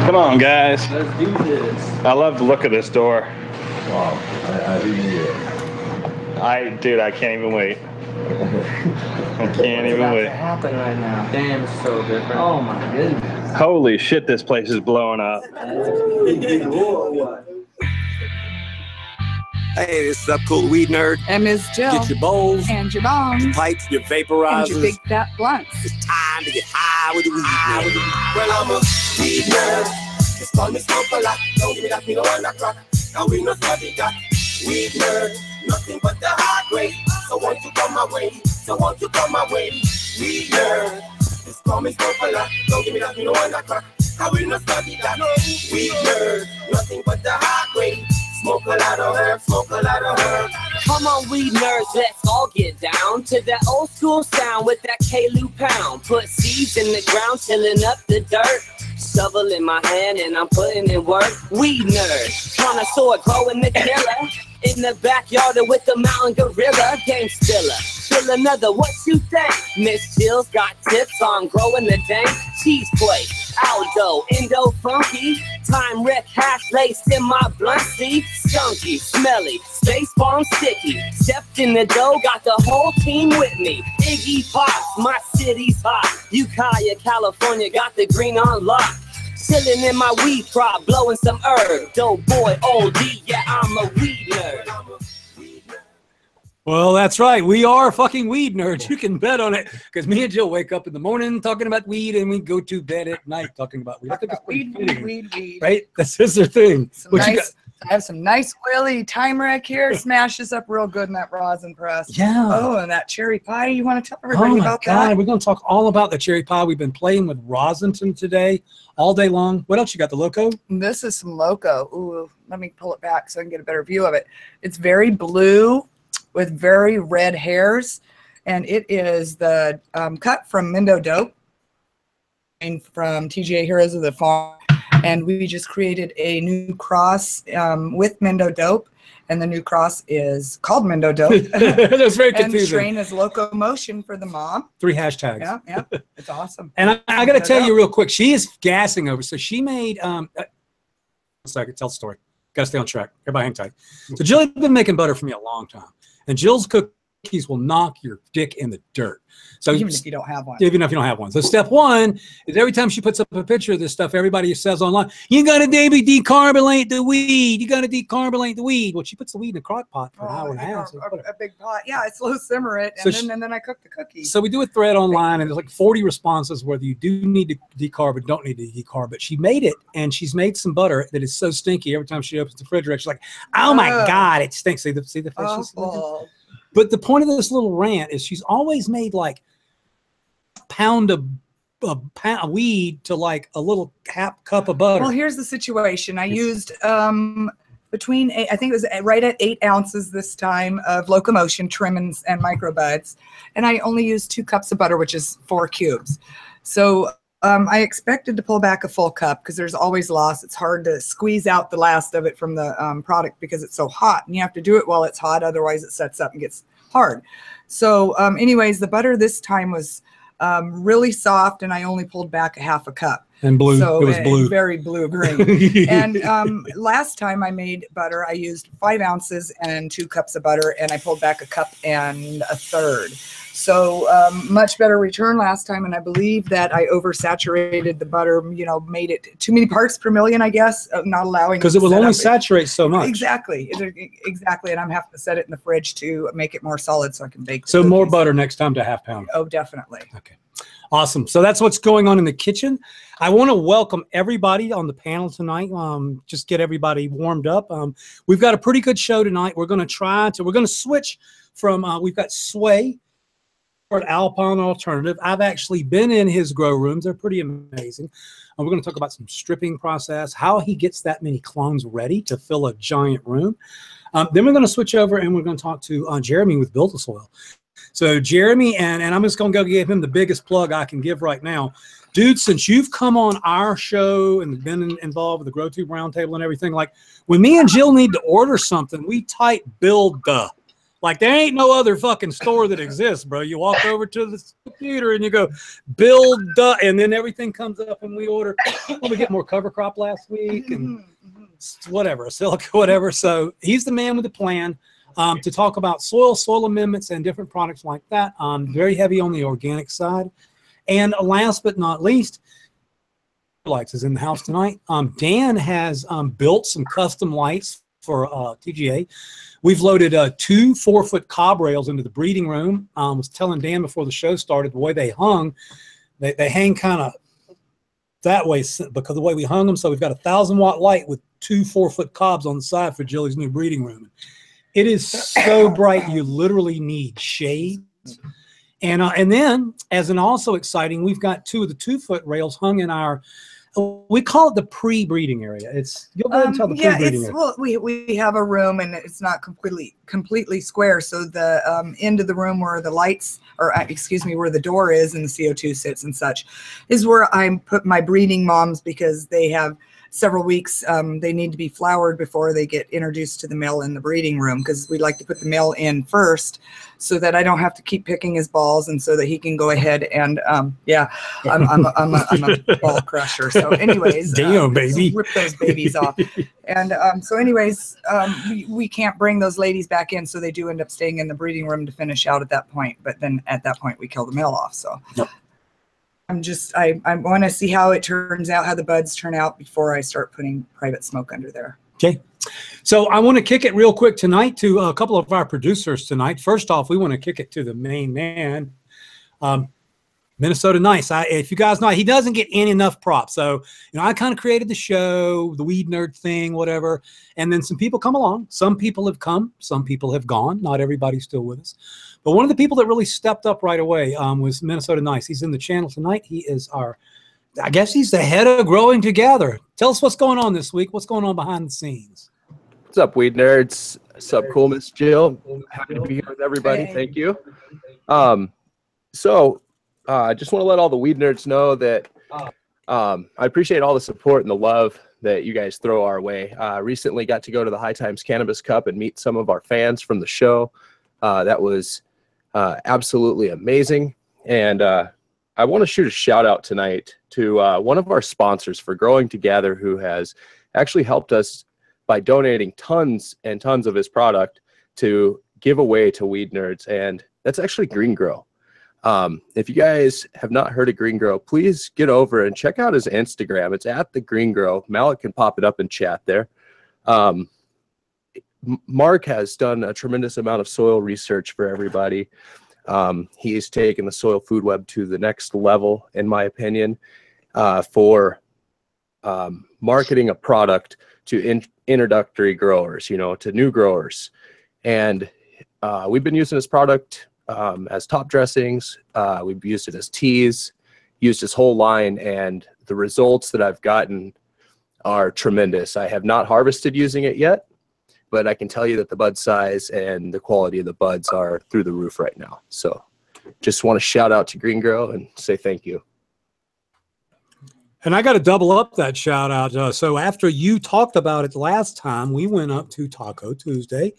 Come on, guys. Let's do this. I love the look of this door. Wow, I didn't hear. Dude, I can't even wait. I can't even wait. What's happen right now? Damn, it's so different. Oh my goodness. Holy shit, this place is blowing up. Hey, this is Up Cool WeedNerd. And Ms. Jill. Get your bowls, And your bongs. your pipes, your vaporizers. And your big fat blunts. It's time to get high with the WeedNerd. Well, I'm a weed nerd. It's called me smoke a lot. Don't give me that, me no one that crack. Now we no study that. Weed nerd, nothing but the high grade. So won't you come my way? So won't you come my way? Weed nerd. It's called me smoke a lot. Don't give me that, me no one that crack. Now we no study that. Weed nerd, nothing but the high grade. Smoke a lot of herb, smoke a lot of herb. Come on, weed nerds, let's all get down to that old school sound with that K-Lou pound. Put seeds in the ground, tilling up the dirt. Shovel in my hand and I'm putting in work. Weed nerd, connoisseur, growing the killer. In the backyard with the mountain gorilla. Game stiller, still another, what you think? Miss Jill's got tips on growing the dank. Cheese plate, Aldo, Indo funky. Time wreck hash laced in my blunt seat. Skunky, smelly, space bomb sticky. Stepped in the dough, got the whole team with me. Iggy Pops, my city's hot. Ukiah, California, got the green on lock. Chillin' in my weed crop, blowing some herb. Dope boy, OD, yeah, I'm a weed nerd. Well, that's right. We are fucking weed nerds. You can bet on it. Because me and Jill wake up in the morning talking about weed, and we go to bed at night talking about weed. I think it's Weed. right? That's just their thing. I have some nice oily time rack here. Smashes up real good in that rosin press. Yeah. Oh, and that cherry pie. You want to tell everybody about that? We're going to talk all about the cherry pie. We've been playing with rosin today all day long. What else you got? The Loco? This is some Loco. Ooh, let me pull it back so I can get a better view of it. It's very blue with very red hairs, and it is the cut from Mendo Dope and from TGA Heroes of the Farm. And we just created a new cross with Mendo Dope, and the new cross is called Mendo Dope. That's very confusing. And the strain is Locomotion for the mom. 3 hashtags. Yeah, it's awesome. And I got to tell you real quick, she is gassing over. So she made, one second, tell the story. Got to stay on track. Everybody hang tight. So Jill has been making butter for me a long time. And Jill's cookies will knock your dick in the dirt. So even if you don't have one. Even if you don't have one. So step one is every time she puts up a picture of this stuff, everybody says online, you got to decarbonate the weed. You got to decarbonate the weed. Well, she puts the weed in a crock pot for an hour and a half. A big pot. Yeah, I slow simmer it, and then I cook the cookies. So we do a thread online, and there's like 40 responses whether you do need to decarb or don't need to decarb. But she made it, and she's made some butter that is so stinky every time she opens the refrigerator. She's like, oh my God, it stinks. See the face? But the point of this little rant is she's always made like a pound of weed to like a little half cup of butter. Well, here's the situation. I used between I think it was right at 8 ounces this time of Locomotion trim and microbuds, and I only used 2 cups of butter, which is 4 cubes. So I expected to pull back a full cup because there's always loss. It's hard to squeeze out the last of it from the product because it's so hot, and you have to do it while it's hot, otherwise it sets up and gets hard. So anyways, the butter this time was really soft, and I only pulled back a half a cup. And blue. So it was blue. Very blue-green. And last time I made butter, I used 5 ounces and 2 cups of butter, and I pulled back a cup and a third. So much better return last time, and I believe that I oversaturated the butter, made it too many parts per million, I guess, not allowing. Because it will only saturate so much. Exactly, and I'm having to set it in the fridge to make it more solid so I can bake. So more butter next time to half pound. Oh, definitely. Okay. Awesome. So that's what's going on in the kitchen. I want to welcome everybody on the panel tonight. Just get everybody warmed up. We've got a pretty good show tonight. We're going to switch from, we've got Sway or Alpine alternative. I've actually been in his grow rooms. They're pretty amazing. And we're going to talk about some stripping process, how he gets that many clones ready to fill a giant room. Then we're going to switch over and we're going to talk to Jeremy with Build-A-Soil. So Jeremy, and I'm just going to go give him the biggest plug I can give right now. Dude, since you've come on our show and been involved with the GrowTube Roundtable and everything, like when me and Jill need to order something, we type build the. Like there ain't no other fucking store that exists, bro. You walk over to the computer and you go build, and then everything comes up and we order. Well, we get more cover crop last week and whatever, silica, whatever. So he's the man with the plan to talk about soil amendments and different products like that. Very heavy on the organic side. And last but not least, lights is in the house tonight. Dan has built some custom lights for TGA. We've loaded 2 4-foot cob rails into the breeding room. I was telling Dan before the show started, the way they hung, they hang kind of that way because the way we hung them. So we've got a 1,000-watt light with 2 4-foot cobs on the side for Jilly's new breeding room. It is so bright you literally need shades. And then, as an also exciting, we've got 2 of the 2-foot rails hung in our, we call it the pre-breeding area. It's, you'll go ahead and tell the pre-breeding area. Well, we have a room and it's not completely square. So the end of the room where the lights, or excuse me, where the door is and the CO2 sits and such, is where I put my breeding moms because they have several weeks. They need to be flowered before they get introduced to the male in the breeding room because we like to put the male in first so that I don't have to keep picking his balls and so that he can go ahead and I'm a ball crusher. So anyways, damn baby, rip those babies off. And so anyways, we can't bring those ladies back in, so they do end up staying in the breeding room to finish out at that point. But then at that point we kill the male off. So yep. I want to see how it turns out, how the buds turn out before I start putting private smoke under there. Okay. So I want to kick it real quick tonight to a couple of our producers tonight. First off, we want to kick it to the main man, Minnesota Nice. If you guys know, he doesn't get enough props. So, I kind of created the show, the WeedNerd thing, whatever. And then some people come along. Some people have come. Some people have gone. Not everybody's still with us. But one of the people that really stepped up right away was Minnesota Nice. He's in the channel tonight. He is I guess he's the head of Growing Together. Tell us what's going on this week. What's going on behind the scenes? What's up, Weed Nerds? What's up, cool, Miss Jill? Happy to be here with everybody. Hey. Thank you. I just want to let all the Weed Nerds know that I appreciate all the support and the love that you guys throw our way. Recently got to go to the High Times Cannabis Cup and meet some of our fans from the show. That was absolutely amazing. And I want to shoot a shout out tonight to one of our sponsors for Growing Together, who has actually helped us by donating tons and tons of his product to give away to Weed Nerds. And that's actually Green Grow. If you guys have not heard of Green Grow, please get over and check out his Instagram. It's at the Green Grow. Malik can pop it up in chat there. Mark has done a tremendous amount of soil research for everybody. He's taken the soil food web to the next level, in my opinion, for marketing a product to introductory growers, to new growers. And we've been using this product as top dressings. We've used it as teas, used his whole line, and the results that I've gotten are tremendous. I have not harvested using it yet, but I can tell you that the bud size and the quality of the buds are through the roof right now. So just want to shout out to Green Grow and say thank you. And I got to double up that shout out. So after you talked about it last time, we went up to Taco Tuesday.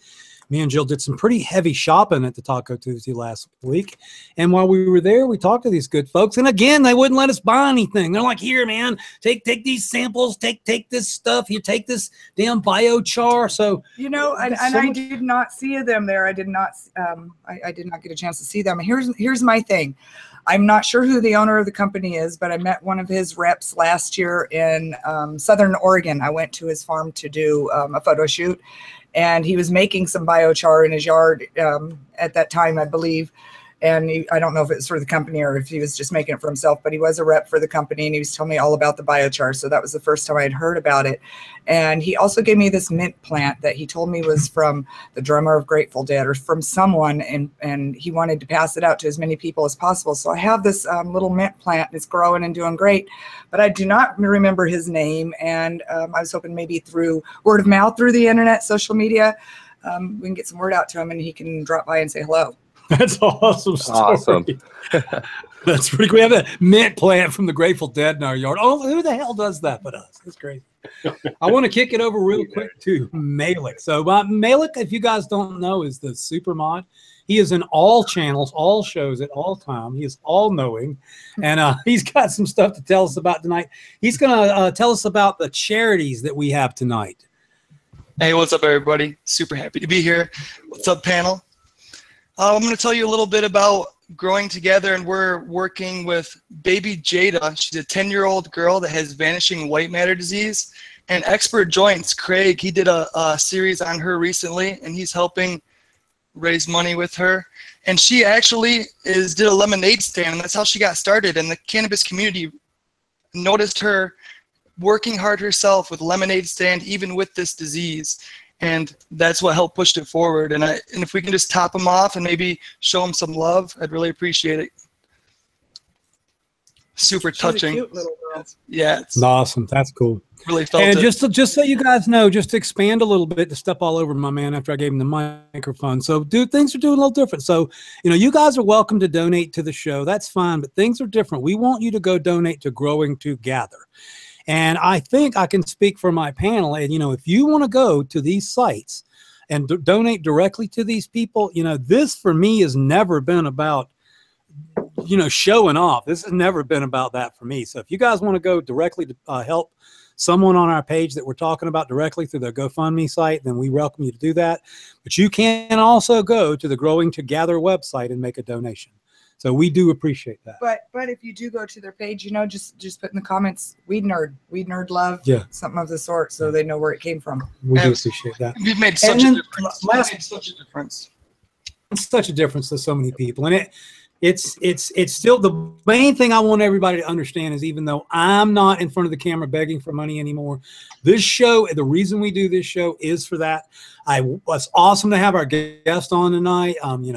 Me and Jill did some pretty heavy shopping at the Taco Tuesday last week. And while we were there, we talked to these good folks. And again, they wouldn't let us buy anything. They're like, here, man, take these samples, take this stuff. You take this damn biochar. So, and I did not see them there. I did not get a chance to see them. Here's my thing. I'm not sure who the owner of the company is, but I met one of his reps last year in Southern Oregon. I went to his farm to do a photo shoot, and he was making some biochar in his yard at that time, I believe. And I don't know if it was for the company or if he was just making it for himself, but he was a rep for the company, and he was telling me all about the biochar. So that was the first time I had heard about it. And he also gave me this mint plant that he told me was from the drummer of Grateful Dead or from someone, and he wanted to pass it out to as many people as possible. So I have this little mint plant. It's growing and doing great, but I do not remember his name. And I was hoping maybe through word of mouth, through the internet, social media, we can get some word out to him and he can drop by and say hello. That's awesome story. Awesome. That's pretty cool. We have a mint plant from the Grateful Dead in our yard. Oh, who the hell does that but us? That's crazy. I want to kick it over real quick to Malik. So Malik, if you guys don't know, is the super mod. He is in all channels, all shows at all time. He is all knowing, and he's got some stuff to tell us about tonight. He's going to tell us about the charities that we have tonight. Hey, what's up, everybody? Super happy to be here. What's up, panel? I'm going to tell you a little bit about growing together, and we're working with baby Jada. She's a 10-year-old girl that has vanishing white matter disease. And Expert Joints, Craig, he did a series on her recently, and he's helping raise money with her. And she actually did a lemonade stand, and that's how she got started. And the cannabis community noticed her working hard herself with lemonade stand, even with this disease. And that's what helped push it forward. And if we can just top them off and maybe show them some love, I'd really appreciate it. Super touching. She's a cute little girl. Yeah, it's Awesome. That's cool. really felt And it. just so you guys know, just to expand a little bit, to step all over my man after I gave him the microphone. So, dude, things are doing a little different. So, you guys are welcome to donate to the show. That's fine, but things are different. We want you to go donate to Growing Together. And I think I can speak for my panel. And, if you want to go to these sites and donate directly to these people, this for me has never been about, showing off. This has never been about that for me. So if you guys want to go directly to help someone on our page that we're talking about directly through their GoFundMe site, then we welcome you to do that. But you can also go to the Growing Together website and make a donation. So we do appreciate that. But if you do go to their page, just put in the comments WeedNerd love, something of the sort, so they know where it came from. We do appreciate that. We've made such a difference. Such a difference. It's such a difference to so many people, and it's still the main thing I want everybody to understand is, even though I'm not in front of the camera begging for money anymore, this show, the reason we do this show is for that. It's awesome to have our guest on tonight.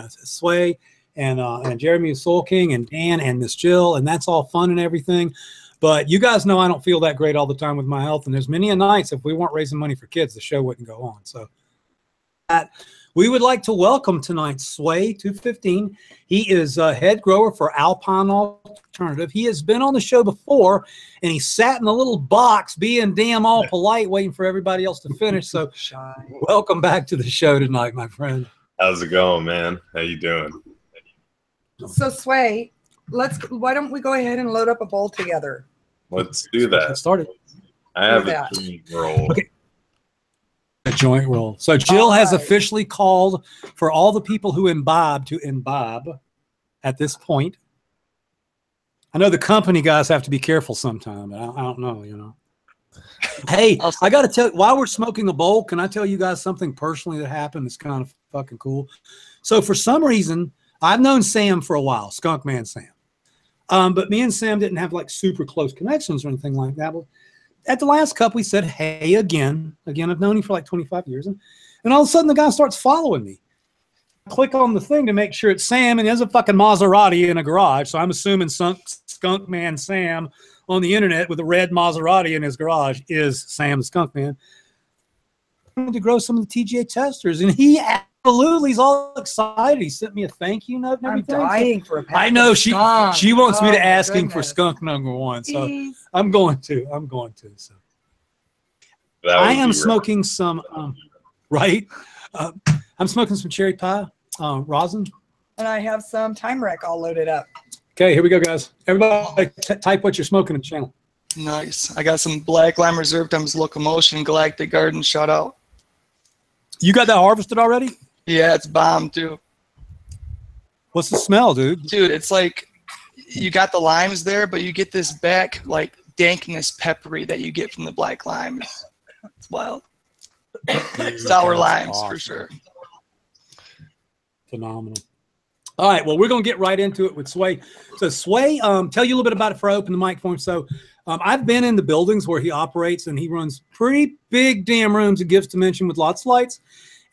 Sway. And Jeremy Soul King and Dan and Miss Jill, and that's all fun and everything. But you guys know I don't feel that great all the time with my health, and there's many a nights if we weren't raising money for kids, the show wouldn't go on. So we would like to welcome tonight Sway 215. He is a head grower for Alpine Alternative. He has been on the show before, and he sat in a little box being damn all polite, waiting for everybody else to finish. So welcome back to the show tonight, my friend. How's it going, man? How you doing? So Sway, why don't we go ahead and load up a bowl together? Let's do that. Get started. I have a joint roll. Okay. A joint roll. So Jill has officially called for all the people who imbibe to imbibe at this point. I know the company guys have to be careful sometime, but I don't know, Hey, I got to tell you, while we're smoking a bowl, can I tell you guys something personally that happened that's kind of fucking cool? So for some reason, I've known Sam for a while, Skunk Man Sam. But me and Sam didn't have like super close connections or anything like that. But at the last cup, we said, hey, again. I've known him for like 25 years. And all of a sudden, the guy starts following me. I click on the thing to make sure it's Sam, and there's a fucking Maserati in a garage. So I'm assuming Skunk Man Sam on the internet with a red Maserati in his garage is Sam the Skunk Man. I wanted to grow some of the TGA testers, and he absolutely is all excited. He sent me a thank you note and everything. I'm dying for a pack. I know she wants me to ask him for goodness. skunk number one, so Jeez. I'm going to. So I am smoking some right. I'm smoking some cherry pie, rosin, and I have some time wreck all loaded up. Okay, here we go, guys. Everybody, type what you're smoking in the channel. Nice. I got some Black Lime Reserve Times Locomotion Galactic Garden. Shout out. You got that harvested already? Yeah, it's bomb too. What's the smell, dude? Dude, it's like you got the limes there, but you get this back like dankness peppery that you get from the black limes. It's wild. Sour limes for sure. Phenomenal. All right, well, we're going to get right into it with Sway. So Sway, tell you a little bit about it before I open the mic for him. So I've been in the buildings where he operates, and he runs pretty big damn rooms and gives dimension with lots of lights.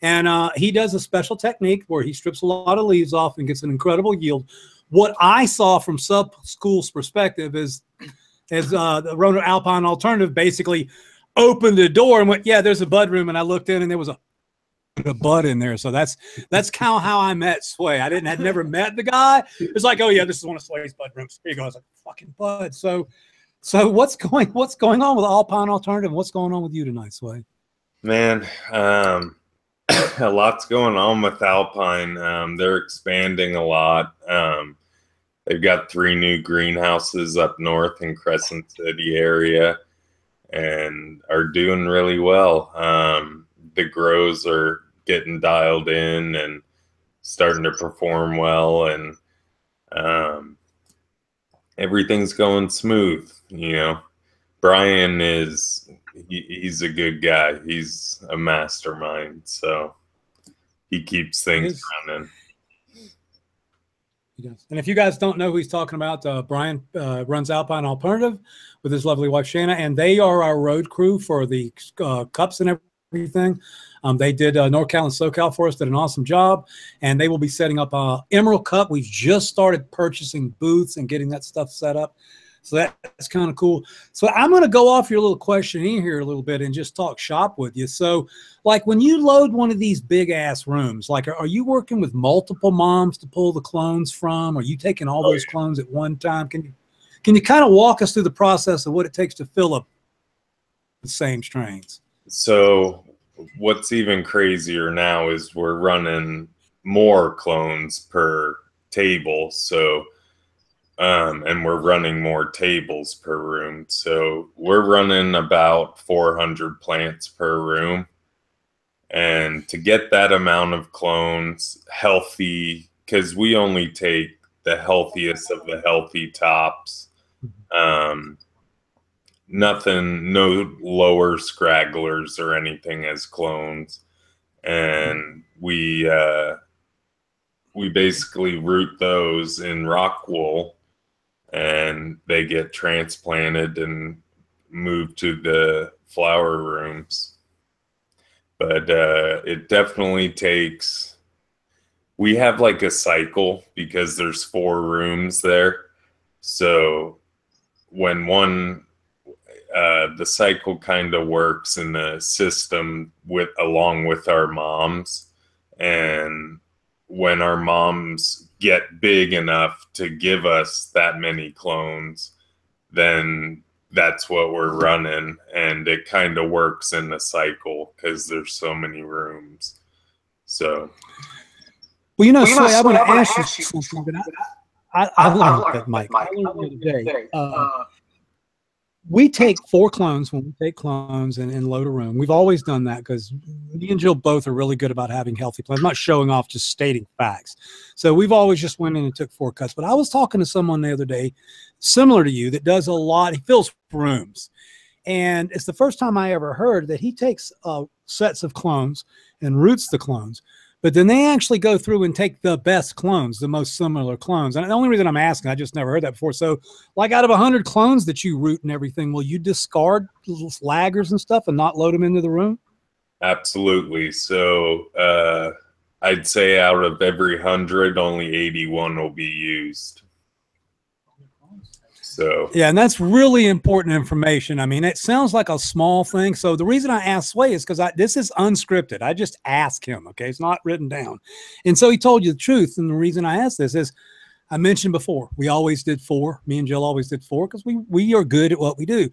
And he does a special technique where he strips a lot of leaves off and gets an incredible yield. What I saw from sub-school's perspective is the Rona Alpine Alternative basically opened the door and went, yeah, there's a bud room. And I looked in, and there was a bud in there. So that's kind of how I met Sway. I had never met the guy. It was like, oh yeah, this is one of Sway's bud rooms. Here you go. I was like, fucking bud. So So what's going on with Alpine Alternative? What's going on with you tonight, Sway? Man, a lot's going on with Alpine. They're expanding a lot. They've got 3 new greenhouses up north in Crescent City area and are doing really well. The grows are getting dialed in and starting to perform well, and everything's going smooth. You know, Brian he's a good guy. He's a mastermind, so he keeps things running. He does. And if you guys don't know who he's talking about, Brian runs Alpine Alternative with his lovely wife Shanna, and they are our road crew for the cups and everything. They did NorCal and SoCal for us, did an awesome job, and they will be setting up Emerald Cup. We've just started purchasing booths and getting that stuff set up. So that's kind of cool. So I'm going to go off your little questionnaire here a little bit and just talk shop with you. So like when you load one of these big ass rooms, like are you working with multiple moms to pull the clones from? Are you taking all those clones at one time? Can you kind of walk us through the process of what it takes to fill up the same strains? So what's even crazier now is we're running more clones per table. So and we're running more tables per room. So we're running about 400 plants per room. And to get that amount of clones healthy, because we only take the healthiest of the healthy tops, nothing, no lower scragglers or anything as clones. And we basically root those in rock wool, and they get transplanted and moved to the flower rooms. But it definitely takes, we have like a cycle because there's 4 rooms there. So when the cycle kind of works in the system along with our moms, and when our moms get big enough to give us that many clones, then that's what we're running, and it kind of works in the cycle because there's so many rooms. So, well, you know, Sway, I want to ask you something, but I learned that, Mike. I learned the other day. We take 4 clones when we take clones and load a room. We've always done that because me and Jill both are really good about having healthy plants. I'm not showing off, just stating facts. So we've always just went in and took 4 cuts. But I was talking to someone the other day, similar to you, that does a lot. He fills rooms. And it's the first time I ever heard that he takes sets of clones and roots the clones. But then they actually go through and take the best clones, the most similar clones. And the only reason I'm asking, I just never heard that before. So like out of 100 clones that you root and everything, will you discard little laggers and stuff and not load them into the room? Absolutely. So I'd say out of every 100, only 81 will be used. So yeah, and that's really important information. I mean, it sounds like a small thing. So the reason I asked Sway is because this is unscripted. I just asked him. Okay, it's not written down, and so he told you the truth. And the reason I asked this is, I mentioned before, we always did 4. Me and Jill always did 4 because we are good at what we do.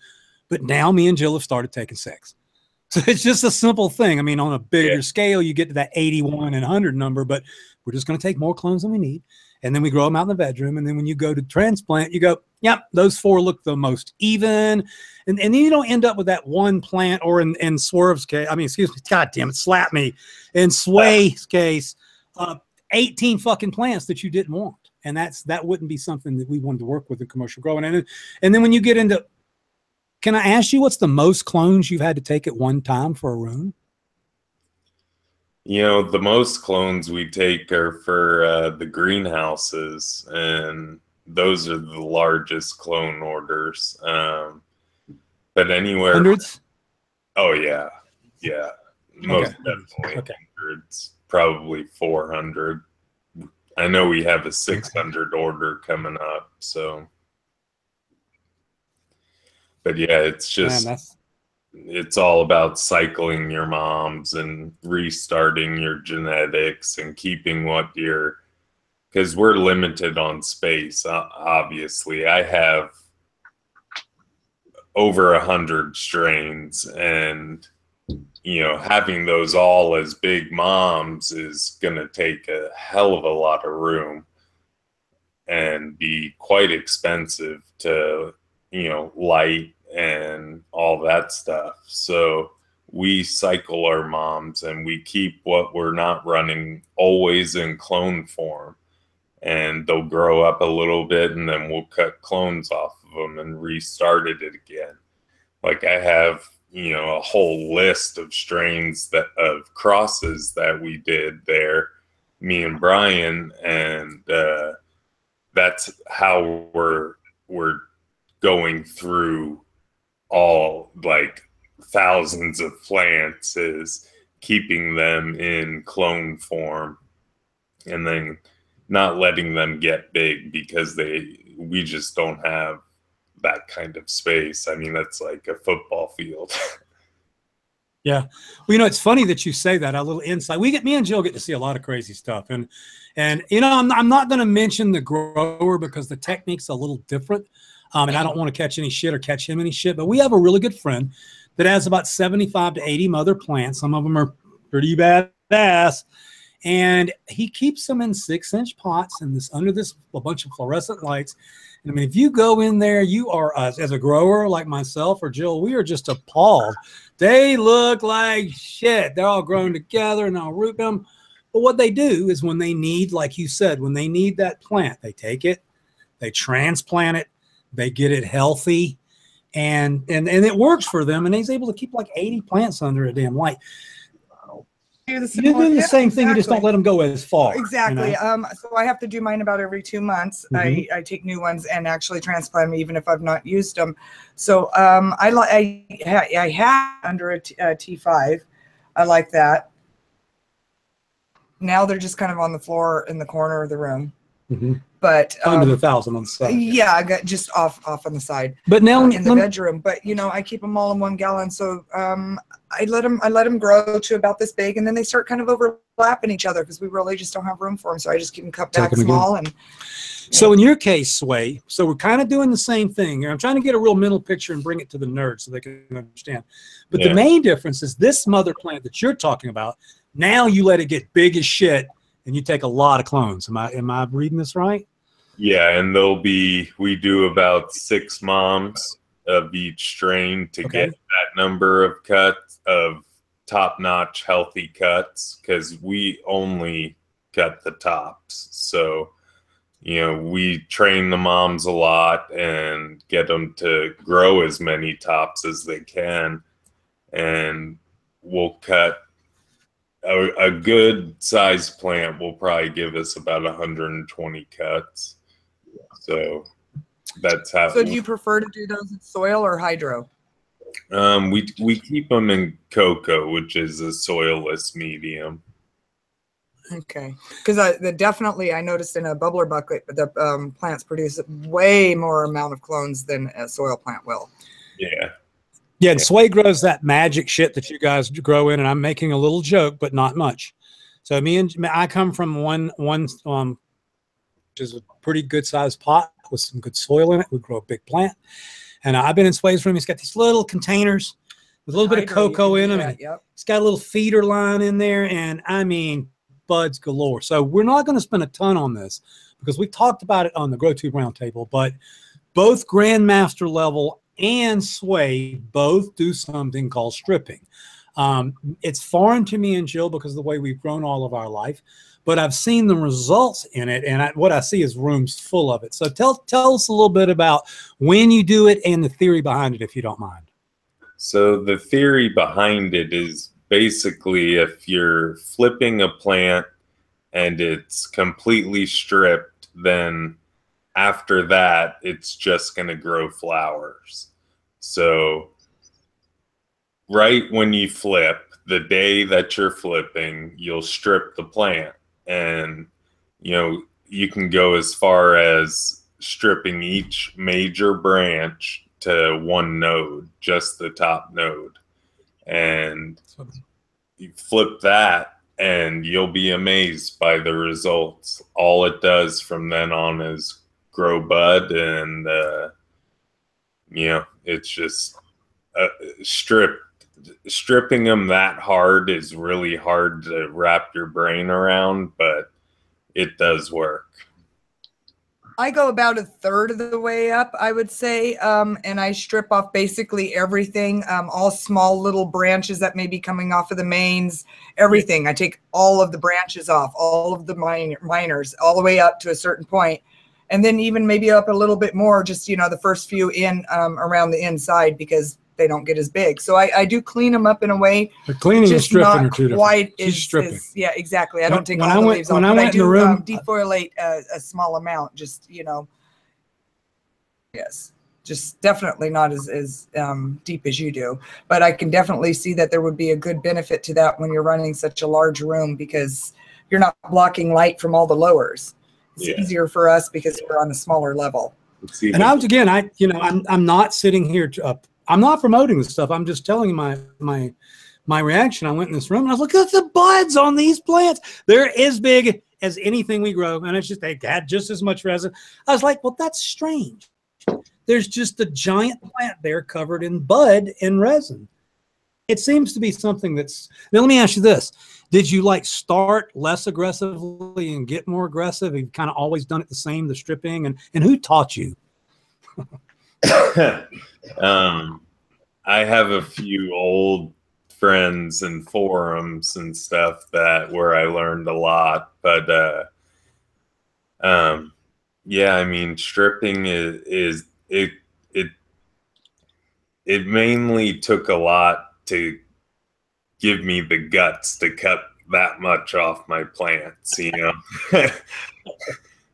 But now me and Jill have started taking 6. So it's just a simple thing. I mean, on a bigger scale, you get to that 81 and 100 number, but we're just going to take more clones than we need. And then we grow them out in the bedroom. And then when you go to transplant, you go, yep, those 4 look the most even. And then you don't end up with that one plant, or in Swerve's case, I mean, excuse me, God damn it, slap me. In Sway's case, 18 fucking plants that you didn't want. And that wouldn't be something that we wanted to work with in commercial growing. And then when you get into, can I ask you what's the most clones you've had to take at one time for a room? You know, the most clones we take are for the greenhouses, and those are the largest clone orders. But anywhere, hundreds? Oh yeah, yeah, most definitely hundreds, probably 400. I know we have a 600 order coming up, so. But yeah, it's just. Man, it's all about cycling your moms and restarting your genetics and keeping what because we're limited on space. Obviously, I have over 100 strains, and having those all as big moms is going to take a hell of a lot of room and be quite expensive to light and all that stuff. So we cycle our moms, and we keep what we're not running always in clone form, and they'll grow up a little bit, and then we'll cut clones off of them and restart it again. Like I have a whole list of strains of crosses that we did there, me and Brian, and that's how we're going through all like thousands of plants, is keeping them in clone form and then not letting them get big, because we just don't have that kind of space. I mean, that's like a football field. Yeah. Well, it's funny that you say that. A little insight. Me and Jill get to see a lot of crazy stuff. And I'm not going to mention the grower because the technique's a little different. And I don't want to catch any shit or catch him any shit. But we have a really good friend that has about 75 to 80 mother plants. Some of them are pretty badass. And he keeps them in 6-inch pots and under a bunch of fluorescent lights. And I mean, if you go in there, you are, as a grower like myself or Jill, we are just appalled. They look like shit. They're all grown together and I'll root them. But what they do is when they need, like you said, when they need that plant, they take it, they transplant it, they get it healthy, and it works for them. And he's able to keep like 80 plants under a damn light. You do the same thing. You just don't let them go as far. Exactly. So I have to do mine about every 2 months. I take new ones and actually transplant them, even if I've not used them. So I had under a T5. I like that. Now they're just kind of on the floor in the corner of the room. But under the 1,000 on the side. Yeah, I got just off on the side. But now in the bedroom. But I keep them all in 1 gallon. So I let them grow to about this big, and then they start kind of overlapping each other because we really just don't have room for them. So I just keep them cut back small. And so in your case, Sway, so we're kind of doing the same thing. I'm trying to get a real mental picture and bring it to the nerds so they can understand. But the main difference is this mother plant that you're talking about. Now you let it get big as shit, and you take a lot of clones. Am I reading this right? Yeah, and we do about 6 moms of each strain to get that number of cuts, of top-notch healthy cuts, because we only cut the tops. So, we train the moms a lot and get them to grow as many tops as they can, and we'll cut a good sized plant will probably give us about 120 cuts. So that's how. So do you prefer to do those in soil or hydro? We keep them in cocoa, which is a soilless medium. Okay, because definitely I noticed in a bubbler bucket the plants produce way more amount of clones than a soil plant will. Yeah. Yeah, and Sway grows that magic shit that you guys grow in, and I'm making a little joke, but not much. So I come from one which is a pretty good sized pot with some good soil in it. We grow a big plant, and I've been in Sway's room. He's got these little containers with a little bit of cocoa in them. It's got a little feeder line in there, and I mean buds galore. So we're not going to spend a ton on this because we talked about it on the Grow Tube Roundtable, but both Grandmaster level and Sway both do something called stripping. It's foreign to me and Jill because of the way we've grown all of our life, but I've seen the results in it, and what I see is rooms full of it. So tell us a little bit about when you do it and the theory behind it, if you don't mind. So the theory behind it is basically if you're flipping a plant and it's completely stripped, then after that, it's just going to grow flowers. So right when you flip, the day that you're flipping, you'll strip the plant. And, you can go as far as stripping each major branch to one node, just the top node. And you flip that, and you'll be amazed by the results. All it does from then on is grow bud, and It's just stripping them that hard is really hard to wrap your brain around, but it does work. I go about a third of the way up, I would say, and I strip off basically everything, all small little branches that may be coming off of the mains, everything. I take all of the branches off, all of the minors, all the way up to a certain point, and then even maybe up a little bit more, just, you know, the first few in around the inside, because they don't get as big. So I do clean them up in a way. The cleaning and stripping are two different. Quite She's stripping. Yeah, exactly. I don't take when all I the went- leaves when off, I but I went in do the room- defoliate a small amount, just, you know. Yes, just definitely not as deep as you do, but I can definitely see that there would be a good benefit to that when you're running such a large room, because you're not blocking light from all the lowers. It's easier for us because we're on a smaller level. And I was, again, I'm not sitting here I'm not promoting this stuff. I'm just telling you my reaction. I went in this room and I was like, look at the buds on these plants. They're as big as anything we grow, and it's just, they had just as much resin. I was like, well, that's strange. There's just a giant plant there covered in bud and resin. It seems to be something that's. Now, let me ask you this: did you like start less aggressively and get more aggressive? You've kind of always done it the same, the stripping, and who taught you? I have a few old friends and forums and stuff where I learned a lot, but yeah, I mean, stripping is it mainly took a lot to give me the guts to cut that much off my plants, you know.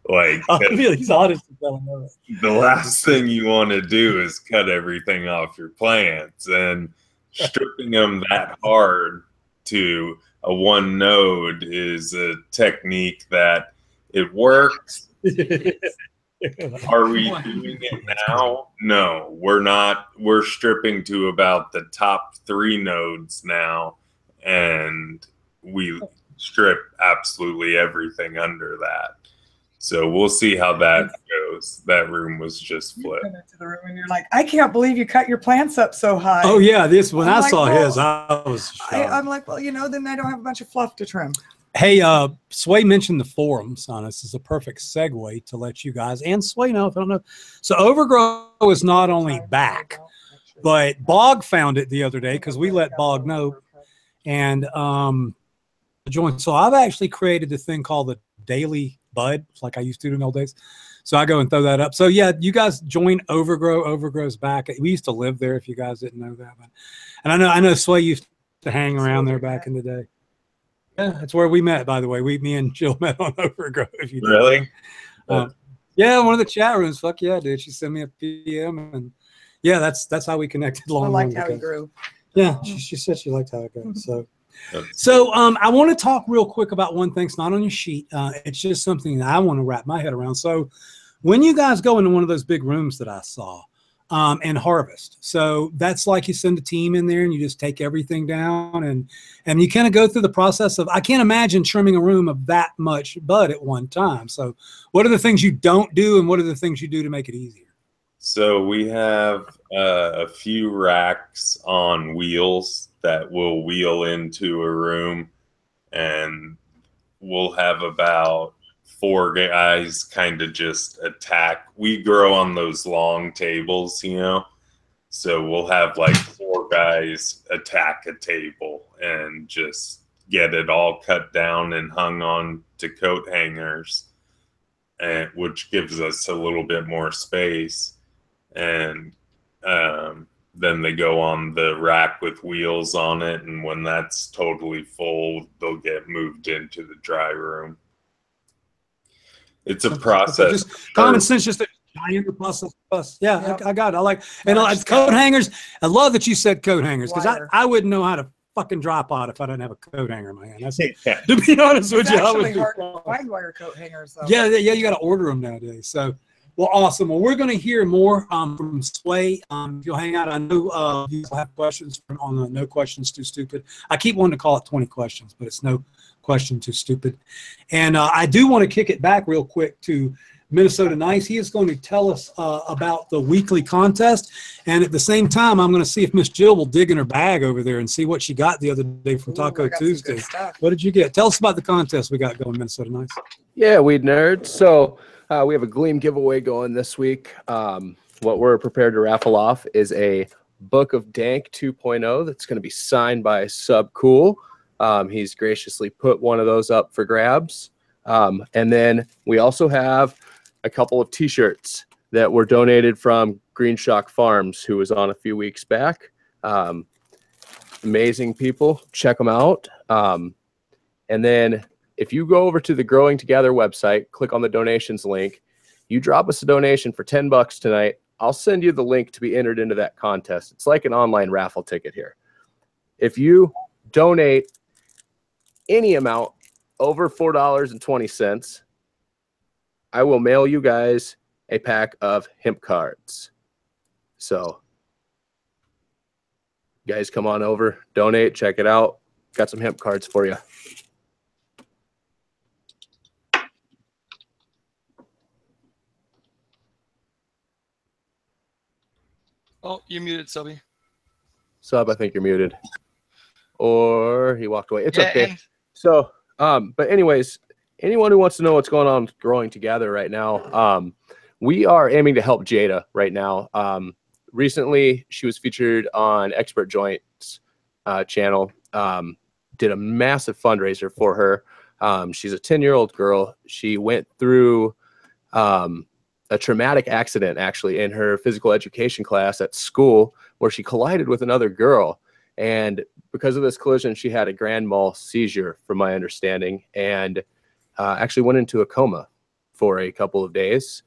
Like, he's honest to tell him. The last thing you want to do is cut everything off your plants, and stripping them that hard to a one node is a technique that it works. Are we doing it now? No, we're not. We're stripping to about the top 3 nodes now, and we strip absolutely everything under that. So we'll see how that goes. That room was just flipped. You come into the room and you're like, I can't believe you cut your plants up so high. Oh yeah, when I saw well, his, I was shocked. I'm like, well, you know, then I don't have a bunch of fluff to trim. Hey, Sway mentioned the forums on us. This is a perfect segue to let you guys, and Sway know, if I don't know. So Overgrow is not only back, but Bog found it the other day, because we let Bog know, and joined. So I've actually created this thing called the Daily Bud, like I used to do in the old days. So I go and throw that up. So yeah, you guys join Overgrow. Overgrow's back. We used to live there, if you guys didn't know that. And I know Sway used to hang around there back in the day. Yeah, that's where we met, by the way. Me and Jill met on Overgrow. If you really? Yeah, one of the chat rooms. Fuck yeah, dude. She sent me a PM, and yeah, that's how we connected. I liked how he grew. Yeah, she said she liked how it goes. So I want to talk real quick about one thing. It's not on your sheet. It's just something that I want to wrap my head around. So when you guys go into one of those big rooms that I saw and harvest, so that's like you send a team in there and you just take everything down and you kind of go through the process of, I can't imagine trimming a room of that much bud at one time. So what are the things you don't do, and what are the things you do to make it easier? So we have a few racks on wheels that will wheel into a room, and we'll have about 4 guys kind of just attack. We grow on those long tables, you know, so we'll have like 4 guys attack a table and just get it all cut down and hung on to coat hangers, and which gives us a little bit more space. And then they go on the rack with wheels on it, and when that's totally full, they'll get moved into the dry room. It's a process. Just common sense, just a giant process. Yeah, I got it. I like, and it's coat hangers. I love that you said coat hangers, because I wouldn't know how to fucking dry pot if I didn't have a coat hanger in my hand. That's to be honest with you. It's actually hard to find wire coat hangers, though. Yeah, you got to order them nowadays. So. Well, awesome. Well, we're going to hear more from Sway. If you'll hang out, I know you have questions on the No Questions Too Stupid. I keep wanting to call it 20 questions, but it's No Question Too Stupid. And I do want to kick it back real quick to Minnesota Nice. He is going to tell us about the weekly contest. And at the same time, I'm going to see if Miss Jill will dig in her bag over there and see what she got the other day from Taco Tuesday. What did you get? Tell us about the contest we got going, Minnesota Nice. Yeah, WeedNerd. So we have a Gleam giveaway going this week. What we're prepared to raffle off is a Book of Dank 2.0 that's going to be signed by Sub Cool. He's graciously put one of those up for grabs. And then we also have a couple of T-shirts that were donated from Green Shock Farms, who was on a few weeks back. Amazing people. Check them out. And then if you go over to the Growing Together website, click on the donations link, you drop us a donation for $10 tonight, I'll send you the link to be entered into that contest. It's like an online raffle ticket here. If you donate any amount over $4.20, I will mail you guys a pack of hemp cards. So you guys come on over, donate, check it out. Got some hemp cards for you. Oh, you're muted, Subby. Sub, I think you're muted. Or he walked away. It's Yeah, okay. So, but anyways, anyone who wants to know what's going on with Growing Together right now, we are aiming to help Jada right now. Recently, she was featured on Expert Joints channel, did a massive fundraiser for her. She's a 10-year-old girl. She went through a traumatic accident, actually, in her physical education class at school where she collided with another girl. And because of this collision, she had a grand mal seizure, from my understanding, and actually went into a coma for a couple of days.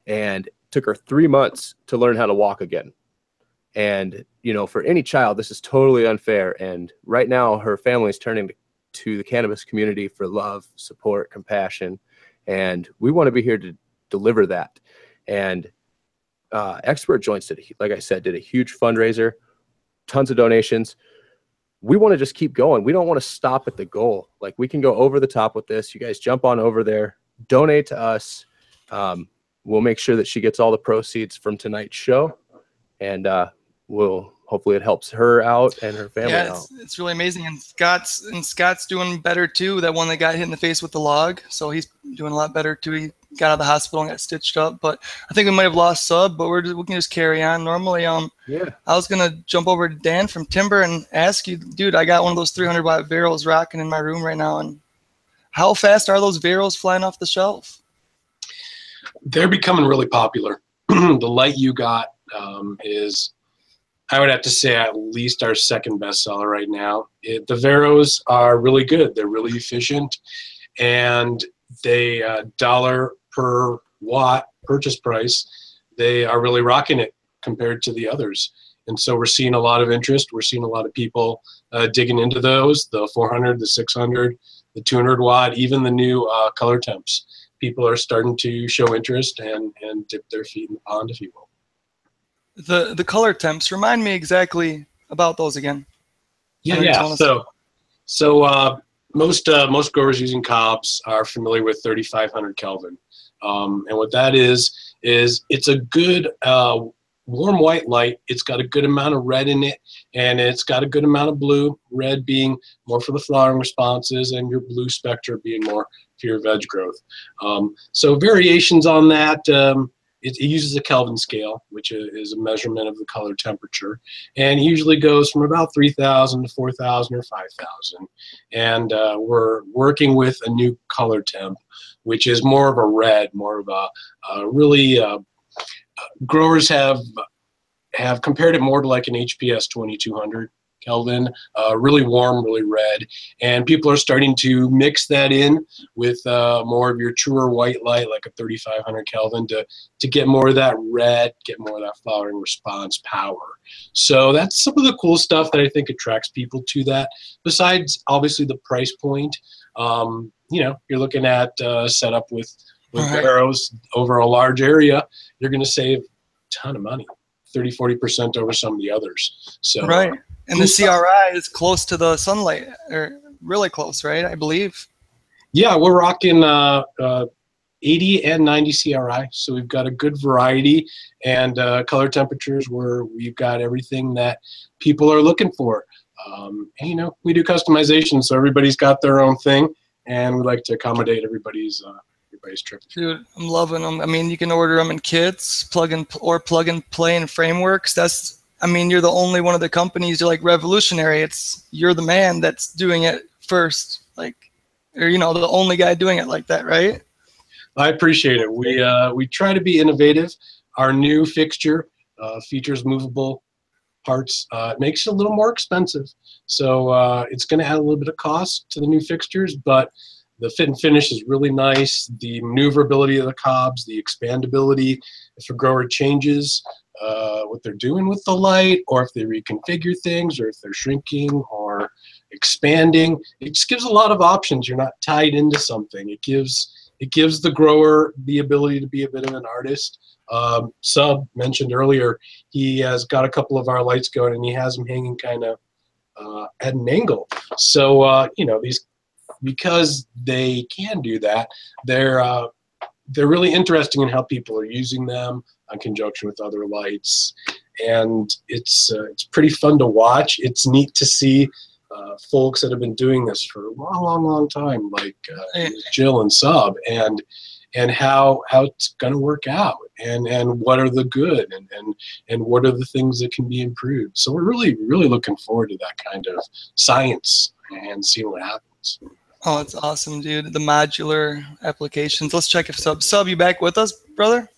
And took her 3 months to learn how to walk again. And, you know, for any child, this is totally unfair. And right now, her family is turning to the cannabis community for love, support, compassion. And we want to be here to deliver that. And Expert Joints did, like I said, did a huge fundraiser, tons of donations. We want to just keep going. We don't want to stop at the goal. Like, we can go over the top with this. You guys jump on over there, donate to us. We'll make sure that she gets all the proceeds from tonight's show, and hopefully it helps her out and her family out. It's really amazing. And Scott's doing better too. That one that got hit in the face with the log, so he's doing a lot better too. He got out of the hospital and got stitched up. But I think we might have lost Sub, but we can just carry on. Normally, I was gonna jump over to Dan from Timber and ask you, dude, I got one of those 300-watt Veros rocking in my room right now, and how fast are those Veros flying off the shelf? They're becoming really popular. The light you got is, I would have to say, at least our second bestseller right now. The Veros are really good. They're really efficient, and they $1 per watt purchase price. They are really rocking it compared to the others. And so we're seeing a lot of interest. We're seeing a lot of people digging into those, the 400, the 600, the 200 watt, even the new color temps. People are starting to show interest and dip their feet in the pond, if you will. The color temps, remind me exactly about those again. Yeah. So most growers using cobs are familiar with 3,500 Kelvin, and what that is it's a good warm white light. It's got a good amount of red in it, and it's got a good amount of blue. Red being more for the flowering responses, and your blue spectra being more for your veg growth. So variations on that. It uses a Kelvin scale, which is a measurement of the color temperature, and it usually goes from about 3,000 to 4,000 or 5,000. And we're working with a new color temp, which is more of a red, more of a really growers have compared it more to like an HPS 2200 Kelvin, really warm, really red, and people are starting to mix that in with more of your truer white light, like a 3,500 Kelvin, to get more of that red, get more of that flowering response power. So that's some of the cool stuff that I think attracts people to that. Besides, obviously, the price point. You know, you're looking at setup with Veros over a large area. You're going to save a ton of money, 30-40% over some of the others. So right. And the CRI is close to the sunlight, or really close, right? I believe. Yeah, we're rocking 80 and 90 CRI. So we've got a good variety, and color temperatures where we've got everything that people are looking for. And, you know, we do customization, so everybody's got their own thing, and we like to accommodate everybody's trip. Dude, I'm loving them. I mean, you can order them in kits, plug and play in frameworks. That's, I mean, you're the only one of the companies. You're like revolutionary. You're the man that's doing it first, like, or, you know, the only guy doing it like that, right? I appreciate it. We try to be innovative. Our new fixture features movable parts. It makes it a little more expensive, so it's going to add a little bit of cost to the new fixtures, but the fit and finish is really nice. The maneuverability of the cobs, the expandability, if a grower changes what they're doing with the light, or if they reconfigure things, or if they're shrinking or expanding, it just gives a lot of options. You're not tied into something. It gives the grower the ability to be a bit of an artist. Sub mentioned earlier, he has got a couple of our lights going, and he has them hanging kind of at an angle. So you know, these, because they can do that, they're really interesting in how people are using them in conjunction with other lights, and it's pretty fun to watch. It's neat to see folks that have been doing this for a long time, like Jill and Sub, and how it's going to work out, and what are the good, and what are the things that can be improved. So we're really looking forward to that kind of science and see what happens. Oh, it's awesome, dude. The modular applications. Let's check if Sub, you back with us, brother?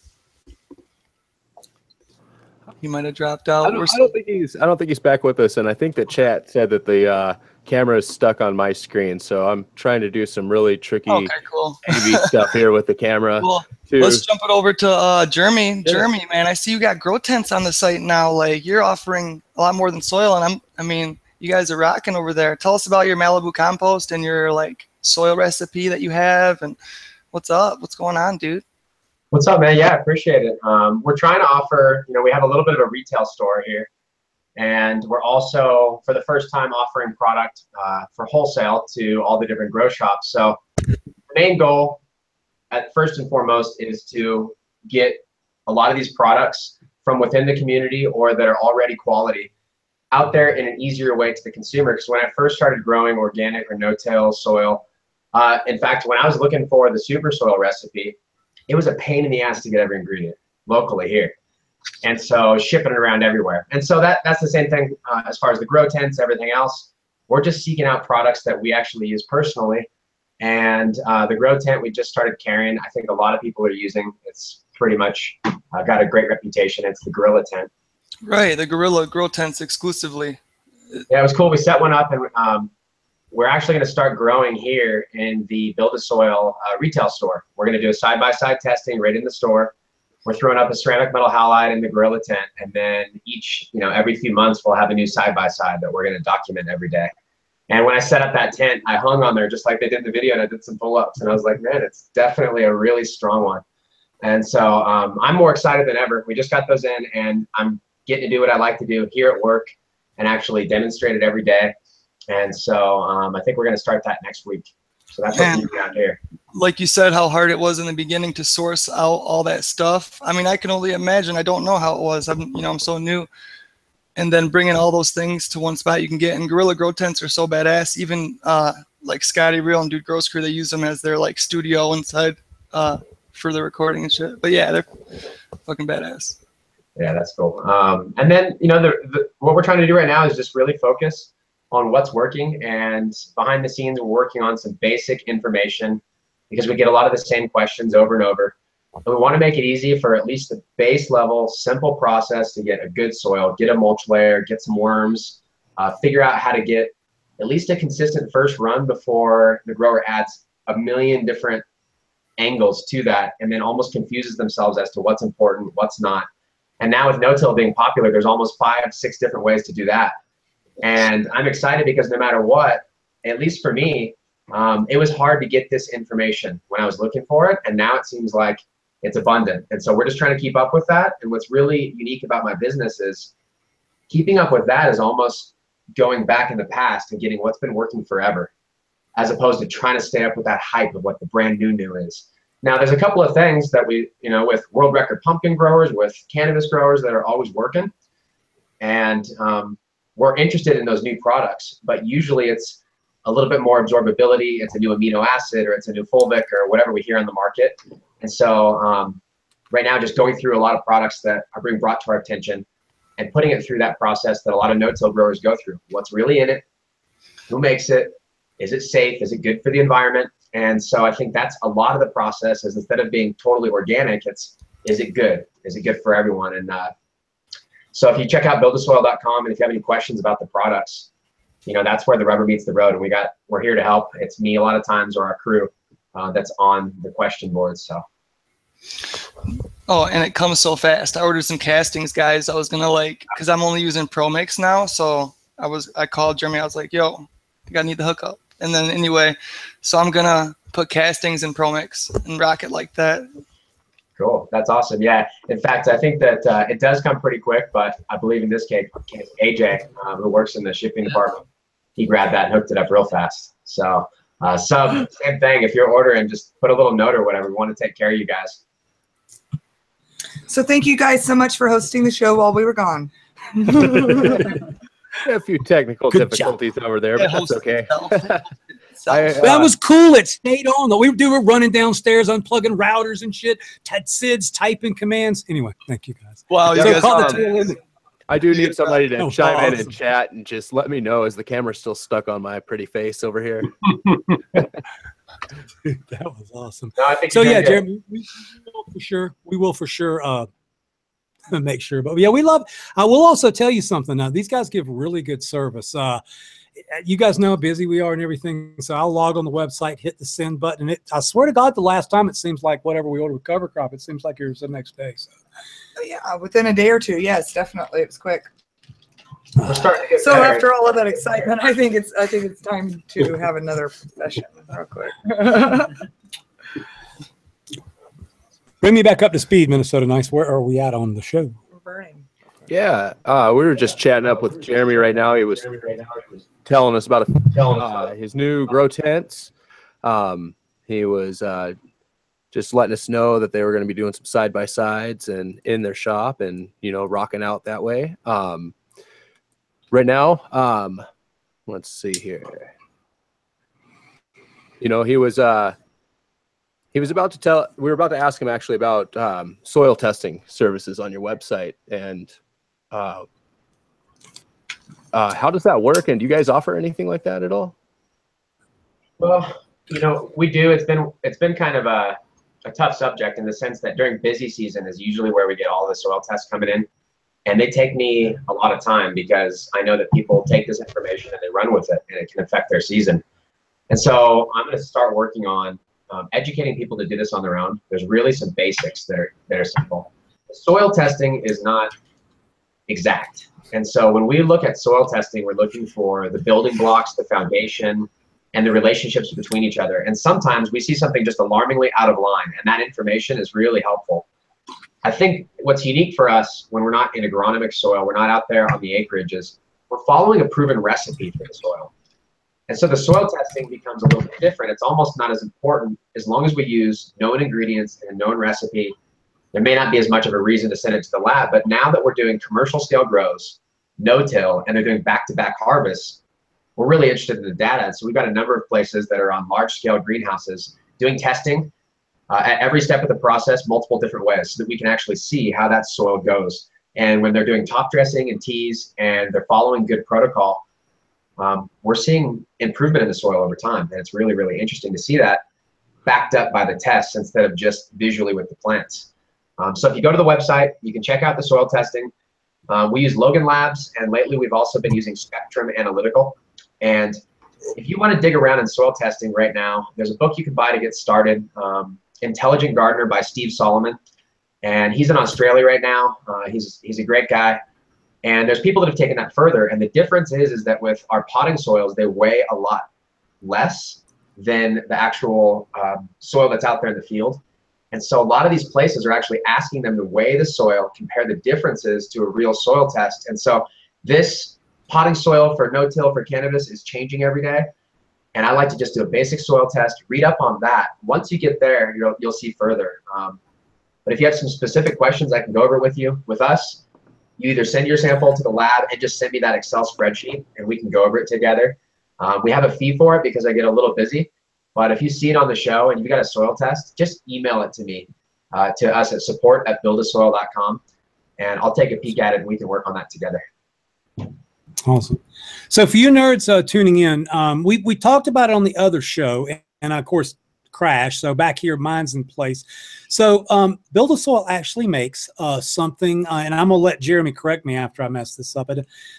He might have dropped out. I don't think he's back with us, and I think the chat said that the camera is stuck on my screen, so I'm trying to do some really tricky AV stuff here with the camera. Cool. Let's jump it over to Jeremy. Yeah. Jeremy, man, I see you got grow tents on the site now. Like, you're offering a lot more than soil, and I mean, you guys are rocking over there. Tell us about your Malibu compost and your like soil recipe that you have, and what's up? What's going on, dude? What's up, man? Yeah, I appreciate it. We're trying to offer, you know, we have a little bit of a retail store here, and we're also, for the first time, offering product for wholesale to all the different grow shops. So the main goal, at first and foremost, is to get a lot of these products from within the community or that are already quality out there in an easier way to the consumer. Because when I first started growing organic or no-till soil, in fact, when I was looking for the super soil recipe, it was a pain in the ass to get every ingredient locally here. And so shipping it around everywhere. And so that's the same thing as far as the grow tents, everything else. We're just seeking out products that we actually use personally. And the grow tent we just started carrying, I think a lot of people are using. It's pretty much got a great reputation. It's the Gorilla tent. Right, the Gorilla grow tents exclusively. Yeah, it was cool. We set one up, and we're actually going to start growing here in the Build a Soil retail store. We're going to do a side-by-side testing right in the store. We're throwing up a ceramic metal halide in the Gorilla tent, and then every few months we'll have a new side-by-side that we're going to document every day. And when I set up that tent, I hung on there just like they did in the video, and I did some pull-ups, and I was like, man, it's definitely a really strong one. And so I'm more excited than ever. We just got those in, and I'm getting to do what I like to do here at work and actually demonstrate it every day. And so I think we're going to start that next week. So that's what we're doing here. Like you said, how hard it was in the beginning to source out all that stuff. I mean, I can only imagine. I don't know how it was. I'm so new. And then bringing all those things to one spot you can get. And Gorilla grow tents are so badass. Even like Scotty Real and Dude Grows Crew, they use them as their like studio inside for the recording and shit. But yeah, they're fucking badass. Yeah, that's cool. And then, what we're trying to do right now is just really focus on what's working, and behind the scenes we're working on some basic information because we get a lot of the same questions over and over. And we want to make it easy for at least the base level, simple process to get a good soil, get a mulch layer, get some worms, figure out how to get at least a consistent first run before the grower adds a million different angles to that and then almost confuses themselves as to what's important, what's not. And now with no-till being popular, there's almost 5-6 different ways to do that. And I'm excited because no matter what, at least for me, it was hard to get this information when I was looking for it. And now it seems like it's abundant. And so we're just trying to keep up with that. And what's really unique about my business is keeping up with that is almost going back in the past and getting what's been working forever, as opposed to trying to stay up with that hype of what the brand new is. Now, there's a couple of things that we, with world record pumpkin growers, with cannabis growers that are always working. And we're interested in those new products, but usually it's a little bit more absorbability. It's a new amino acid, or it's a new fulvic, or whatever we hear on the market. And so right now, just going through a lot of products that are being brought to our attention and putting it through that process that a lot of no-till growers go through. What's really in it? Who makes it? Is it safe? Is it good for the environment? And so I think that's a lot of the process, is instead of being totally organic, it's, is it good? Is it good for everyone? And so if you check out buildasoil.com, and if you have any questions about the products, that's where the rubber meets the road. And we're here to help. It's me a lot of times, or our crew that's on the question board. So. Oh, and it comes so fast. I ordered some castings, guys. I was gonna because I'm only using Pro Mix now, so I called Jeremy. I was like, yo, I think I need the hookup. And then anyway, so I'm gonna put castings in Pro Mix and rock it like that. Cool. That's awesome. Yeah. In fact, I think that it does come pretty quick, but I believe in this case, AJ, who works in the shipping department, he grabbed that and hooked it up real fast. So same thing. If you're ordering, just put a little note or whatever. We want to take care of you guys. So thank you guys so much for hosting the show while we were gone. A few technical difficulties over there, but that's okay. That was cool. It stayed on though. We were running downstairs, unplugging routers and shit. Sid's typing commands. Anyway, thank you guys. Wow, you guys, I do need somebody to chime in and chat and just let me know, is the camera still stuck on my pretty face over here? That was awesome. No, I think so yeah, Jeremy, we will for sure make sure. But yeah, we love. I will also tell you something. These guys give really good service. You guys know how busy we are and everything. So I'll log on the website, hit the send button. And I swear to God, the last time it seems like whatever we ordered with cover crop, it seems like it was the next day. So. Yeah, within a day or two. Yes, definitely. It was quick. We're starting to get so better. After all of that excitement, I think it's time to have another session real quick. Bring me back up to speed, Minnesota Nice. Where are we at on the show? We're burning. Yeah, we were just chatting up with Jeremy right now. He was telling us about his new grow tents. He was just letting us know that they were going to be doing some side-by-sides and in their shop and, rocking out that way. Right now, let's see here. He was about to tell, we were about to ask him actually about soil testing services on your website. And how does that work? And do you guys offer anything like that at all? Well, we do. It's been kind of a tough subject in the sense that during busy season is usually where we get all the soil tests coming in. And they take me a lot of time because I know that people take this information and they run with it, and it can affect their season. And so I'm going to start working on educating people to do this on their own. There's really some basics that are simple. Soil testing is not exact. And so when we look at soil testing, we're looking for the building blocks, the foundation, and the relationships between each other. And sometimes we see something just alarmingly out of line, and that information is really helpful. I think what's unique for us when we're not in agronomic soil, we're not out there on the acreage, is we're following a proven recipe for the soil. And so the soil testing becomes a little bit different. It's almost not as important as long as we use known ingredients and a known recipe. There may not be as much of a reason to send it to the lab, but now that we're doing commercial scale grows, no-till, and they're doing back-to-back harvests, we're really interested in the data. And so we've got a number of places that are on large-scale greenhouses doing testing at every step of the process, multiple different ways, so that we can actually see how that soil goes. And when they're doing top dressing and teas and they're following good protocol, we're seeing improvement in the soil over time. And it's really, really interesting to see that backed up by the tests instead of just visually with the plants. So if you go to the website, you can check out the soil testing. We use Logan Labs, and lately we've also been using Spectrum Analytical. And if you want to dig around in soil testing right now, there's a book you can buy to get started, Intelligent Gardener by Steve Solomon. And he's in Australia right now. He's a great guy. And there's people that have taken that further. And the difference is that with our potting soils, they weigh a lot less than the actual soil that's out there in the field. And so a lot of these places are actually asking them to weigh the soil, compare the differences to a real soil test. And so this potting soil for no-till for cannabis is changing every day. And I like to just do a basic soil test, read up on that. Once you get there, you'll see further. But if you have some specific questions, I can go over it with you. With us, you either send your sample to the lab and just send me that Excel spreadsheet, and we can go over it together. We have a fee for it because I get a little busy. But if you see it on the show and you got a soil test, just email it to me, to us at support@buildasoil.com, and I'll take a peek at it and we can work on that together. Awesome. So for you nerds tuning in, we talked about it on the other show, and of course crashed. So back here, mine's in place. So Build a Soil actually makes something, and I'm gonna let Jeremy correct me after I mess this up.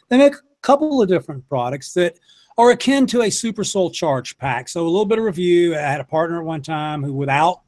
They make a couple of different products that are akin to a super soil charge pack. So a little bit of review. I had a partner at one time who, without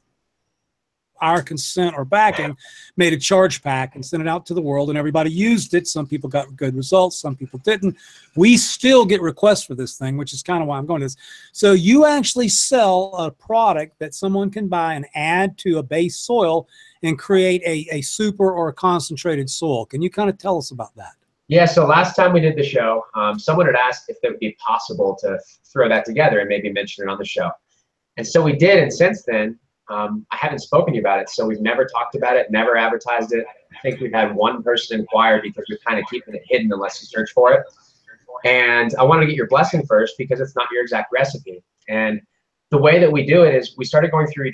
our consent or backing, made a charge pack and sent it out to the world, and everybody used it. Some people got good results, some people didn't. We still get requests for this thing, which is kind of why I'm going to this. So you actually sell a product that someone can buy and add to a base soil and create a super or a concentrated soil. Can you kind of tell us about that? Yeah, so last time we did the show, someone had asked if it would be possible to throw that together and maybe mention it on the show. And so we did, and since then, I haven't spoken to you about it, so we've never talked about it, never advertised it. I think we've had one person inquire because we're kind of keeping it hidden unless you search for it. And I wanted to get your blessing first because it's not your exact recipe. And the way that we do it is we started going through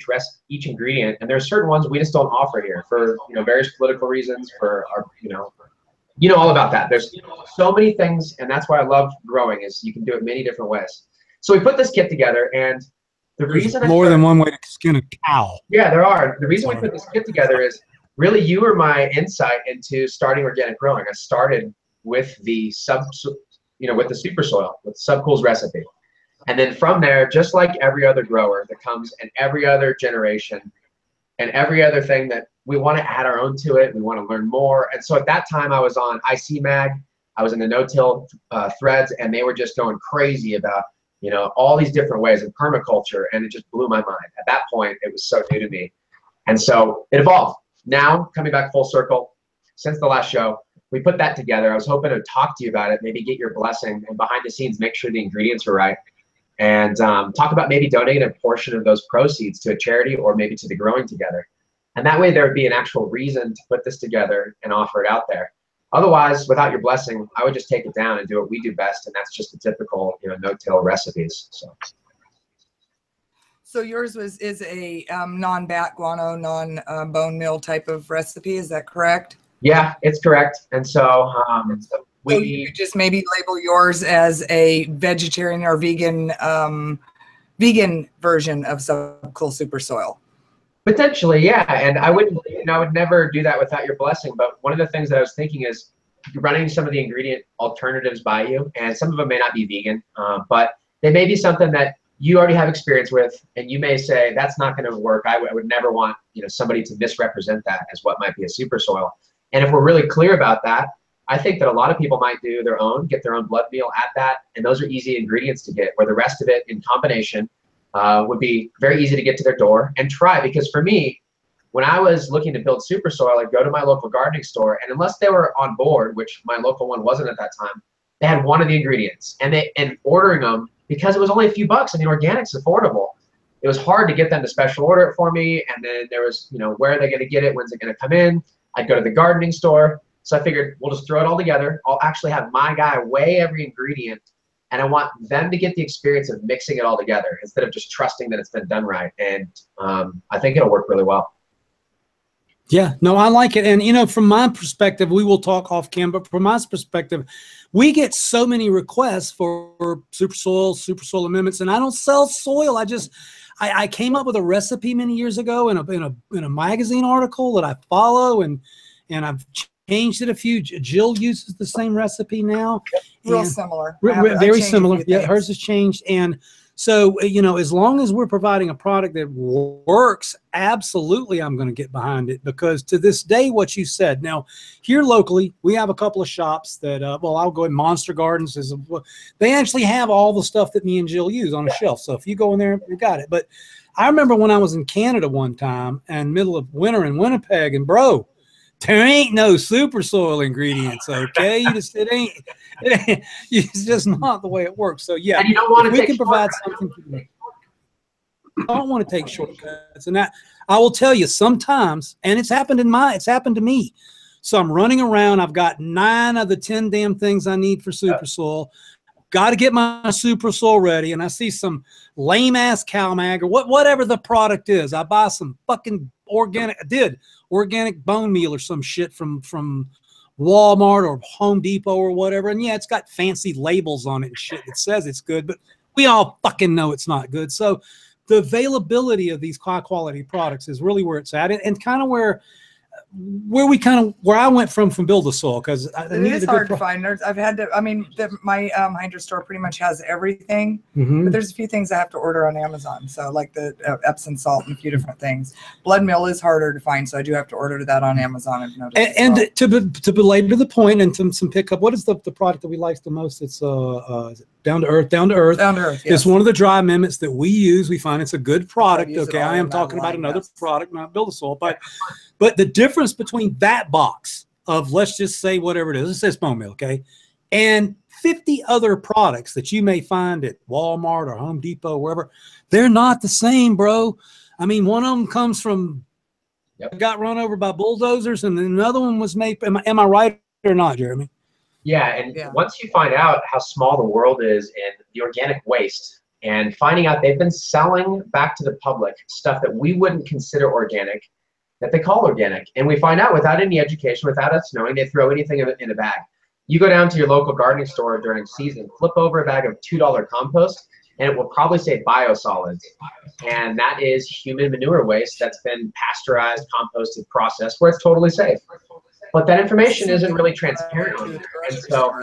each ingredient, and there's certain ones we just don't offer here for various political reasons, for our all about that. There's so many things, and that's why I love growing, is you can do it many different ways. So we put this kit together, and the reason more than one way to skin a cow. Yeah, there are. The reason we put this kit together is really you were my insight into starting organic growing. I started with the with the super soil, with Subcool's recipe. And then from there, just like every other grower that comes and every other generation and every other thing that we want to add our own to it, we want to learn more. And so at that time I was on IC Mag, I was in the no-till threads, and they were just going crazy about all these different ways of permaculture, and it just blew my mind. At that point, it was so new to me. And so it evolved. Now, coming back full circle, since the last show, we put that together. I was hoping to talk to you about it, maybe get your blessing, and behind the scenes, make sure the ingredients are right, and talk about maybe donating a portion of those proceeds to a charity or maybe to the Growing Together. And that way there would be an actual reason to put this together and offer it out there. Otherwise, without your blessing, I would just take it down and do what we do best, and that's just the typical, no-till recipes. So yours is a non-bat guano, non-bone meal type of recipe. Is that correct? Yeah, it's correct. And so so you could just maybe label yours as a vegetarian or vegan version of Subcool Super Soil. Potentially, yeah, and I would never do that without your blessing. But one of the things that I was thinking is running some of the ingredient alternatives by you, and some of them may not be vegan, but they may be something that you already have experience with, and you may say that's not going to work. I would never want somebody to misrepresent that as what might be a super soil. And if we're really clear about that, I think that a lot of people might do their own, get their own blood meal, add that, and those are easy ingredients to get. Where the rest of it in combination would be very easy to get to their door and try. Because for me, when I was looking to build super soil, I'd go to my local gardening store, and unless they were on board, which my local one wasn't at that time, they had one of the ingredients. And ordering them, because it was only a few bucks, I mean, organic's affordable. It was hard to get them to special order it for me, and then there was, where are they going to get it? When's it going to come in? I'd go to the gardening store. So I figured we'll just throw it all together. I'll actually have my guy weigh every ingredient, and I want them to get the experience of mixing it all together instead of just trusting that it's been done right. And I think it'll work really well. Yeah, no, I like it. And, from my perspective, we will talk off cam, but from my perspective, we get so many requests for super soil amendments, and I don't sell soil. I came up with a recipe many years ago in a magazine article that I follow, and I've changed it a few. Jill uses the same recipe now. Real similar. Very similar. Yeah, hers has changed. And so, as long as we're providing a product that works, absolutely I'm going to get behind it, because to this day, what you said. Now, here locally, we have a couple of shops that, I'll go in. Monster Gardens they actually have all the stuff that me and Jill use on a shelf. So if you go in there, you got it. But I remember when I was in Canada one time, in middle of winter in Winnipeg, and There ain't no super soil ingredients, okay? It's just not the way it works. So yeah, and you don't want if to we can provide something for you. I don't want to take shortcuts, and that I will tell you sometimes, and it's happened to me. So I'm running around. I've got 9 of the 10 damn things I need for super soil. Got to get my super soil ready, and I see some lame ass CalMag or whatever the product is. I buy some fucking organic bone meal or some shit from Walmart or Home Depot or whatever, and yeah, it's got fancy labels on it and shit that says it's good, but we all fucking know it's not good. So the availability of these high quality products is really where it's at, and kind of where I went from Build the Soil, because it is hard to find. I've had to. I mean, my Hydra store pretty much has everything, Mm-hmm. but there's a few things I have to order on Amazon. So like the Epsom salt and a few different things. Blood meal is harder to find, so I do have to order that on Amazon. I've noticed. And to belabor the point and some pickup, what is the product that we like the most? It's Down to Earth. Down to Earth. Yes. It's one of the dry amendments that we use. We find it's a good product. Okay, I am talking about another yes. product, not Build the Soil, but the difference between that box of, let's just say whatever it is, it says bone meal, okay, and 50 other products that you may find at Walmart or Home Depot, wherever, they're not the same, bro. I mean, one of them comes from got run over by bulldozers, and then another one was made. Am I right or not, Jeremy? Yeah, and once you find out how small the world is and the organic waste, and finding out they've been selling back to the public stuff that we wouldn't consider organic, that they call organic, and we find out without any education, without us knowing, they throw anything in a bag. You go down to your local gardening store during season, flip over a bag of $2 compost, and it will probably say biosolids, and that is human manure waste that's been pasteurized, composted, processed, where it's totally safe. But that information isn't really transparent on there. And so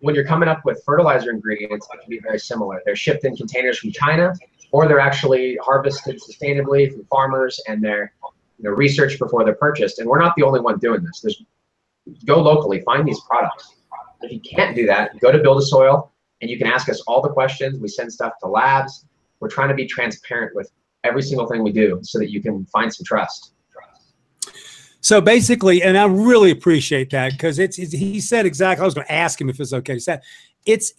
when you're coming up with fertilizer ingredients, it can be very similar. They're shipped in containers from China, or they're actually harvested sustainably from farmers, and they're researched before they're purchased. And we're not the only one doing this. Go locally, find these products. If you can't do that, go to Build a Soil, and you can ask us all the questions. We send stuff to labs. We're trying to be transparent with every single thing we do so that you can find some trust. So basically, and I really appreciate that, because he said exactly, I was going to ask him if it's okay. He said, it's,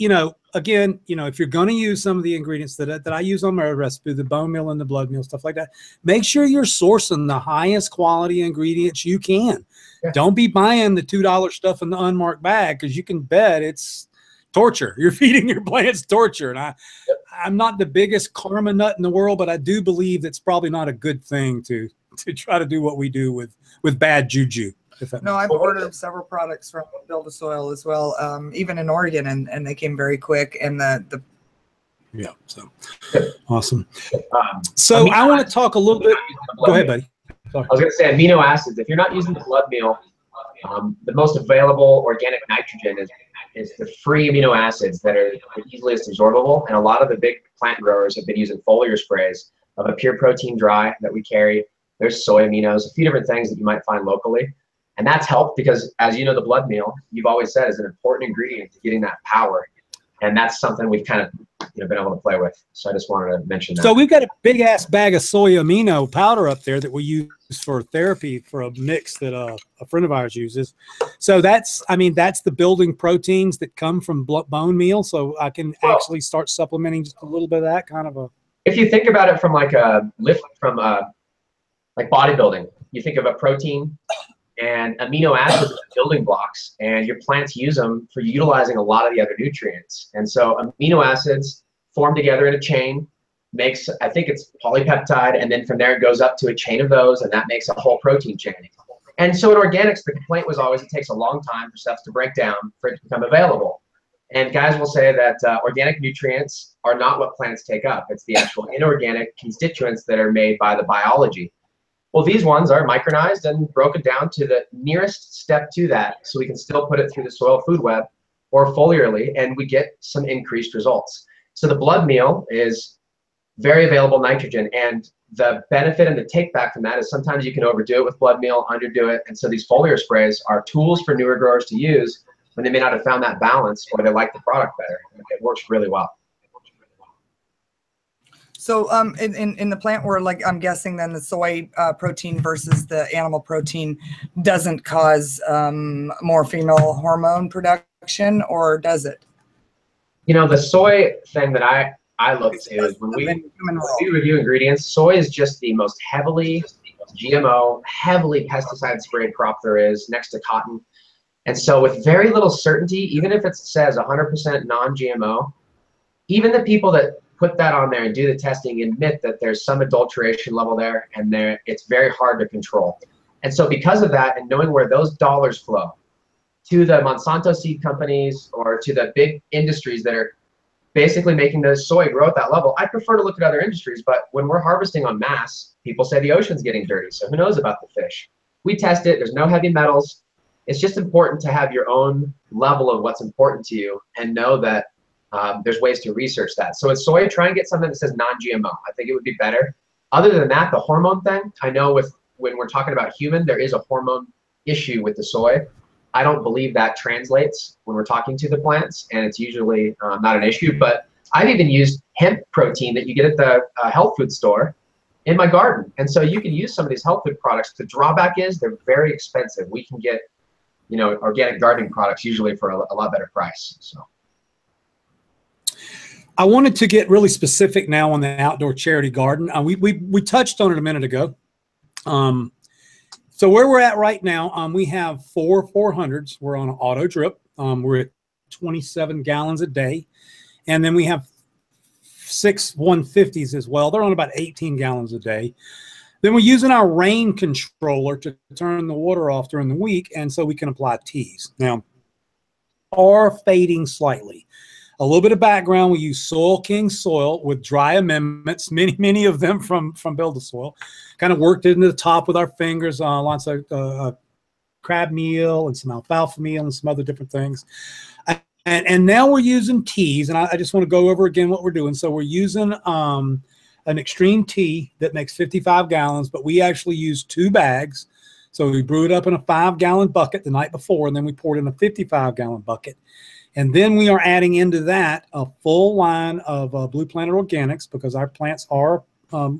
again, if you're going to use some of the ingredients that I use on my recipe, the bone meal and the blood meal, stuff like that, make sure you're sourcing the highest quality ingredients you can. Yeah. Don't be buying the $2 stuff in the unmarked bag, because you can bet it's torture. You're feeding your plants torture. And I'm not the biggest karma nut in the world, but I do believe that's probably not a good thing to try to do what we do with bad juju. No, I've ordered several products from Build a Soil as well, even in Oregon, and they came very quick. And yeah, so awesome. So I want to talk a little bit. Go ahead, buddy. Sorry. I was going to say amino acids. If you're not using the blood meal, the most available organic nitrogen is the free amino acids that are the easiest absorbable. And a lot of the big plant growers have been using foliar sprays of a pure protein dry that we carry. There's soy aminos, a few different things that you might find locally. And that's helped because, as you know, the blood meal, you've always said, is an important ingredient to getting that power. And that's something we've kind of been able to play with. So I just wanted to mention that. So we've got a big ass bag of soy amino powder up there that we use for therapy for a mix that a friend of ours uses. So that's the building proteins that come from bone meal. So I can actually start supplementing just a little bit of that kind of a. If you think about it from like a lift from like bodybuilding, you think of a protein and amino acids as building blocks, and your plants use them for utilizing a lot of the other nutrients. And so amino acids form together in a chain, makes, I think it's polypeptide, and then from there it goes up to a chain of those, and that makes a whole protein chain. And so in organics, the complaint was always it takes a long time for stuff to break down for it to become available. And guys will say that organic nutrients are not what plants take up. It's the actual inorganic constituents that are made by the biology. Well, these ones are micronized and broken down to the nearest step to that, so we can still put it through the soil food web or foliarly, and we get some increased results. So the blood meal is very available nitrogen, and the benefit and the take back from that is sometimes you can overdo it with blood meal, underdo it, and so these foliar sprays are tools for newer growers to use when they may not have found that balance or they like the product better. It works really well. So in the plant world, like I'm guessing then the soy protein versus the animal protein doesn't cause more female hormone production, or does it? You know, the soy thing that I look to is when we review ingredients, soy is just the most heavily GMO, heavily pesticide sprayed crop there is, next to cotton. And so with very little certainty, even if it says 100% non-GMO, even the people that put that on there and do the testing admit that there's some adulteration level there, and it's very hard to control. And so because of that, and knowing where those dollars flow to the Monsanto seed companies or to the big industries that are basically making the soy grow at that level, I prefer to look at other industries. But when we're harvesting en masse, people say the ocean's getting dirty, so who knows about the fish? We test it, there's no heavy metals. It's just important to have your own level of what's important to you and know that there's ways to research that. So with soy, try and get something that says non-GMO. I think it would be better. Other than that, the hormone thing, I know when we're talking about human, there is a hormone issue with the soy. I don't believe that translates when we're talking to the plants, and it's usually not an issue. But I've even used hemp protein that you get at the health food store in my garden. And so you can use some of these health food products. The drawback is they're very expensive. We can get, you know, organic gardening products usually for a lot better price. So I wanted to get really specific now on the outdoor charity garden. We touched on it a minute ago. So where we're at right now, we have 4 400s. We're on an auto drip. We're at 27 gallons a day. And then we have 6 150s as well. They're on about 18 gallons a day. Then we're using our rain controller to turn the water off during the week, and so we can apply teas. Now, are fading slightly. A little bit of background, we use Soil King soil with dry amendments, many of them from Build a Soil. Kind of worked it into the top with our fingers, lots of crab meal and some alfalfa meal and some other different things. And now we're using teas, and I just want to go over again what we're doing. So we're using an extreme tea that makes 55 gallons, but we actually use 2 bags. So we brew it up in a 5-gallon bucket the night before, and then we pour it in a 55-gallon bucket. And then we are adding into that a full line of Blue Planet Organics, because our plants are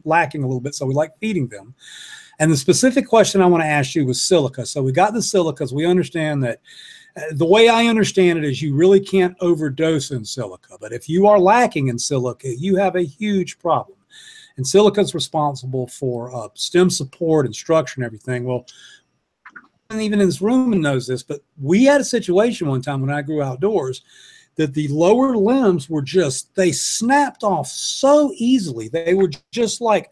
lacking a little bit, so we like feeding them. And the specific question I want to ask you was silica. So we got the silicas. We understand that the way I understand it is you really can't overdose in silica. But if you are lacking in silica, you have a huge problem. And silica is responsible for stem support and structure and everything. Well, and even in this room knows this, but we had a situation one time when I grew outdoors that the lower limbs were they snapped off so easily. They were just like,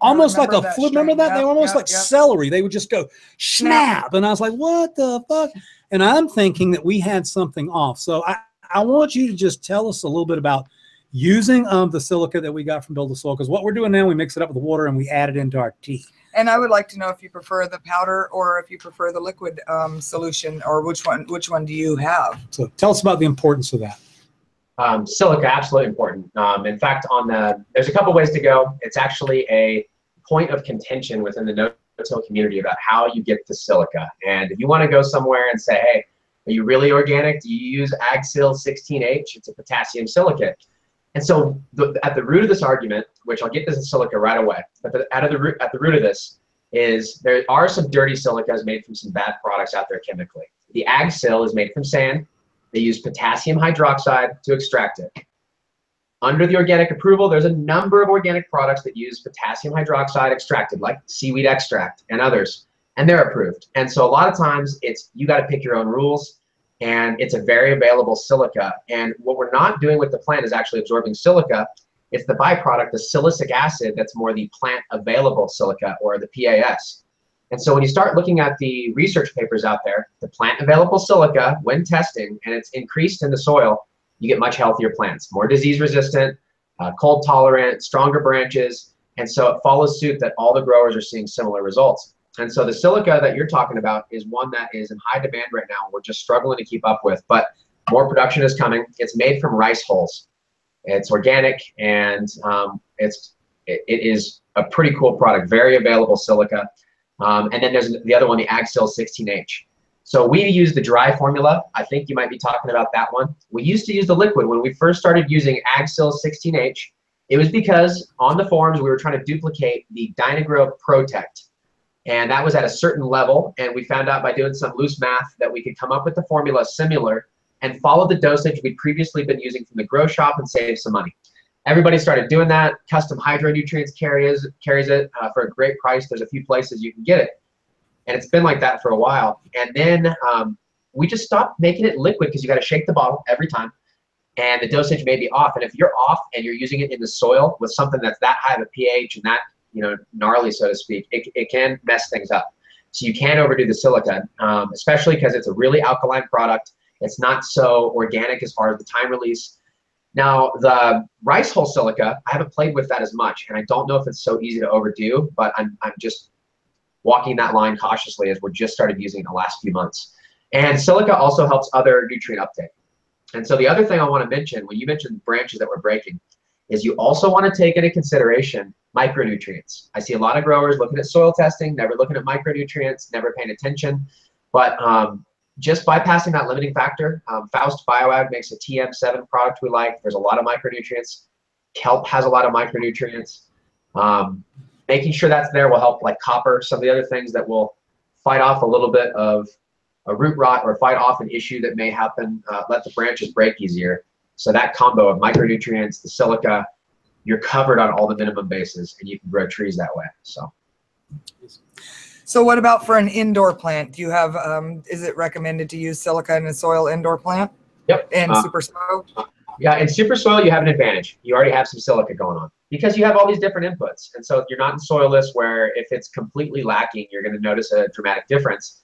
almost like a flip. Remember that? They were almost like celery. They would just go snap. And I was like, what the fuck? And I'm thinking that we had something off. So I want you to just tell us a little bit about using the silica that we got from Build a Soil, because what we're doing now, we mix it up with water and we add it into our tea. And I would like to know if you prefer the powder or if you prefer the liquid solution, or which one do you have? So tell us about the importance of that. Silica, absolutely important. In fact, there's a couple ways to go. It's actually a point of contention within the no-till community about how you get the silica. And if you want to go somewhere and say, hey, are you really organic? Do you use AgSil 16H? It's a potassium silicate. And so at the root of this argument, which I'll get this in silica right away, but at the root of this is there are some dirty silicas made from some bad products out there chemically. The AgSil is made from sand. They use potassium hydroxide to extract it. Under the organic approval, there's a number of organic products that use potassium hydroxide extracted, like seaweed extract and others, and they're approved. And so a lot of times you got to pick your own rules. And it's a very available silica. And what we're not doing with the plant is actually absorbing silica. It's the byproduct, the silicic acid, that's more the plant available silica, or the PAS. And so when you start looking at the research papers out there, the plant available silica, when testing, and it's increased in the soil, you get much healthier plants, more disease resistant, cold tolerant, stronger branches. And so it follows suit that all the growers are seeing similar results. And so the silica that you're talking about is one that is in high demand right now. We're just struggling to keep up with, but more production is coming. It's made from rice hulls. It's organic, and it is a pretty cool product, very available silica. And then there's the other one, the AgSil 16H. So we use the dry formula. I think you might be talking about that one. We used to use the liquid. When we first started using AgSil 16H, It was because on the forums we were trying to duplicate the Dynagrow Protect. And that was at a certain level, and we found out by doing some loose math that we could come up with the formula similar and follow the dosage we'd previously been using from the grow shop and save some money. Everybody started doing that. Custom Hydro Nutrients carries it for a great price. There's a few places you can get it. And it's been like that for a while. And then we just stopped making it liquid because you got to shake the bottle every time. And the dosage may be off. And if you're off and you're using it in the soil with something that's that high of a pH and that, you know, gnarly, so to speak, it can mess things up. So you can't overdo the silica, especially because it's a really alkaline product. It's not so organic as far as the time release. Now, the rice hull silica, I haven't played with that as much, and I don't know if it's so easy to overdo, but I'm just walking that line cautiously as we're just started using it in the last few months. And silica also helps other nutrient uptake. And so the other thing I want to mention, when you mentioned branches that we're breaking, is you also want to take into consideration micronutrients. I see a lot of growers looking at soil testing, never looking at micronutrients, never paying attention. But just bypassing that limiting factor, Faust BioAg makes a TM7 product we like. There's a lot of micronutrients. Kelp has a lot of micronutrients. Making sure that's there will help, like copper, some of the other things that will fight off a little bit of a root rot or fight off an issue that may happen, let the branches break easier. So that combo of micronutrients, the silica, you're covered on all the minimum bases, and you can grow trees that way. So what about for an indoor plant? Do you have, is it recommended to use silica in a soil indoor plant? Yep. And super soil? Yeah, in super soil, you have an advantage. You already have some silica going on because you have all these different inputs. And so you're not in soilless where if it's completely lacking, you're going to notice a dramatic difference.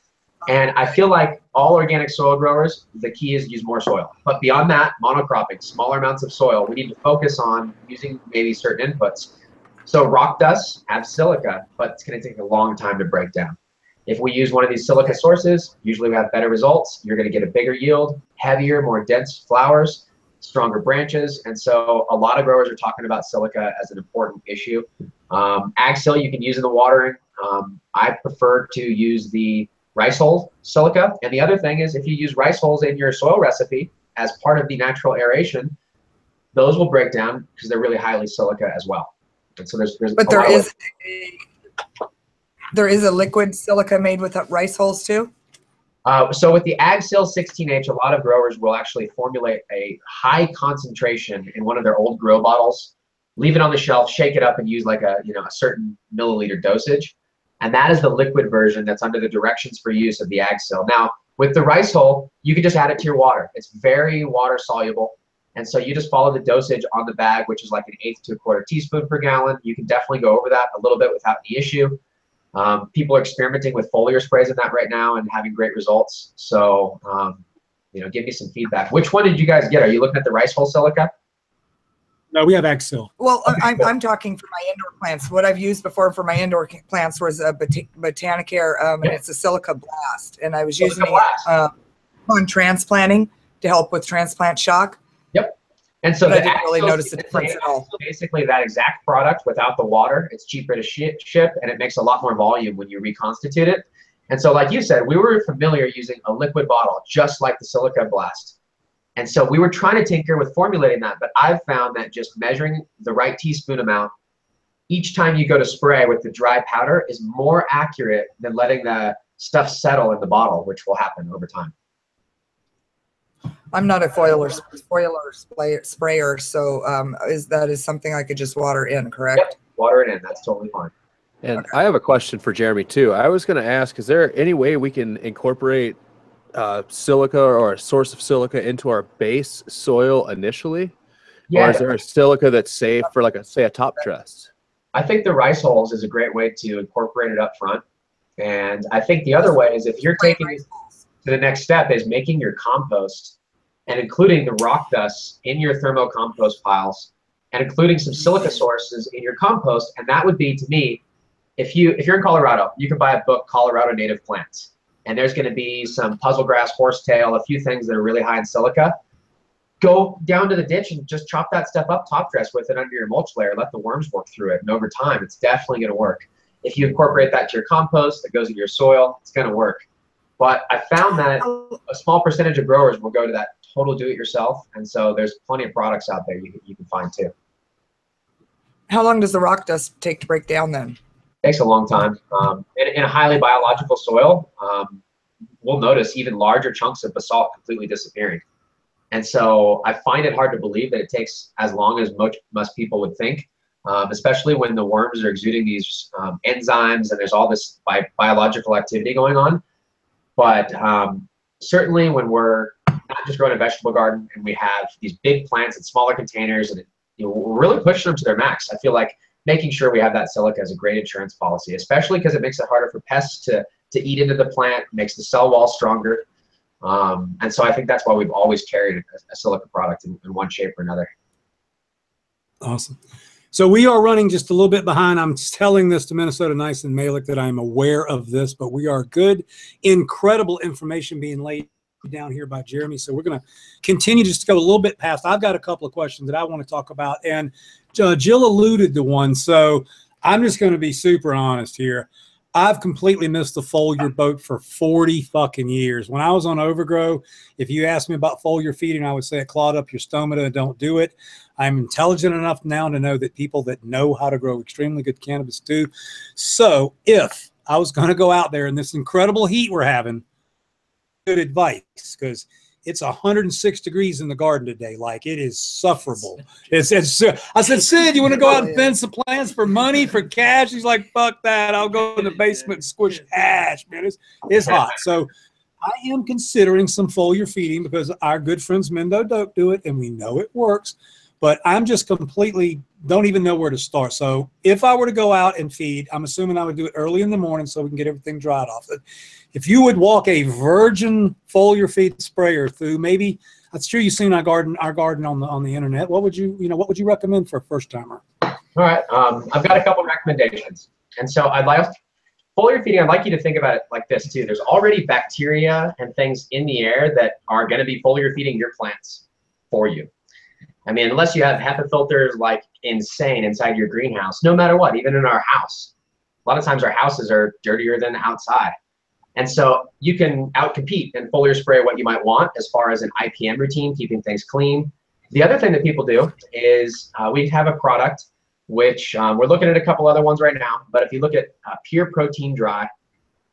And I feel like all organic soil growers, the key is use more soil. But beyond that, monocropping, smaller amounts of soil, we need to focus on using maybe certain inputs. So rock dust have silica, but it's going to take a long time to break down. If we use one of these silica sources, usually we have better results. You're going to get a bigger yield, heavier, more dense flowers, stronger branches. And so a lot of growers are talking about silica as an important issue. Ag sil you can use in the watering. I prefer to use the rice hull silica. And the other thing is if you use rice hulls in your soil recipe as part of the natural aeration, those will break down because they're really highly silica as well. And so there's but there is a liquid silica made with rice hulls too? So with the AgSil 16H, a lot of growers will actually formulate a high concentration in one of their old grow bottles, leave it on the shelf, shake it up, and use like a certain milliliter dosage. And that is the liquid version that's under the directions for use of the AgSil. Now, with the rice hull, you can just add it to your water. It's very water soluble. And so you just follow the dosage on the bag, which is like 1/8 to 1/4 teaspoon per gallon. You can definitely go over that a little bit without any issue. People are experimenting with foliar sprays in that right now and having great results. So, give me some feedback. Which one did you guys get? Are you looking at the rice hull silica? No, we have AgSil. Well, I'm talking for my indoor plants. What I've used before for my indoor plants was a Botanicare, and it's a silica blast. And I was using it on transplanting to help with transplant shock. Yep. And so I didn't really notice the difference at all. Basically, that exact product without the water, it's cheaper to ship, and it makes a lot more volume when you reconstitute it. And so, like you said, we were familiar using a liquid bottle, just like the silica blast. And so we were trying to tinker with formulating that, but I've found that just measuring the right teaspoon amount each time you go to spray with the dry powder is more accurate than letting the stuff settle in the bottle, which will happen over time. I'm not a foliar sprayer, so that is something I could just water in, correct? Yep, water it in. That's totally fine. And okay. I have a question for Jeremy too. I was going to ask, is there any way we can incorporate silica or a source of silica into our base soil initially? Yeah. Or is there a silica that's safe for, like, say, a top dress? I think the rice hulls is a great way to incorporate it up front. And I think the other way is if you're taking it to the next step is making your compost and including the rock dust in your thermo compost piles and including some silica sources in your compost. And that would be, to me, if you're in Colorado, you can buy a book, Colorado Native Plants. And there's going to be some puzzle grass, horsetail, a few things that are really high in silica. Go down to the ditch and just chop that stuff up top dress with it under your mulch layer. Let the worms work through it. And over time, it's definitely going to work. If you incorporate that to your compost that goes into your soil, it's going to work. But I found that a small percentage of growers will go to that total do-it-yourself. And so there's plenty of products out there you can find too. How long does the rock dust take to break down then? Takes a long time. In a highly biological soil, we'll notice even larger chunks of basalt completely disappearing. And so I find it hard to believe that it takes as long as most people would think, especially when the worms are exuding these enzymes and there's all this biological activity going on. But certainly when we're not just growing a vegetable garden and we have these big plants in smaller containers and we're really pushing them to their max, I feel like making sure we have that silica is a great insurance policy, especially because it makes it harder for pests to eat into the plant, makes the cell wall stronger. And so I think that's why we've always carried a silica product in one shape or another. Awesome. So we are running just a little bit behind. I'm telling this to Minnesota Nice and Malik that I'm aware of this, but we are good, incredible information being laid down here by Jeremy. So we're going to continue just to go a little bit past. I've got a couple of questions that I want to talk about, and Jill alluded to one. So I'm just going to be super honest here. I've completely missed the foliar boat for 40 fucking years. When I was on Overgrow, if you asked me about foliar feeding, I would say it clawed up your stomata and don't do it. I'm intelligent enough now to know that people that know how to grow extremely good cannabis do. So if I was going to go out there in this incredible heat we're having, good advice, because it's 106 degrees in the garden today. Like, it is sufferable. I said, Sid, you want to go out and fence the plants for money, for cash? He's like, fuck that. I'll go in the basement and squish ash, man. It's hot. So I am considering some foliar feeding because our good friends Mendo don't do it, and we know it works. But I'm just completely don't even know where to start. So if I were to go out and feed, I'm assuming I would do it early in the morning so we can get everything dried off. If you would walk a virgin foliar feed sprayer through, maybe that's true. You've seen our garden on the internet. What would you recommend for a first timer? All right, I've got a couple recommendations, and so foliar feeding. I'd like you to think about it like this too. There's already bacteria and things in the air that are going to be foliar feeding your plants for you. I mean, unless you have HEPA filters like insane inside your greenhouse, no matter what, even in our house, a lot of times our houses are dirtier than outside. And so you can outcompete and foliar spray what you might want as far as an IPM routine, keeping things clean. The other thing that people do is we have a product which we're looking at a couple other ones right now, but if you look at Pure Protein Dry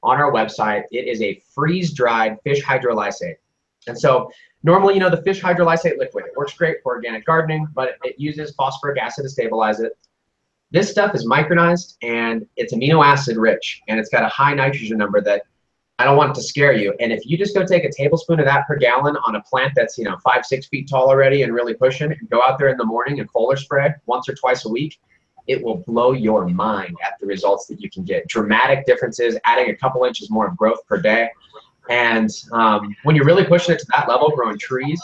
on our website, it is a freeze-dried fish hydrolysate. And so normally, the fish hydrolysate liquid, it works great for organic gardening, but it uses phosphoric acid to stabilize it. This stuff is micronized and it's amino acid rich, and it's got a high nitrogen number that I don't want it to scare you. And if you just go take a tablespoon of that per gallon on a plant that's 5-6 feet tall already and really pushing, and go out there in the morning and foliar spray once or twice a week, it will blow your mind at the results that you can get. Dramatic differences, adding a couple inches more of growth per day. And when you're really pushing it to that level, growing trees,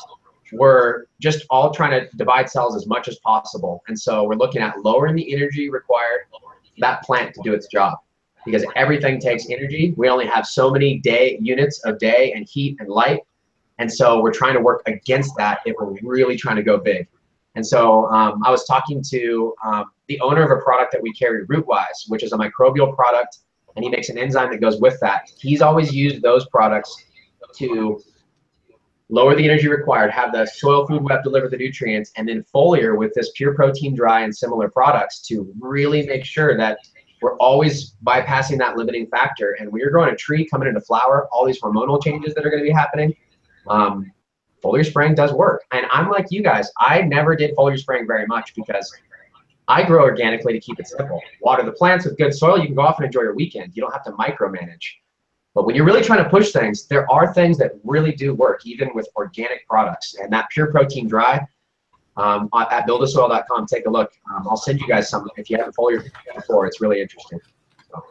we're just all trying to divide cells as much as possible. And so we're looking at lowering the energy required for that plant to do its job, because everything takes energy. We only have so many units of day and heat and light. And so we're trying to work against that if we're really trying to go big. And so I was talking to the owner of a product that we carry, Rootwise, which is a microbial product, and he makes an enzyme that goes with that. He's always used those products to lower the energy required, have the soil food web deliver the nutrients, and then foliar with this Pure Protein Dry and similar products to really make sure that we're always bypassing that limiting factor. And when you're growing a tree coming into flower, all these hormonal changes that are going to be happening, foliar spraying does work. And I'm like you guys, I never did foliar spraying very much because I grow organically to keep it simple. Water the plants with good soil, you can go off and enjoy your weekend. You don't have to micromanage. But when you're really trying to push things, there are things that really do work, even with organic products. And that Pure Protein Dry at buildasoil.com, take a look. I'll send you guys some if you haven't foliar before. It's really interesting. So.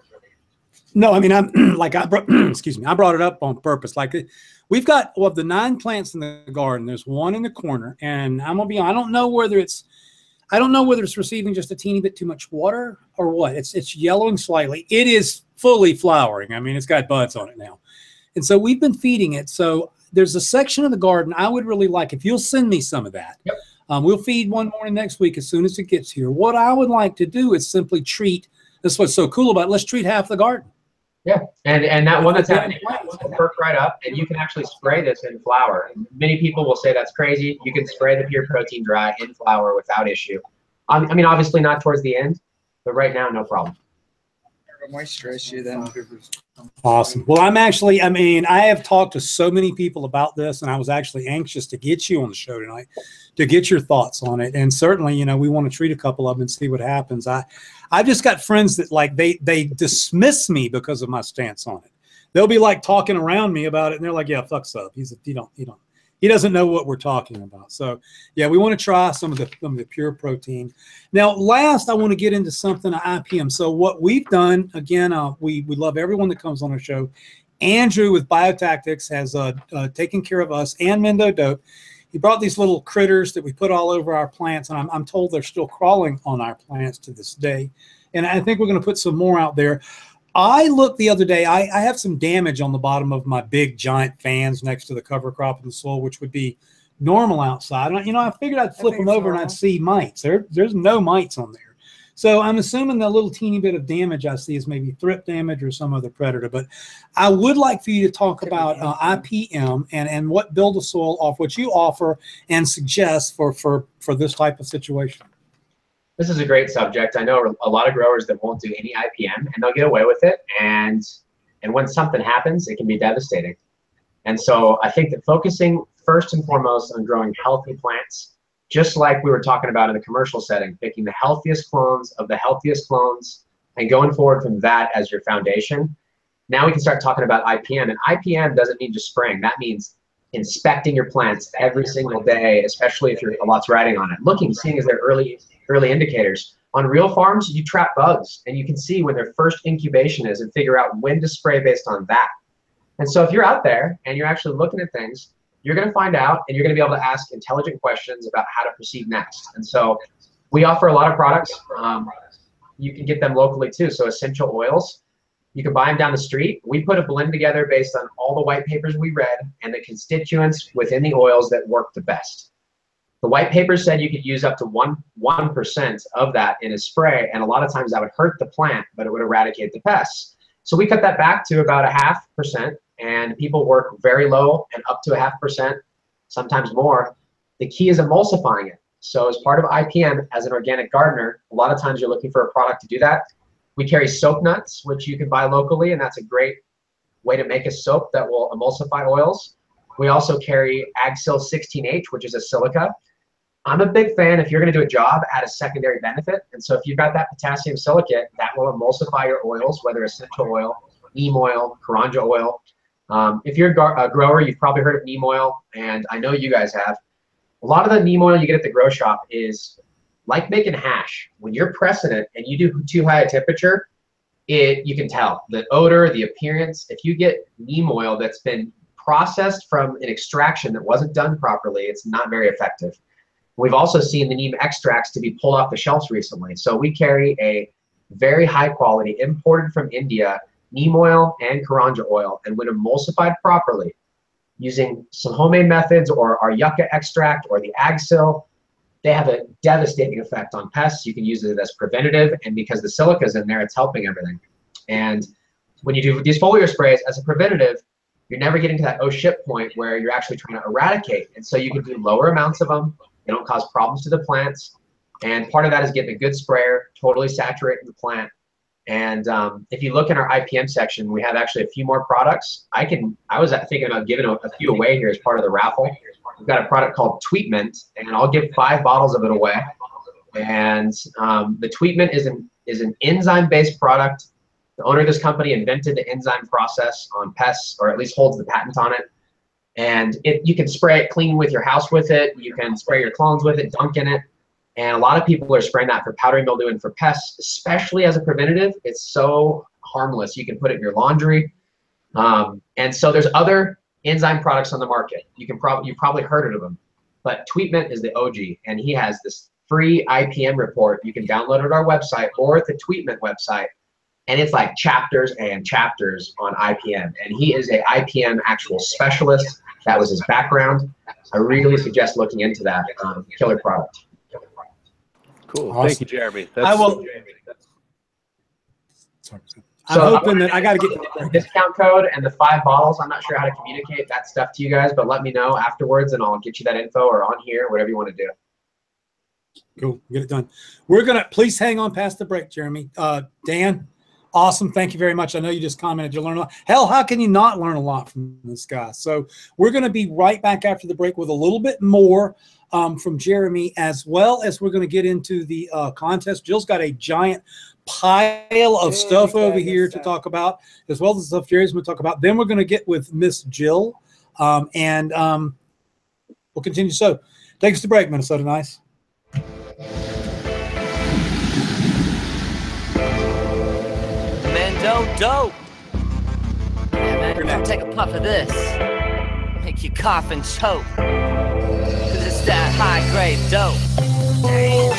No, I mean, excuse me, I brought it up on purpose. Like, we've got of the 9 plants in the garden, there's one in the corner, and I'm gonna be honest, I don't know whether it's receiving just a teeny bit too much water or what. It's yellowing slightly. It is fully flowering. I mean, it's got buds on it now. And so we've been feeding it. So there's a section of the garden I would really like, if you'll send me some of that. Yep. We'll feed one morning next week as soon as it gets here. What I would like to do is simply treat, that's what's so cool about it, let's treat half the garden. Yeah, and that one that's happening will perk right up, and you can actually spray this in flower. Many people will say that's crazy. You can spray the Pure Protein Dry in flower without issue. I mean, obviously not towards the end, but right now, no problem. Moisturize you then. Awesome. Well, I mean, I have talked to so many people about this, and I was actually anxious to get you on the show tonight to get your thoughts on it. And certainly, you know, we want to treat a couple of them and see what happens. I've just got friends that like they dismiss me because of my stance on it. They'll be like talking around me about it, and they're like, "Yeah, fuck up. He doesn't know what we're talking about." So yeah, we want to try some of the pure protein. Now, last, I want to get into something IPM. So what we've done, again, we love everyone that comes on our show. Andrew with Biotactics has taken care of us and Mendo Dope. He brought these little critters that we put all over our plants, and I'm told they're still crawling on our plants to this day. And I think we're going to put some more out there. I looked the other day, I have some damage on the bottom of my big giant fans next to the cover crop in the soil, which would be normal outside. And, I figured I'd flip them over and I'd see mites. There's no mites on there. So I'm assuming the little teeny bit of damage I see is maybe thrip damage or some other predator. But I would like for you to talk about IPM and what build a soil off what you offer and suggest for this type of situation. This is a great subject. I know a lot of growers that won't do any IPM, and they'll get away with it. And when something happens, it can be devastating. And so I think that focusing first and foremost on growing healthy plants, just like we were talking about in the commercial setting, picking the healthiest clones of the healthiest clones and going forward from that as your foundation. Now we can start talking about IPM. And IPM doesn't mean just spraying. That means inspecting your plants every single day, especially if a lot's riding on it. Looking, seeing as they're early indicators. On real farms, you trap bugs, and you can see when their first incubation is and figure out when to spray based on that. And so if you're out there and you're actually looking at things, you're going to find out, and you're going to be able to ask intelligent questions about how to proceed next. And so we offer a lot of products. You can get them locally too. So essential oils, you can buy them down the street. We put a blend together based on all the white papers we read and the constituents within the oils that work the best. The white paper said you could use up to 1% of that in a spray, and a lot of times that would hurt the plant, but it would eradicate the pests. So we cut that back to about 0.5%, and people work very low and up to 0.5%, sometimes more. The key is emulsifying it. So as part of IPM, as an organic gardener, a lot of times you're looking for a product to do that. We carry soap nuts, which you can buy locally, and that's a great way to make a soap that will emulsify oils. We also carry Agsil 16H, which is a silica. I'm a big fan, if you're going to do a job, add a secondary benefit. And so if you've got that potassium silicate, that will emulsify your oils, whether essential oil, neem oil, karanja oil. If you're a grower, you've probably heard of neem oil, and I know you guys have. A lot of the neem oil you get at the grow shop is like making hash. When you're pressing it and you do too high a temperature, you can tell. The odor, the appearance, if you get neem oil that's been processed from an extraction that wasn't done properly, it's not very effective. We've also seen the neem extracts to be pulled off the shelves recently. So we carry a very high quality, imported from India, neem oil and karanja oil. And when emulsified properly, using some homemade methods or our yucca extract or the Agsil, they have a devastating effect on pests. You can use it as preventative, and because the silica is in there, it's helping everything. And when you do these foliar sprays as a preventative, you're never getting to that oh shit point where you're actually trying to eradicate. And so you can do lower amounts of them. They don't cause problems to the plants. And part of that is getting a good sprayer, totally saturating the plant. And if you look in our IPM section, we have actually a few more products. I was thinking about giving a few away here as part of the raffle. We've got a product called Tweetment, and I'll give 5 bottles of it away. And the Tweetment is an enzyme-based product. The owner of this company invented the enzyme process on pests, or at least holds the patent on it. And you can spray it clean with your house with it. You can spray your clones with it, dunk in it. And a lot of people are spraying that for powdery mildew and for pests, especially as a preventative. It's so harmless. You can put it in your laundry. And so there's other enzyme products on the market. You've probably heard of them. But Tweetment is the OG, and he has this free IPM report. You can download it at our website or at the Tweetment website. And it's like chapters and chapters on IPM. And he is a IPM actual specialist. That was his background. I really suggest looking into that killer product. Cool. Awesome. Thank you, Jeremy. I will. I'm hoping that I got to get the discount code and the 5 bottles. I'm not sure how to communicate that stuff to you guys, but let me know afterwards, and I'll get you that info or on here, whatever you want to do. Cool. Get it done. We're going to please hang on past the break, Jeremy. Dan, awesome. Thank you very much. I know you just commented you learned a lot. Hell, how can you not learn a lot from this guy? So we're going to be right back after the break with a little bit more from Jeremy, as well as we're going to get into the contest. Jill's got a giant pile of stuff over here to talk about, as well as the stuff Jerry's going to talk about. Then we're going to get with Miss Jill, and we'll continue. So take us to break, Minnesota Nice. Mendo dope. Yeah, man, come take a puff of this. Make you cough and choke. Cause it's that high grade dope. Damn.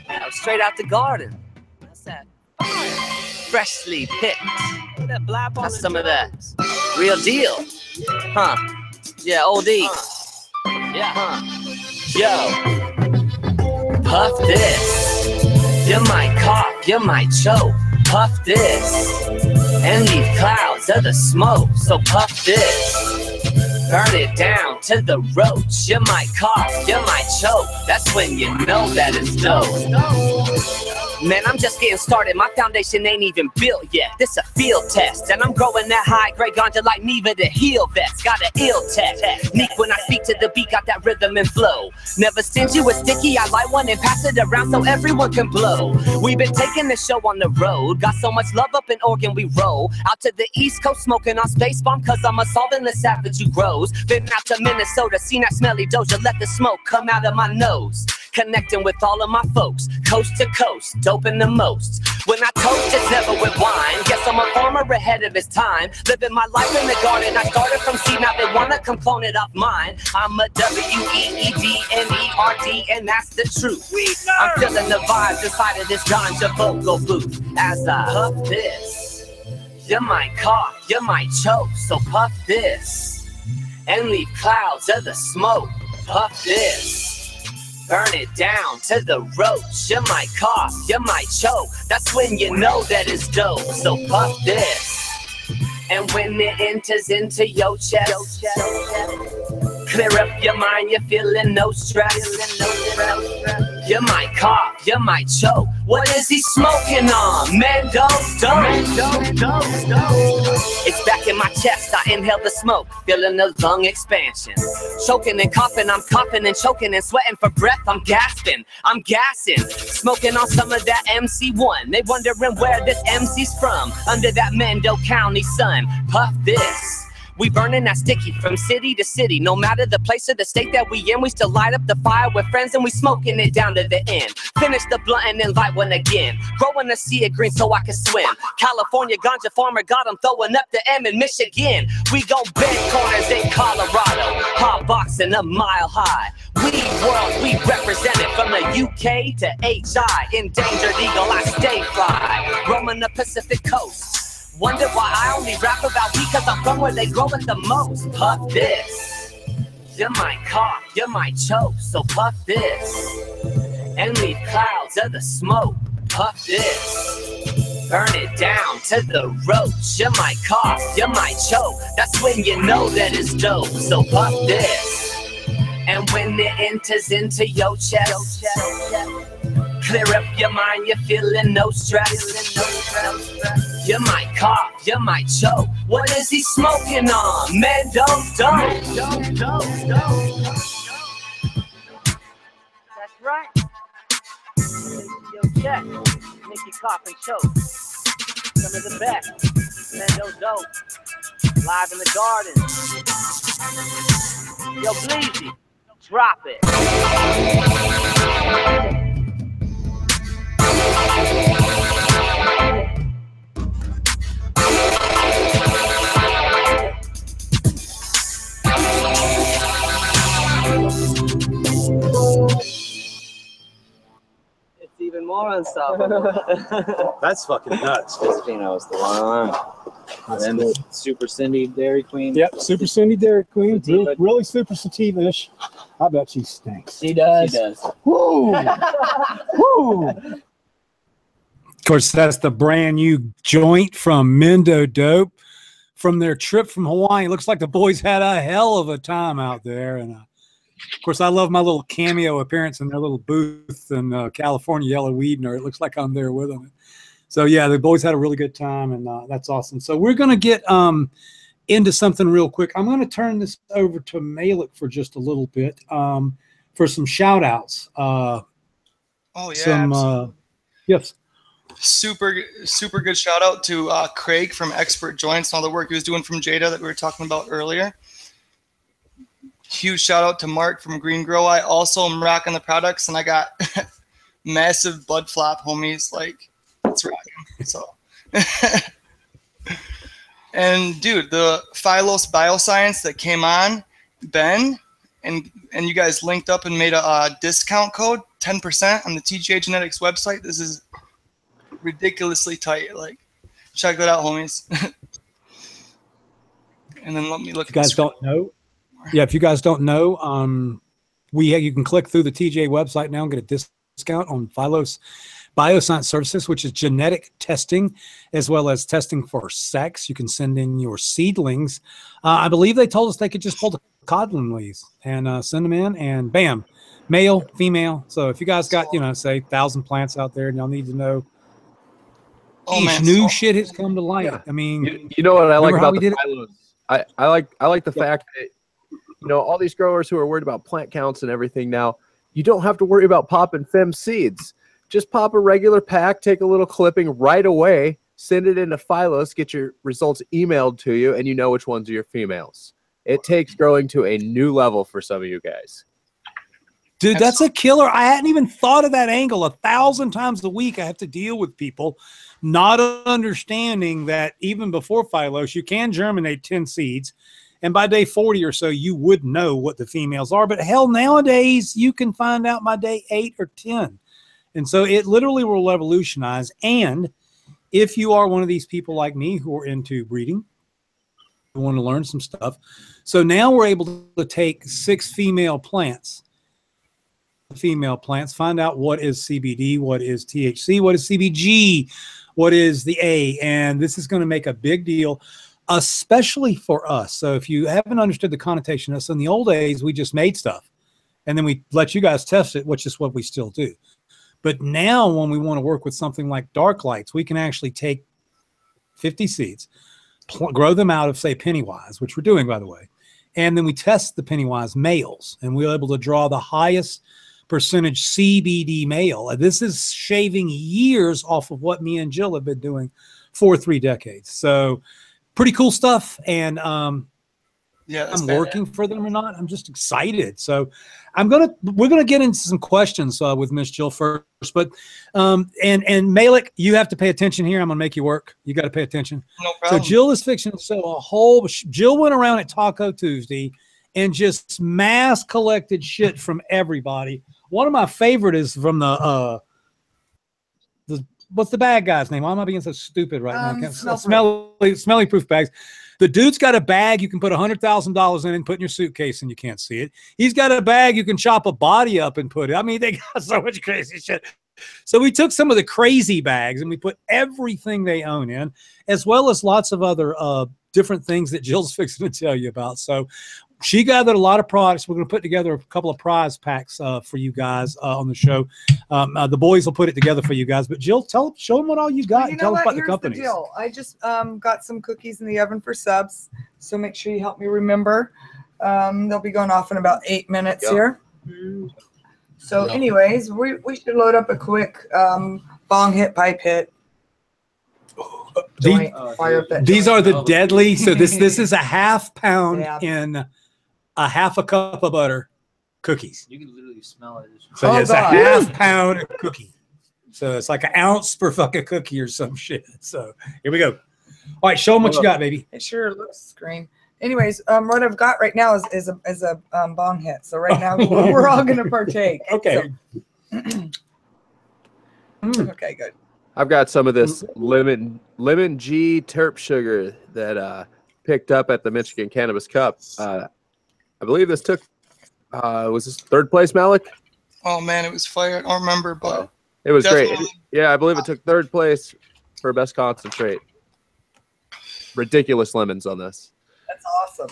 Now, straight out the garden. What's that? Freshly picked. That's some of that. Real deal. Huh. Yeah, OD. Yeah, huh. Yo. Puff this. You might cough, you might choke. Puff this. And leave clouds of the smoke. So puff this. Burn it down to the roach. You might cough, you might choke. That's when you know that it's dope. Man, I'm just getting started. My foundation ain't even built yet. This a field test, and I'm growing that high-grade ganja like Neva the heel vest. Got an ill technique when I speak to the beat. Got that rhythm and flow. Never stingy with sticky. I light one and pass it around so everyone can blow. We've been taking the show on the road. Got so much love up in Oregon, we roll out to the East Coast smoking on Space Bomb, cause I'm assaulting the savage who grows. Been out to Minnesota, seen that smelly doja. Let the smoke come out of my nose. Connecting with all of my folks, coast to coast, doping the most. When I toast, it's never with wine. Guess I'm a farmer ahead of his time. Living my life in the garden. I started from seed, now they wanna come clone it off mine. I'm a WeedNerd, and that's the truth. I'm feeling the vibes inside of this ganja vocal booth. As I puff this, you might cough, you might choke. So puff this, and leave clouds of the smoke. Puff this. Burn it down to the roach. You might cough, you might choke. That's when you know that it's dope. So puff this. And when it enters into your chest, clear up your mind, you're feeling no stress. You might cough, you might choke. What is he smoking on? Mendo dope. It's back in my chest, I inhale the smoke, feeling the lung expansion. Choking and coughing, I'm coughing and choking and sweating for breath. I'm gasping, I'm gassing, smoking on some of that MC1. They wondering where this MC's from, under that Mendo County sun. Puff this. We burning that sticky from city to city. No matter the place or the state that we in, we still light up the fire with friends and we smoking it down to the end. Finish the blunt and then light one again. Growing a sea of green so I can swim. California ganja farmer got them throwing up the M in Michigan. We gon' bend corners in Colorado. Hot boxing a mile high. Weed world, we represent it from the UK to HI. Endangered eagle, I stay fly. Roaming the Pacific coast. Wonder why I only rap about weed, cause I'm from where they grow it the most. Puff this. You might cough, you might choke. So puff this. And leave clouds of the smoke. Puff this. Burn it down to the roach. You might cough, you might choke. That's when you know that it's dope. So puff this. And when it enters into your chest, clear up your mind, you're feeling no stress. You might cough, you might choke. What is he smoking on? Mendo dope. That's right. Yo, check. Make you cough and choke. Some of the best. Mendo dope. Live in the garden. Yo, Bleezy, drop it. It's even more unstoppable. That's fucking nuts. Fino's the one. And then the Super Cindy Dairy Queen. Yep, Super Cindy Dairy Queen. Really super sativa-ish. I bet she stinks. She does. She does. Woo! Woo! Of course, that's the brand new joint from Mendo Dope from their trip from Hawaii. Looks like the boys had a hell of a time out there, and Of course, I love my little cameo appearance in their little booth in California, Yellow WeedNerd. It looks like I'm there with them. So yeah, the boys had a really good time, and that's awesome. So we're gonna get into something real quick. I'm gonna turn this over to Malik for just a little bit for some shout outs. Oh yeah. Yes. Super good shout out to Craig from Expert Joints and all the work he was doing from Jada that we were talking about earlier. Huge shout out to Mark from Green Grow. I also am rocking the products, and I got massive bud flop homies. Like, it's rocking. So, and dude, the Phylos Bioscience that came on, Ben, and you guys linked up and made a discount code, 10% on the TGA Genetics website. This is ridiculously tight. Like, check that out, homies. And then let me look. If you guys don't know, yeah, if you guys don't know, you can click through the TGA website now and get a discount on Phylos Bioscience Services, which is genetic testing as well as testing for sex. You can send in your seedlings. I believe they told us they could just pull the codlin leaves and send them in, and bam, male, female. So if you guys got, say 1,000 plants out there and y'all need to know, new shit has come to light. Yeah. I mean, you know what I like about the Phylos? I like the fact that, all these growers who are worried about plant counts and everything now, you don't have to worry about popping fem seeds. Just pop a regular pack, take a little clipping right away, send it into Phylos, get your results emailed to you, and you know which ones are your females. It takes growing to a new level for some of you guys. Dude, that's a killer. I hadn't even thought of that angle. 1,000 times a week I have to deal with people not understanding that even before Phylos, you can germinate 10 seeds. And by day 40 or so, you would know what the females are. But hell, nowadays, you can find out by day 8 or 10. And so it literally will revolutionize. And if you are one of these people like me who are into breeding, who want to learn some stuff. So now we're able to take 6 female plants, find out what is CBD, what is THC, what is CBG, what is the A. And this is going to make a big deal, especially for us. So if you haven't understood the connotation, so in the old days, we just made stuff and then we let you guys test it, which is what we still do. But now when we want to work with something like dark lights, we can actually take 50 seeds, grow them out of, say, Pennywise, which we're doing, by the way. And then we test the Pennywise males, and we're able to draw the highest percentage CBD male. This is shaving years off of what me and Jill have been doing for 3 decades. So pretty cool stuff. And yeah, I'm working for them or not, I'm just excited. So we're gonna get into some questions with Miss Jill first, but and Malik, you have to pay attention here. I'm gonna make you work. You got to pay attention. No problem. So Jill is fixing to sell Jill went around at Taco Tuesday and just mass collected shit from everybody. One of my favorite is from the what's the bag guy's name? Why am I being so stupid right now? Smelly proof bags. The dude's got a bag you can put $100,000 in and put in your suitcase and you can't see it. He's got a bag you can chop a body up and put it. I mean, they got so much crazy shit. So we took some of the crazy bags and we put everything they own in, as well as lots of other different things that Jill's fixing to tell you about. So she gathered a lot of products. We're going to put together a couple of prize packs for you guys on the show. The boys will put it together for you guys. But Jill, show them what all you got. Well, and tell them about the companies. The deal. I just got some cookies in the oven for subs. So make sure you help me remember. They'll be going off in about 8 minutes here. So anyways, we should load up a quick bong hit, pipe hit. These are the deadly. So this is a ½ pound in a half a cup of butter cookies. You can literally smell it. So it's a ½ pound of cookie. So it's like an ounce per fucking cookie or some shit. So here we go. All right, show them what you got, baby. It sure looks green. Anyways, what I've got right now is a bong hit. So right now we're all gonna partake. Okay. So. Okay, good. I've got some of this lemon G terp sugar that picked up at the Michigan Cannabis Cup. I believe this took was this 3rd place, Malik? Oh man, it was fire. I don't remember, but it was great. Yeah, I believe it took 3rd place for best concentrate. Ridiculous lemons on this. That's awesome.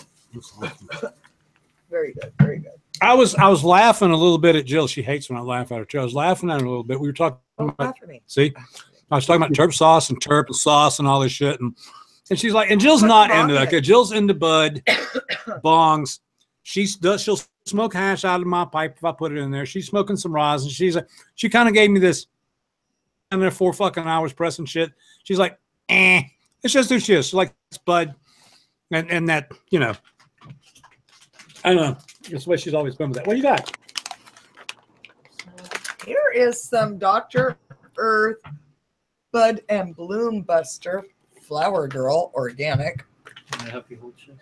Very good. Very good. I was laughing a little bit at Jill. She hates when I laugh at her too. I was laughing at her a little bit. We were talking about, see, I was talking about terp sauce and terp sauce and all this shit, and she's like, and Jill's not into that. Okay, Jill's into bud, bongs. She'll smoke hash out of my pipe if I put it in there. She's smoking some rosin. She kind of gave me this. I'm there 4 fucking hours pressing shit. She's like, it's just who she is. She likes bud, and that, you know, I don't know. That's the way she's always been with that. What do you got? Here is some Dr. Earth Bud and Bloom Buster Flower Girl Organic. Can I help you hold shit?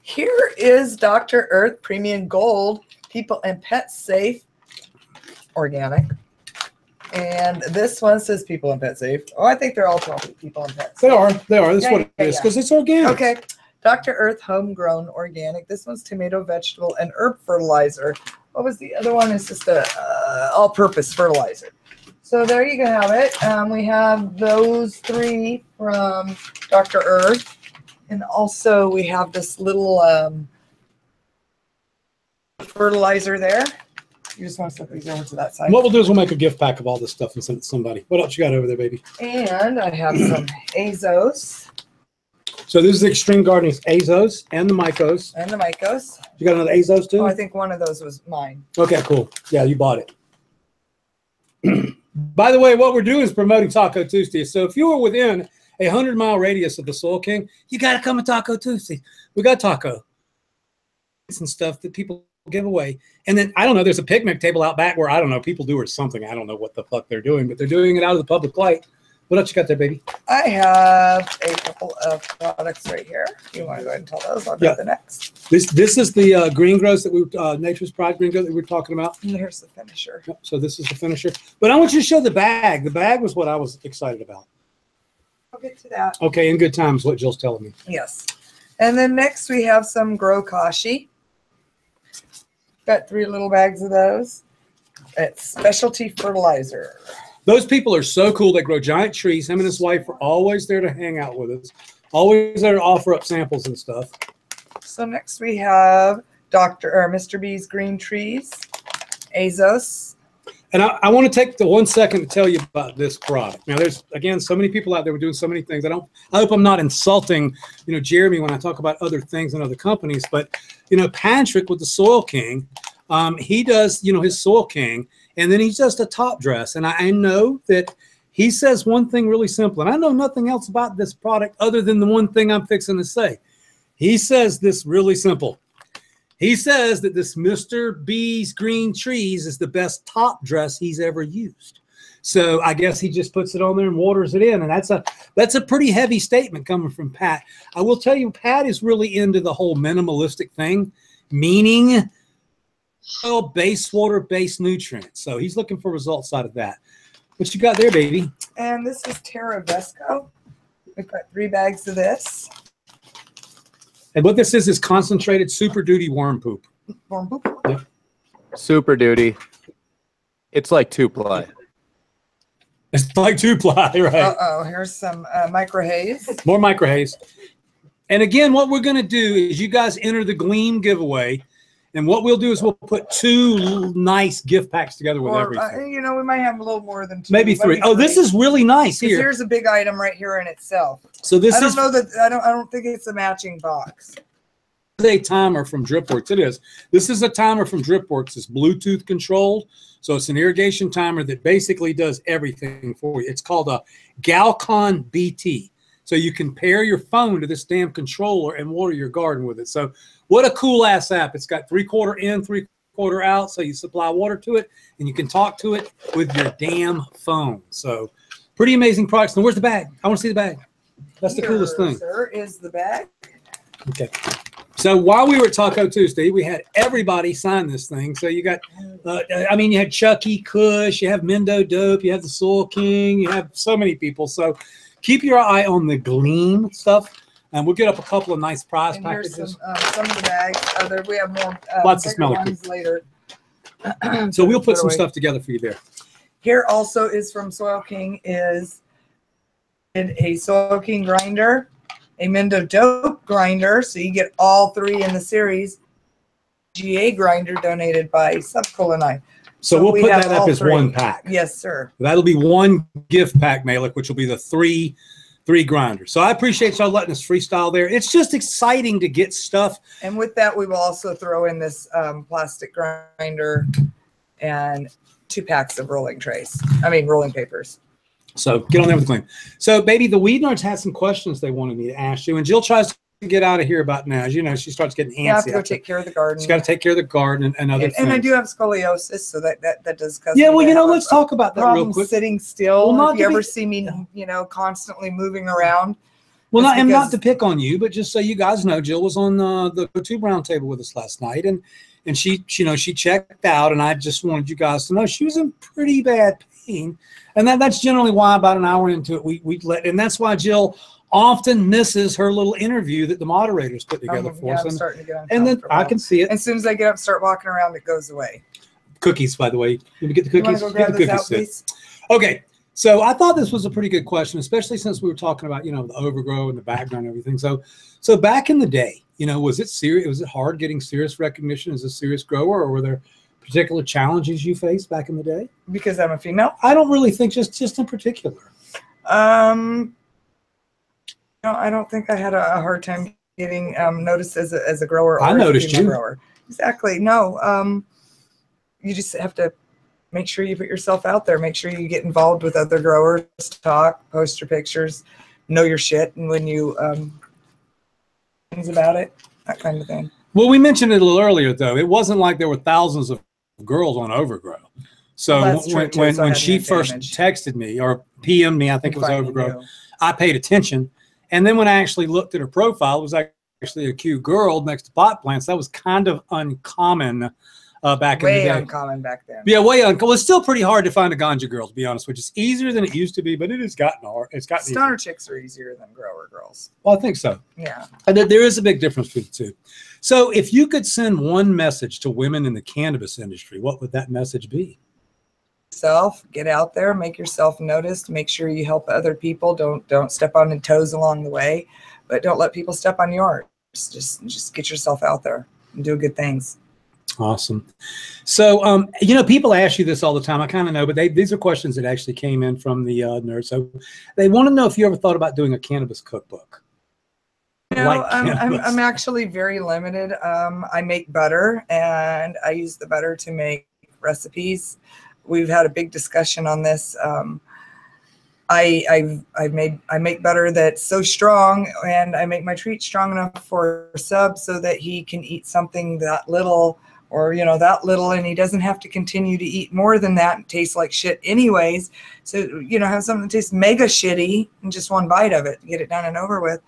Here is Dr. Earth Premium Gold People and Pet Safe Organic. And this one says People and Pet Safe. Oh, I think they're all probably People and Pet Safe. They are. That's what it is, because it's organic. Okay. Dr. Earth Homegrown Organic. This one's tomato, vegetable, and herb fertilizer. What was the other one? It's just a all-purpose fertilizer. So there you can have it. We have those 3 from Dr. Earth. And also we have this little fertilizer there. You just want to set these over to that side. What we'll do is we'll make a gift pack of all this stuff and send it to somebody. What else you got over there, baby? And I have some Azos. So this is the Extreme Gardening's Azos and the Mycos. And the Mycos. You got another Azos too? Oh, I think one of those was mine. Okay, cool. Yeah, you bought it. By the way, what we're doing is promoting Taco Tuesday. So if you are within a 100-mile radius of the Soil King, you got to come to Taco Tuesday. We got taco and stuff that people give away. And then, I don't know, there's a picnic table out back where, I don't know, people do or something. I don't know what the fuck they're doing, but they're doing it out of the public light. What else you got there, baby? I have a couple of products right here. You want to go ahead and tell those? I'll get the next. This is the green grows that we Nature's Pride green grow that we were talking about. And here's the finisher. Yep, so this is the finisher. But I want you to show the bag. The bag was what I was excited about. I'll get to that. Okay, in good time is what Jill's telling me. Yes. And then next we have some Grow Kashi. Got 3 little bags of those. It's specialty fertilizer. Those people are so cool. They grow giant trees. Him and his wife are always there to hang out with us. Always there to offer up samples and stuff. So next we have Mr. B's Green Trees, Azos. And I want to take the 1 second to tell you about this product. Now, there's, again, so many people out there doing so many things. I hope I'm not insulting, you know, Jeremy when I talk about other things and other companies. But, you know, Patrick with the Soil King, he does, you know, his Soil King, and then he's just a top dress. And I know that he says one thing really simple, and I know nothing else about this product other than the one thing I'm fixing to say. He says this really simple. He says that this Mr. B's Green Trees is the best top dress he's ever used. So I guess he just puts it on there and waters it in. And that's a pretty heavy statement coming from Pat. I will tell you, Pat is really into the whole minimalistic thing, meaning soil-based, water-based nutrients. So he's looking for results out of that. What you got there, baby? And this is Terra Vesco. We've got 3 bags of this. And what this is concentrated Super Duty worm poop. Worm poop? Yep. Super Duty. It's like 2-ply. It's like 2-ply, right? Uh-oh, here's some micro haze. More micro haze. And again, what we're going to do is you guys enter the Gleam giveaway. And what we'll do is we'll put 2 nice gift packs together with everything. You know, we might have a little more than 2. Maybe 3. Oh, this is really nice here. Here's a big item right here in itself. So this is. I don't think it's a matching box. A timer from Dripworks. It is. This is a timer from Dripworks. It's Bluetooth controlled. So it's an irrigation timer that basically does everything for you. It's called a Galcon BT. So you can pair your phone to this damn controller and water your garden with it. So what a cool ass app. It's got 3/4 in, 3/4 out. So you supply water to it and you can talk to it with your damn phone. So pretty amazing products. Now where's the bag? I want to see the bag. That's the coolest thing. Sir, is the bag. Okay. So while we were at Taco Tuesday, we had everybody sign this thing. So you got, you had Chucky, Kush, you have Mendo Dope, you have the Soil King, you have so many people. So keep your eye on the Gleam stuff, and we'll get up a couple of nice prize packages. Here's some of the bags. We have more lots of smelly ones later. So we'll put some stuff together for you there. Here also is from Soil King is a Soil King grinder, a Mendo Dope grinder, so you get all 3 in the series, GA grinder donated by Subcool and I. So we'll we put have that up all as three. one pack. Yes, sir. That'll be one gift pack, Malik, which will be the three grinders. So I appreciate y'all letting us freestyle there. It's just exciting to get stuff. And with that, we will also throw in this plastic grinder and 2 packs of rolling papers. So get on there with the claim. So, baby, the WeedNerds had some questions they wanted me to ask you, and Jill tries to get out of here about now. As you know, she starts getting antsy. You have to go take care of the garden. She's got to take care of the garden and other things. And I do have scoliosis, so that does cause yeah, me well, to you know, have let's talk about that real problem quick. sitting still. Well, not if you to ever be- see me, you know, constantly moving around. Well, it's and not because- to pick on you, but just so you guys know, Jill was on the tube round table with us last night, and she, you know, she checked out, and I just wanted you guys to know she was in pretty bad pain, and that's generally why about an hour into it we let, and that's why Jill often misses her little interview that the moderators put together for us. I'm starting to get and then uncomfortable. I can see it. As soon as I get up, start walking around, it goes away. Cookies, by the way. Let me get the You wanna cookies. go grab Get the those cookies, out, Sid. please? Okay. So I thought this was a pretty good question, especially since we were talking about, you know, the overgrow and the background and everything. So back in the day, you know, was it serious? Was it hard getting serious recognition as a serious grower, or were there particular challenges you faced back in the day? Because I'm a female? I don't really think just in particular. No, I don't think I had a hard time getting noticed as a grower. Or I noticed as a female you. Grower. Exactly. No. You just have to make sure you put yourself out there. Make sure you get involved with other growers, talk, post your pictures, know your shit, and when you things about it, that kind of thing. Well, we mentioned it a little earlier, though. It wasn't like there were thousands of girls on overgrow. So Well, that's true, too, when so I had she no first advantage. texted me or PM'd me, I think it was Finding overgrow, you. I paid attention. And then when I actually looked at her profile, it was actually a cute girl next to pot plants. That was kind of uncommon back in the Way day. uncommon back then. Yeah, way uncommon. Well, it's still pretty hard to find a ganja girl, to be honest, which is easier than it used to be, but it has gotten hard. It's gotten Stoner easier. chicks are easier than grower girls. Well, I think so. Yeah. And there is a big difference between the two. So if you could send one message to women in the cannabis industry, what would that message be? Get out there, make yourself noticed, make sure you help other people. Don't step on any toes along the way, but don't let people step on yours. Just get yourself out there and do good things. Awesome. So, you know, people ask you this all the time. I kind of know, but these are questions that actually came in from the nerds. So they want to know if you ever thought about doing a cannabis cookbook. No, Like I'm cannabis. actually very limited. I make butter, and I use the butter to make recipes. We've had a big discussion on this. I make butter that's so strong, and I make my treat strong enough for a sub so that he can eat something that little, or that little, and he doesn't have to continue to eat more than that and taste like shit anyways. So have something that tastes mega shitty and just one bite of it, get it done and over with.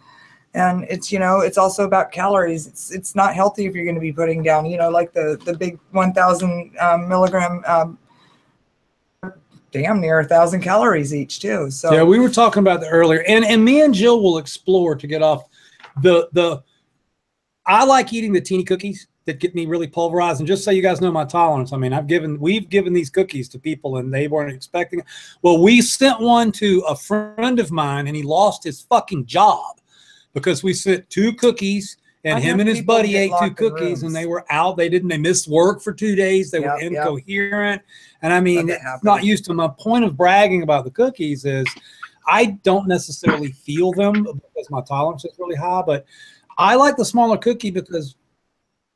And it's also about calories. It's not healthy if you're going to be putting down like the big 1,000 milligram. Damn near 1,000 calories each too. So yeah, we were talking about that earlier, and me and Jill will explore to get off the. I like eating the teeny cookies that get me really pulverized, and just so you guys know my tolerance. I mean, we've given these cookies to people, and they weren't expecting it. Well, we sent one to a friend of mine, and he lost his fucking job because we sent 2 cookies. And him and his buddy ate 2 cookies, and they were out. They missed work for 2 days. They were incoherent. And I mean, it's not used to. My point of bragging about the cookies is I don't necessarily feel them because my tolerance is really high, but I like the smaller cookie because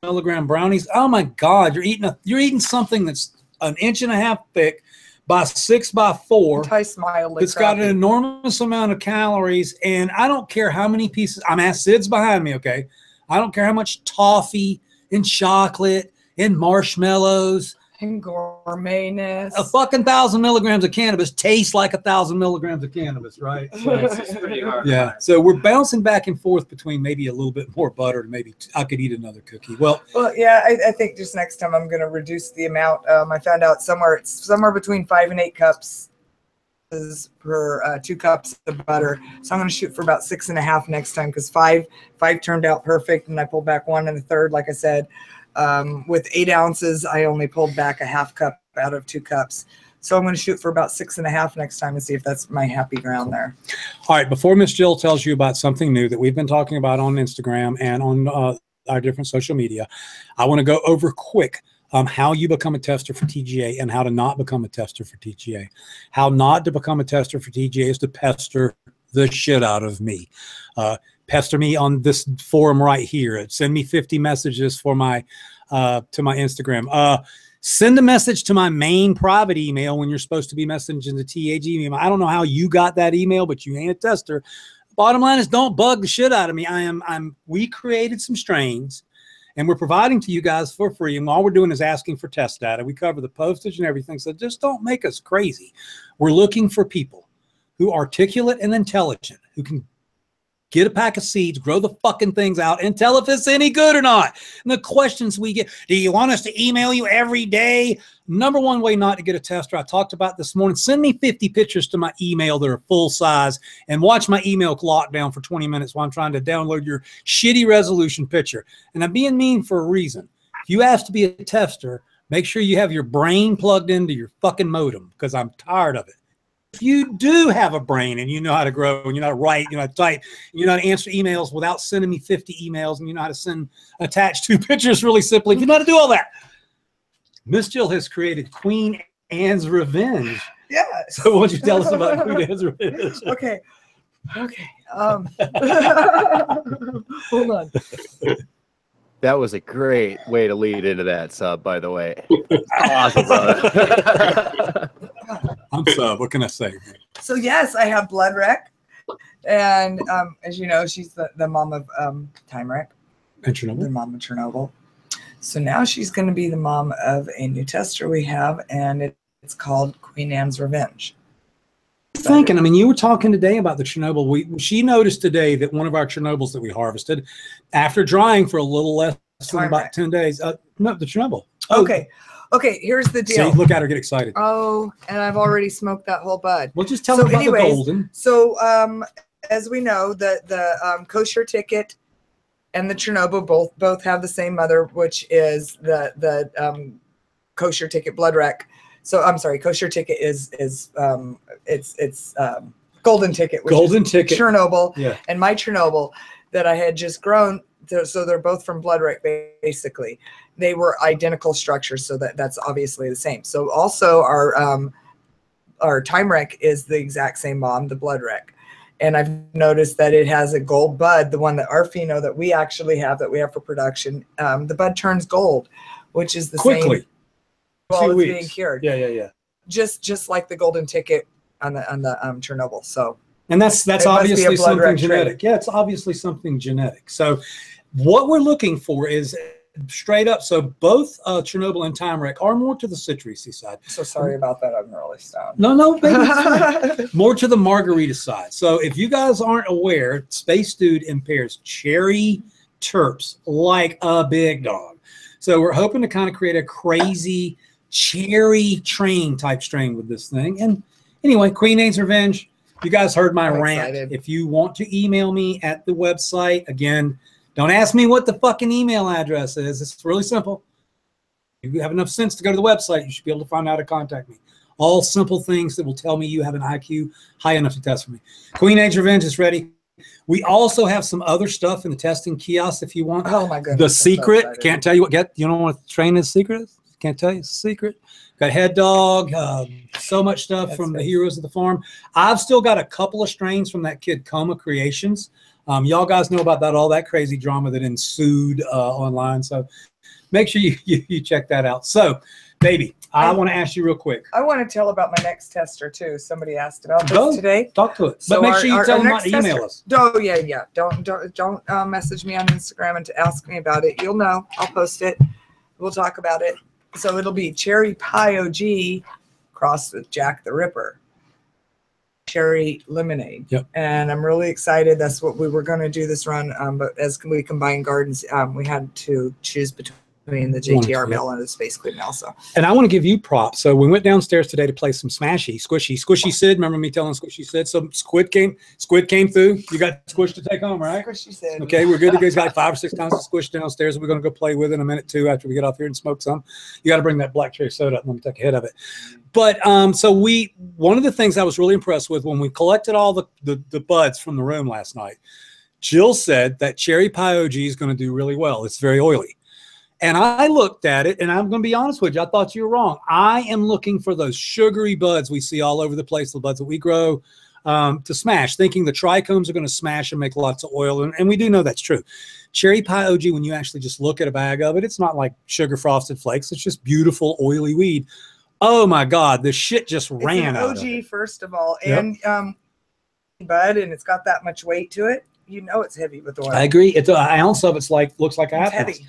milligram brownies. Oh my God, you're eating something that's 1.5 inches thick by 6 by 4. It's got an enormous amount of calories, and I don't care how many pieces. Sid's behind me, okay? I don't care how much toffee and chocolate and marshmallows and gourmetness. A fucking 1,000 milligrams of cannabis tastes like 1,000 milligrams of cannabis, right? So, It's pretty hard. yeah. So we're bouncing back and forth between maybe a little bit more butter and maybe I could eat another cookie. Well, yeah, I think just next time I'm going to reduce the amount. I found out it's somewhere between 5 and 8 cups per 2 cups of butter. So I'm going to shoot for about 6.5 next time because five turned out perfect, and I pulled back 1 1/3, like I said. With 8 ounces, I only pulled back a 1/2 cup out of 2 cups. So I'm going to shoot for about 6.5 next time and see if that's my happy ground there. All right. Before Miss Jill tells you about something new that we've been talking about on Instagram and on our different social media. I want to go over quick how you become a tester for TGA and how to not become a tester for TGA. How not to become a tester for TGA is to pester the shit out of me. Pester me on this forum right here. Send me 50 messages for my to my Instagram. Send a message to my main private email when you're supposed to be messaging the TAG email. I don't know how you got that email, but you ain't a tester. Bottom line is, don't bug the shit out of me. We created some strains, and we're providing to you guys for free. And all we're doing is asking for test data. We cover the postage and everything. So just don't make us crazy. We're looking for people who are articulate and intelligent, who can get a pack of seeds, grow the fucking things out, and tell if it's any good or not. And the questions we get, do you want us to email you every day? Number one way not to get a tester, I talked about this morning, send me 50 pictures to my email that are full size and watch my email clock down for 20 minutes while I'm trying to download your shitty resolution picture. And I'm being mean for a reason. If you ask to be a tester, make sure you have your brain plugged into your fucking modem, because I'm tired of it. If you do have a brain and you know how to grow and you know how to write, you know how to type, you know how to answer emails without sending me 50 emails, and you know how to attach 2 pictures really simply, if you know how to do all that, Miss Jill has created Queen Anne's Revenge. Yeah. So why don't you tell us about Queen Anne's Revenge? Okay. Hold on. That was a great way to lead into that sub, by the way. Awesome, brother. I'm sub. What can I say? So yes, I have Blood Wreck, and as you know, she's the mom of Time Wreck, and Chernobyl. The mom of Chernobyl. So now she's going to be the mom of a new tester we have, and it's called Queen Anne's Revenge. Thinking, I mean, you were talking today about the Chernobyl. She noticed today that one of our Chernobyls that we harvested, after drying for a little less than about 10 days, no, the Chernobyl. Oh. Okay, here's the deal. See, look at her get excited. Oh, and I've already smoked that whole bud. Well, just tell me about the golden. So, as we know, the kosher ticket and the Chernobyl both have the same mother, which is the kosher ticket Blood Wreck. So I'm sorry, kosher ticket is golden ticket, which is Chernobyl, yeah. And my Chernobyl that I had just grown. So they're both from Blood Wreck, basically. They were identical structures, so that's obviously the same. So also our Time Wreck is the exact same mom, the Blood Wreck. And I've noticed that it has a gold bud, the one that our pheno that we actually have, that we have for production. The bud turns gold, which is the same. While it's being cured. Yeah. Just like the golden ticket on the Chernobyl. So. And that's obviously something genetic. Yeah, it's obviously something genetic. So what we're looking for is straight up. So both Chernobyl and Time Wreck are more to the citrusy side. So sorry about that. I'm really stoned. No, baby. More to the margarita side. So if you guys aren't aware, Space Dude impairs cherry terps like a big dog. So we're hoping to kind of create a crazy cherry train type strain with this thing. And anyway, Queen Anne's Revenge. You guys heard my rant. Excited. If you want to email me at the website, again, don't ask me what the fucking email address is. It's really simple. If you have enough sense to go to the website, you should be able to find out how to contact me. All simple things that will tell me you have an IQ high enough to test for me. Queen Anne's Revenge is ready. We also have some other stuff in the testing kiosk if you want. Oh my goodness. The secret, so can't tell you what, you don't want to train this secret? Can't tell you, it's a secret. Got Head Dog, so much stuff from the Heroes of the Farm. I've still got a couple of strains from that kid Coma Creations. Y'all guys know about all that crazy drama that ensued online. So make sure you check that out. So, baby, I want to ask you real quick. I want to tell about my next tester too. Somebody asked about this today. Talk to it. So but make sure you tell them not to email us. Oh yeah. Don't message me on Instagram and to ask me about it. You'll know. I'll post it. We'll talk about it. So it'll be Cherry Pie OG crossed with Jack the Ripper. Cherry Lemonade. Yep. And I'm really excited. That's what we were going to do this run. But as we combine gardens, we had to choose between the JTR mill and the Space Queen also. And I want to give you props. So we went downstairs today to play some Squishy Sid. Remember me telling Squishy Sid? So Squid came through. You got Squish to take home, right? Squishy Sid. Okay, we're good to go. He's got like 5 or 6 pounds of Squish downstairs. We're going to go play with it in a minute too after we get off here and smoke some. You got to bring that black cherry soda up and let me take a hit of it. But so one of the things I was really impressed with when we collected all the buds from the room last night, Jill said that cherry pie OG is going to do really well. It's very oily. And I looked at it, and I'm going to be honest with you. I thought you were wrong. I am looking for those sugary buds we see all over the place, the buds that we grow, to smash, thinking the trichomes are going to smash and make lots of oil. And we do know that's true. Cherry pie OG, when you actually just look at a bag of it, it's not like sugar frosted flakes. It's just beautiful, oily weed. Oh, my God. The shit just ran out of it. OG, first of all. And bud, and it's got that much weight to it. You know it's heavy with oil. I agree. It's an ounce of it's like looks like a half ounce.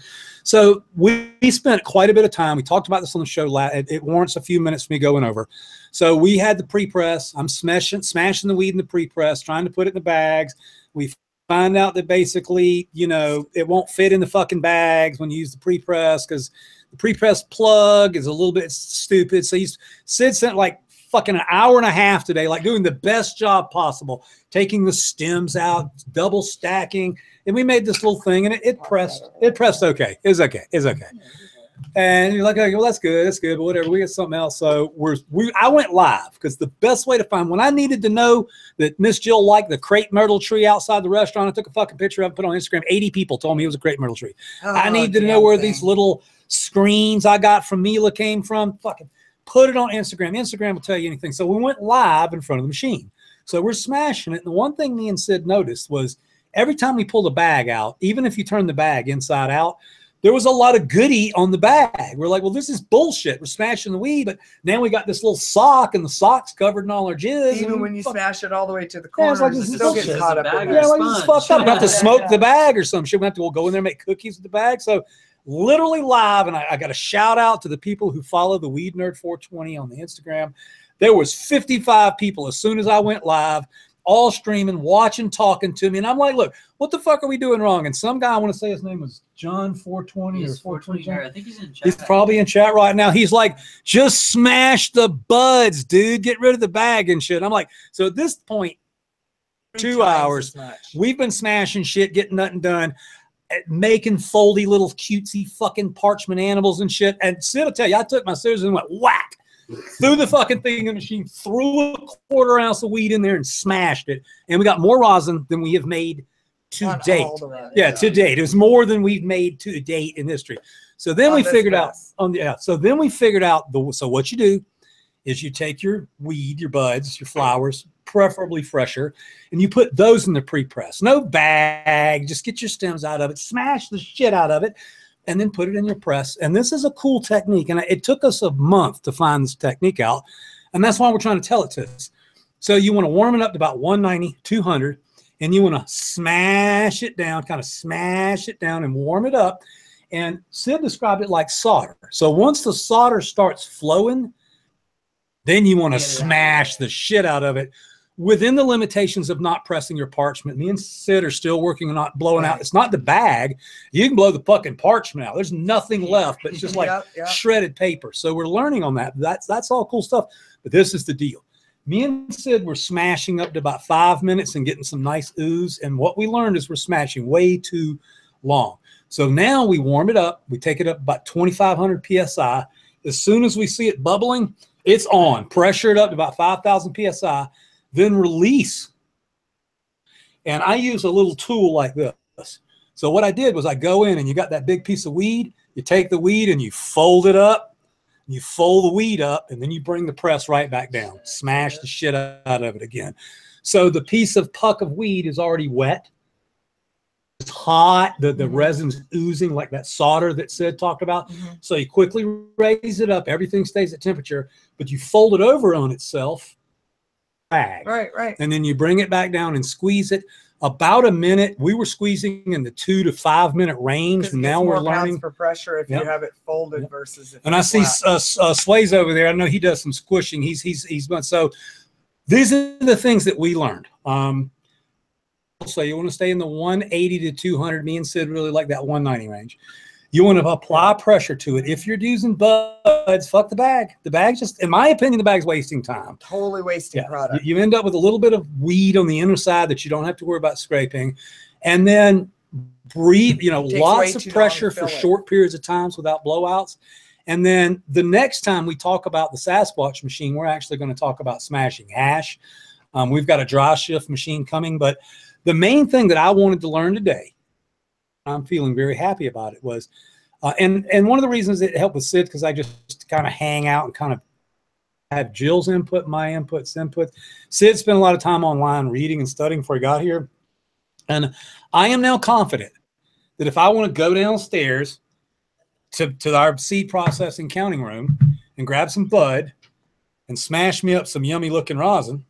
So we spent quite a bit of time. We talked about this on the show. It warrants a few minutes for me going over. So we had the pre-press. I'm smashing the weed in the pre-press, trying to put it in the bags. We find out that basically, you know, it won't fit in the fucking bags when you use the pre-press because the pre-press plug is a little bit stupid. So Sid spent like fucking an hour and a half today, like doing the best job possible, taking the stems out, double stacking, and we made this little thing, and it pressed okay. It's okay. And you're like, okay, well, that's good, but whatever, we get something else. So I went live because the best way to find, when I needed to know that Miss Jill liked the crepe myrtle tree outside the restaurant, I took a fucking picture of it, put it on Instagram. 80 people told me it was a crepe myrtle tree. I needed to know where these little screens I got from Mila came from. Fucking put it on Instagram. Instagram will tell you anything. So we went live in front of the machine. So we're smashing it. And the one thing me and Sid noticed was every time we pulled a bag out, even if you turn the bag inside out, there was a lot of goodie on the bag. We're like, well, this is bullshit. We're smashing the weed, but now we got this little sock, and the sock's covered in all our jizz. Even when you smash it all the way to the corner, like, it still gets caught up in there. Yeah, like, this is fucked up. We have to smoke the bag or some shit. We have to go in there and make cookies with the bag. So literally live, and I got a shout out to the people who follow the WeedNerd 420 on the Instagram. There was 55 people as soon as I went live, all streaming, watching, talking to me. And I'm like, look, what the fuck are we doing wrong? And some guy, I want to say his name was John 420 or 420. I think he's in chat. He's probably in chat right now. He's like, just smash the buds, dude. Get rid of the bag and shit. I'm like, so at this point, 2 hours, we've been smashing shit, getting nothing done, making foldy little cutesy fucking parchment animals and shit. And Sid will tell you, I took my scissors and went whack. Threw the fucking thing in the machine, threw a quarter ounce of weed in there and smashed it. And we got more rosin than we have made to date. Yeah, to date. It was more than we've made to date in history. So then we figured out so what you do is you take your weed, your buds, your flowers, preferably fresher, and you put those in the pre-press. No bag, just get your stems out of it, smash the shit out of it, and then put it in your press. And this is a cool technique. And it took us a month to find this technique out. And that's why we're trying to tell it to us. So you want to warm it up to about 190, 200, and you want to smash it down, kind of smash it down and warm it up. And Sid described it like solder. So once the solder starts flowing, then you want to smash the shit out of it within the limitations of not pressing your parchment. Me and Sid are still working on not blowing out. It's not the bag. You can blow the fucking parchment out. There's nothing left, but it's just like shredded paper. So we're learning on that. That's all cool stuff. But this is the deal. Me and Sid were smashing up to about 5 minutes and getting some nice ooze. And what we learned is we're smashing way too long. So now we warm it up. We take it up about 2,500 PSI. As soon as we see it bubbling, it's on. Pressure it up to about 5,000 PSI. Then release. And I use a little tool like this. So what I did was I go in and you got that big piece of weed. You take the weed and you fold it up. You fold the weed up and then you bring the press right back down. Smash the shit out of it again. So the piece of puck of weed is already wet. It's hot. The resin's oozing like that solder that Sid talked about. So you quickly raise it up. Everything stays at temperature, but you fold it over on itself. Bag. Right. And then you bring it back down and squeeze it about a minute. We were squeezing in the 2 to 5 minute range. And now we're learning for pressure if you have it folded versus if and I see Sway's over there. I know he does some squishing. He's so these are the things that we learned. So you want to stay in the 180 to 200. Me and Sid really like that 190 range. You want to apply pressure to it. If you're using buds, fuck the bag. The bag's just, in my opinion, the bag's wasting time. Totally wasting product. You end up with a little bit of weed on the inner side that you don't have to worry about scraping. And then breathe, lots of pressure for short periods of times without blowouts. And then the next time we talk about the Sasquatch machine, we're actually going to talk about smashing hash. We've got a dry shift machine coming, but the main thing that I wanted to learn today, I'm feeling very happy about it, was, and one of the reasons it helped with Sid, because I just kind of hang out and kind of have Jill's input, my input. Sid spent a lot of time online reading and studying before he got here. And I am now confident that if I want to go downstairs to our seed processing counting room and grab some bud and smash me up some yummy looking rosin,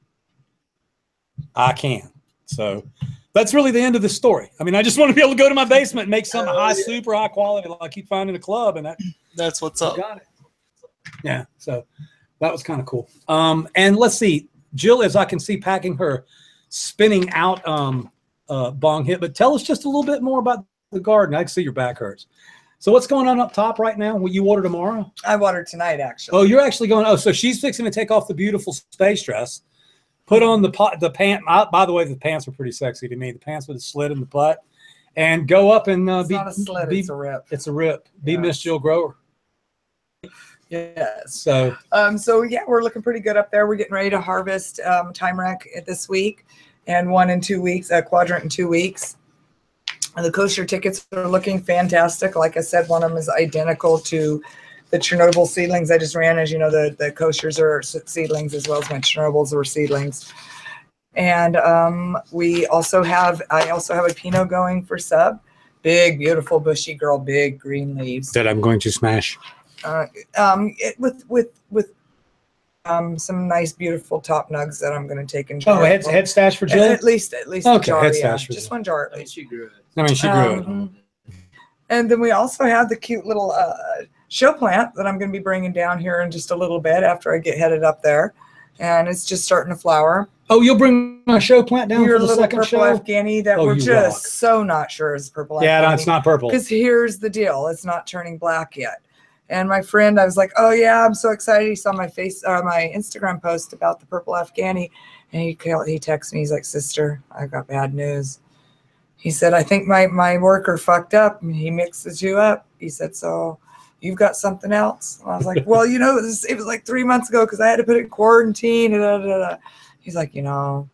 I can. So that's really the end of the story. I mean, I just want to be able to go to my basement and make something super high quality like you'd find in a club, and that's what's up. Got it. Yeah. So that was kind of cool. And let's see, Jill, as I can see, packing her spinning out bong hit. But tell us just a little bit more about the garden. I can see your back hurts. So what's going on up top right now? Will you water tomorrow? I water tonight, actually. Oh, you're actually going. Oh, so she's fixing to take off the beautiful space dress, put on the pant. By the way, the pants are pretty sexy to me. The pants with a slit in the butt, and go up and it's not a slit. It's a rip. It's a rip. Be Miss Jill Grower. Yes. So yeah, we're looking pretty good up there. We're getting ready to harvest time wreck this week, and one in 2 weeks, a quadrant in 2 weeks. And the kosher tickets are looking fantastic. Like I said, one of them is identical to the Chernobyl seedlings I just ran. As you know, the koshers are seedlings as well as my Chernobyls are seedlings. And I also have a Pinot going for sub. Big, beautiful, bushy girl, big green leaves. That I'm going to smash. With some nice, beautiful top nugs that I'm going to take and jar. Oh, head stash for Jill? At least okay, a jar, head stash for just Jill. one jar at least. She grew it. I mean, she grew it. And then we also have the cute little show plant that I'm going to be bringing down here in just a little bit after I get headed up there. And it's just starting to flower. Oh, you'll bring my show plant down Your for the little second purple show? Afghani that we're just so not sure is purple Afghani. Yeah, no, it's not purple. Because here's the deal. It's not turning black yet. And my friend, I was like, oh, yeah, I'm so excited. He saw my my Instagram post about the purple Afghani. And he texted me. He's like, sister, I got bad news. He said, I think my worker fucked up. And he mixes you up. He said, so you've got something else? And I was like, well, you know, it was like 3 months ago because I had to put it in quarantine. He's like, you know,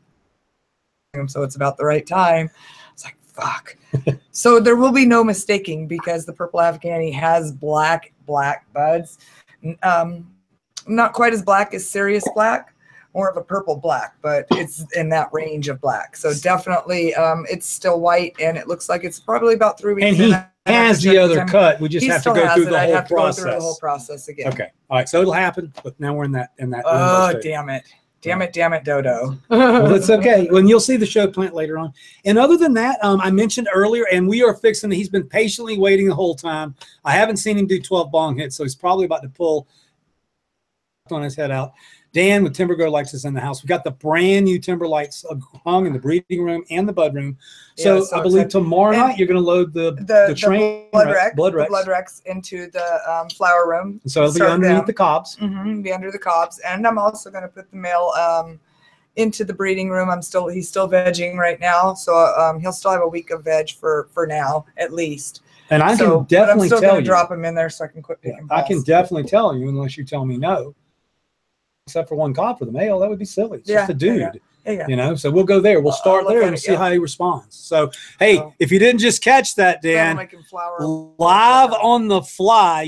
so it's about the right time. I was like, fuck. So there will be no mistaking because the purple Afghani has black buds. Not quite as black as Sirius black, more of a purple black, but it's in that range of black. So definitely it's still white, and it looks like it's probably about 3 weeks. And he has the other cut. We just have to go through the whole process. Go through the whole process again. Okay. All right. So it'll happen, but now we're in that. Oh, damn it. Damn it, Dodo. Well, that's okay. Well, you'll see the show plant later on. And other than that, I mentioned earlier, and we are fixing, he's been patiently waiting the whole time. I haven't seen him do 12 bong hits, so he's probably about to pull on his head out. Dan with Timber Grow Lights is in the house. We got the brand new timber lights hung in the breeding room and the bud room. So, I believe tomorrow night you're going to load the train blood Rex into the flower room. And so it'll be underneath the cobs. Be under the cobs, and I'm also going to put the male into the breeding room. He's still vegging right now, so he'll still have a week of veg for now at least. And I can definitely tell you. I'm still going to drop him in there so I can quit picking balls. I can definitely tell you, unless you tell me no. Except for one cob for the male, that would be silly. It's just a dude, you know. So we'll go there. We'll start there and see how he responds. So, hey, if you didn't just catch that, Dan, live on the fly,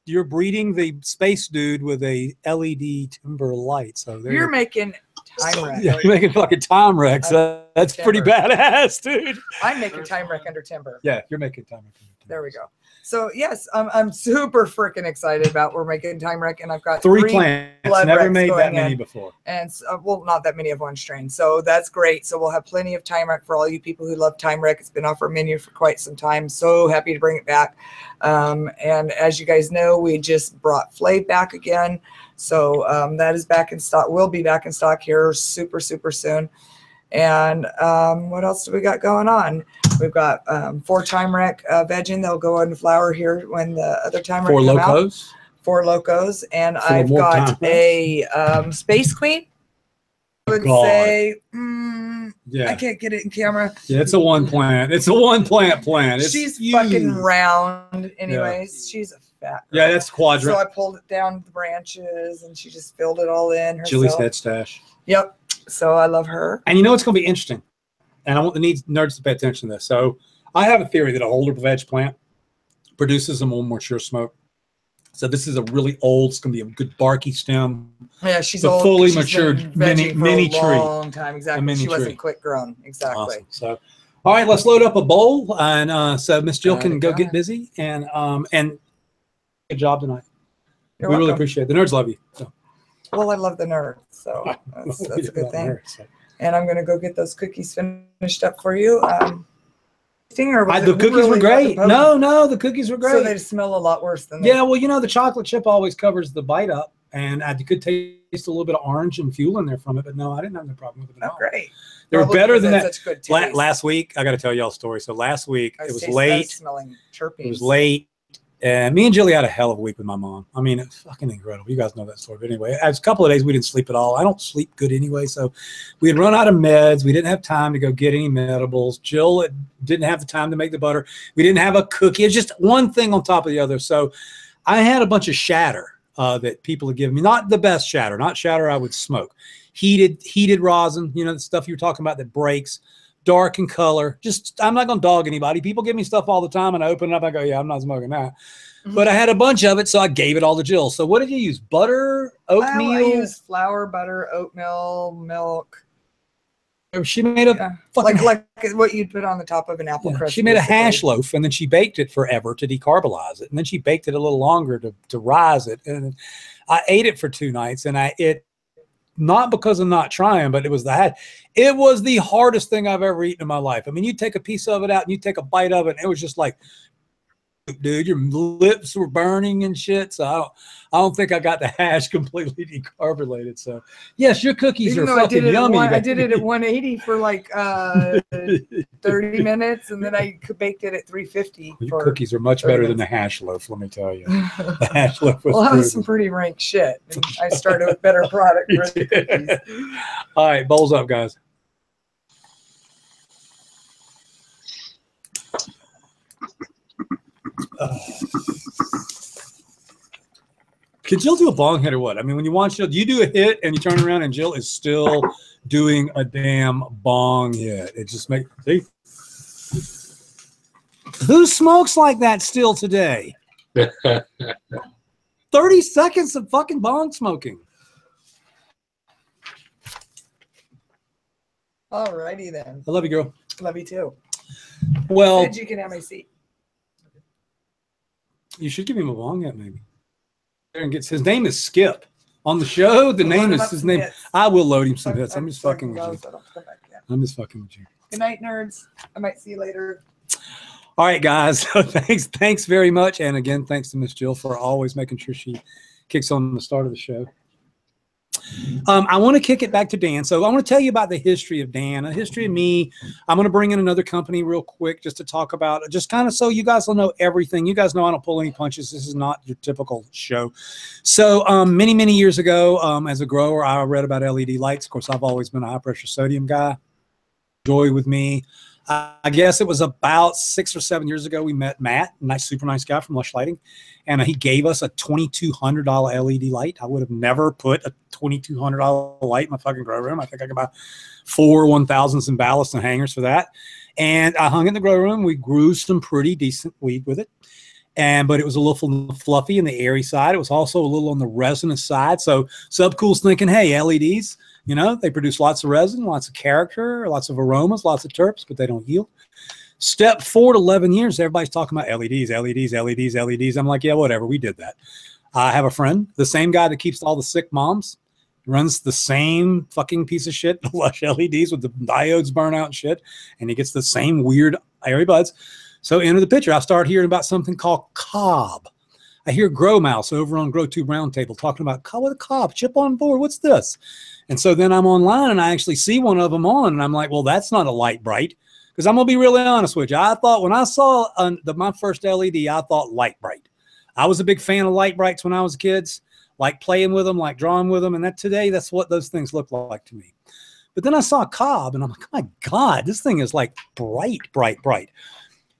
you're breeding the space dude with a LED timber light. So you're making time wreck. Yeah, you're making fucking time wreck. So that's pretty badass, dude. I'm making time wreck under timber. Yeah, you're making time wreck under timber. There we go. So yes, I'm super freaking excited about we're making time wreck, and I've got three plants. Never made that many before, and well, not that many of one strain. So that's great. So we'll have plenty of time wreck for all you people who love time wreck. It's been off our menu for quite some time. So happy to bring it back. And as you guys know, we just brought Flav back again. So that is back in stock. We'll be back in stock here super soon. And what else do we got going on? We've got 4 time wreck vegging. They'll go into flower here when the other time wreck come out. 4 locos. And I've got a Space Queen. I would say, I can't get it in camera. Yeah, it's a one plant. It's a one plant. She's fucking round anyways. Yeah. She's a fat girl. Yeah, that's quadrant. So I pulled it down the branches, and she just filled it all in herself. Chili's head stash. Yep. So I love her. And you know what's going to be interesting? and I want the nerds to pay attention to this. So I have a theory that a older veg plant produces a more mature smoke. So this is a really old. It's going to be a good barky stem. Yeah, she's a old. fully She's matured been mini vegging for a tree. long time, exactly. She wasn't quick grown, exactly. Awesome. So, all right, let's load up a bowl, and so Miss Jill can go get busy. And good job tonight. You're we really welcome. appreciate it. The nerds love you. So. Well, I love the nerds, so that's a good thing. Nerds, so. And I'm going to go get those cookies finished up for you. The cookies were great. No, the cookies were great. So they smell a lot worse than well, you know, the chocolate chip always covers the bite up, and I could taste a little bit of orange and fuel in there from it, but no, I didn't have no problem with it at all. Great. They were better than that. Such good taste. Last week, I got to tell y'all a story. So last week, it was late. Smelling terpenes. It was late. And me and Jilly had a hell of a week with my mom. I mean, it's fucking incredible. You guys know that story. But anyway, it was a couple of days we didn't sleep at all. I don't sleep good anyway. So we had run out of meds. We didn't have time to go get any medibles. Jill didn't have the time to make the butter. We didn't have a cookie. It's just one thing on top of the other. So I had a bunch of shatter that people had given me. Not the best shatter. Not shatter I would smoke. Heated rosin. You know, the stuff you were talking about that breaks. Dark in color. Just, I'm not going to dog anybody. People give me stuff all the time, and I open it up. I go, yeah, I'm not smoking that. But I had a bunch of it, so I gave it all to Jill. So what did you use? Butter, oatmeal? I used flour, butter, oatmeal, milk. She made a fucking like what you'd put on the top of an apple crisp. She made a hash loaf, and then she baked it forever to decarbolize it, and then she baked it a little longer to rise it. And I ate it for 2 nights, and not because I'm not trying, but it was the hardest thing I've ever eaten in my life. I mean, you take a piece of it out and you take a bite of it, and it was just like, dude, your lips were burning and shit. So I don't think I got the hash completely decarbonated. So yes, your cookies are fucking yummy. I did it at 180 for like 30 minutes, and then I baked it at 350. Your cookies are much better than the hash loaf, let me tell you. The hash loaf was that was some pretty rank shit. And I started with better product. All right, bowls up, guys. Could Jill do a bong hit or what? I mean, when you watch Jill, do you do a hit and you turn around and Jill is still doing a damn bong hit? It just makes, see? Who smokes like that still today? 30 seconds of fucking bong smoking. All righty then. I love you, girl. Love you too. Well, you can have my seat. You should give him a bong hit, maybe. His name is Skip. On the show, the name is his name. Hits. I will load him some hits. I'm just fucking with you. I'm just fucking with you. Good night, nerds. I might see you later. All right, guys. So thanks very much. And again, thanks to Miss Jill for always making sure she kicks on the start of the show. I want to kick it back to Dan. So I want to tell you about the history of Dan, a history of me. I'm going to bring in another company real quick just to talk about, just kind of so you guys will know everything. You guys know I don't pull any punches. This is not your typical show. So many, many years ago, as a grower, I read about LED lights. Of course, I've always been a high pressure sodium guy. Joy with me. I guess it was about 6 or 7 years ago we met Matt, a super nice guy from Lush Lighting, and he gave us a $2,200 LED light. I would have never put a $2,200 light in my fucking grow room. I think I could buy 4 1,000s and ballasts and hangers for that. And I hung it in the grow room. We grew some pretty decent weed with it. But it was a little fluffy in the airy side. It was also a little on the resinous side. So Subcool's thinking, hey, LEDs, you know, they produce lots of resin, lots of character, lots of aromas, lots of terps, but they don't yield. Step forward 11 years, everybody's talking about LEDs, LEDs, LEDs, LEDs. I'm like, yeah, whatever, we did that. I have a friend, the same guy that keeps all the sick moms, runs the same fucking piece of shit, Lush LEDs with the diodes burn out and shit, and he gets the same weird airy buds. So enter the picture. I start hearing about something called cob. I hear Grow Mouse over on GrowTube Roundtable talking about cob with a cob, chip on board. What's this? And so then I'm online and I actually see one of them on, and I'm like, well, that's not a Light Bright. Because I'm going to be really honest with you. I thought when I saw my first LED, I thought Light Bright. I was a big fan of Light Brights when I was a kid, like playing with them, like drawing with them. And today, that's what those things look like to me. But then I saw a cob and I'm like, oh my God, this thing is like bright, bright, bright.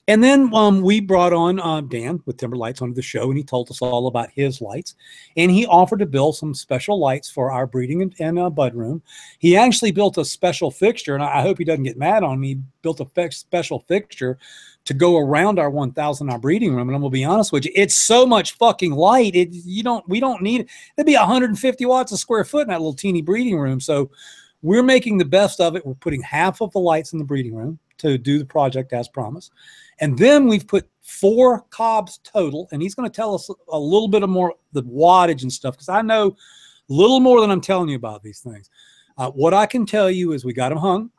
And then we brought on Dan with Timber Lights onto the show, and he told us all about his lights. And he offered to build some special lights for our breeding and bud room. He actually built a special fixture, and I hope he doesn't get mad on me. He built a special fixture to go around our 1,000 our breeding room. And I'm gonna be honest with you, it's so much fucking light. We don't need it. It'd be 150 watts a square foot in that little teeny breeding room. So we're making the best of it. We're putting half of the lights in the breeding room to do the project as promised. And then we've put 4 cobs total, and he's going to tell us a little bit of more the wattage and stuff, because I know a little more than I'm telling you about these things. What I can tell you is we got them hung,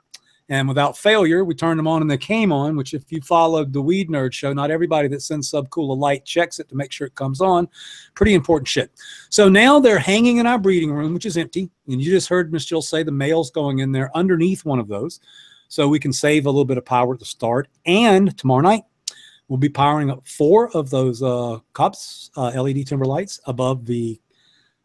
and without failure, we turned them on and they came on, which if you followed the WeedNerd show, not everybody that sends Subcool a light checks it to make sure it comes on. Pretty important shit. So now they're hanging in our breeding room, which is empty. And you just heard Miss Jill say the male's going in there underneath one of those. So we can save a little bit of power at the start. And tomorrow night, we'll be powering up 4 of those cups, LED timber lights above the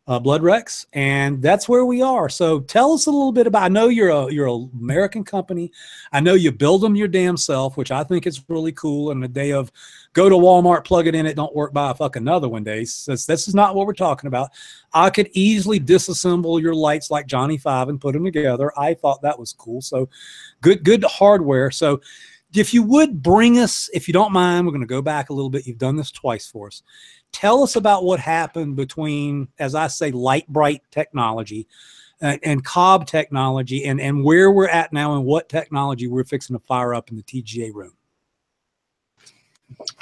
Blood Rex. And that's where we are. So tell us a little bit about, I know you're an American company. I know you build them your damn self, which I think is really cool. And the day of go to Walmart, plug it in, it don't work, buy a fucking another one day. This is not what we're talking about. I could easily disassemble your lights like Johnny Five and put them together. I thought that was cool. So good hardware. So if you would bring us, if you don't mind, we're going to go back a little bit. You've done this twice for us. Tell us about what happened between, as I say, light bright technology and cob technology, and where we're at now and what technology we're fixing to fire up in the TGA room.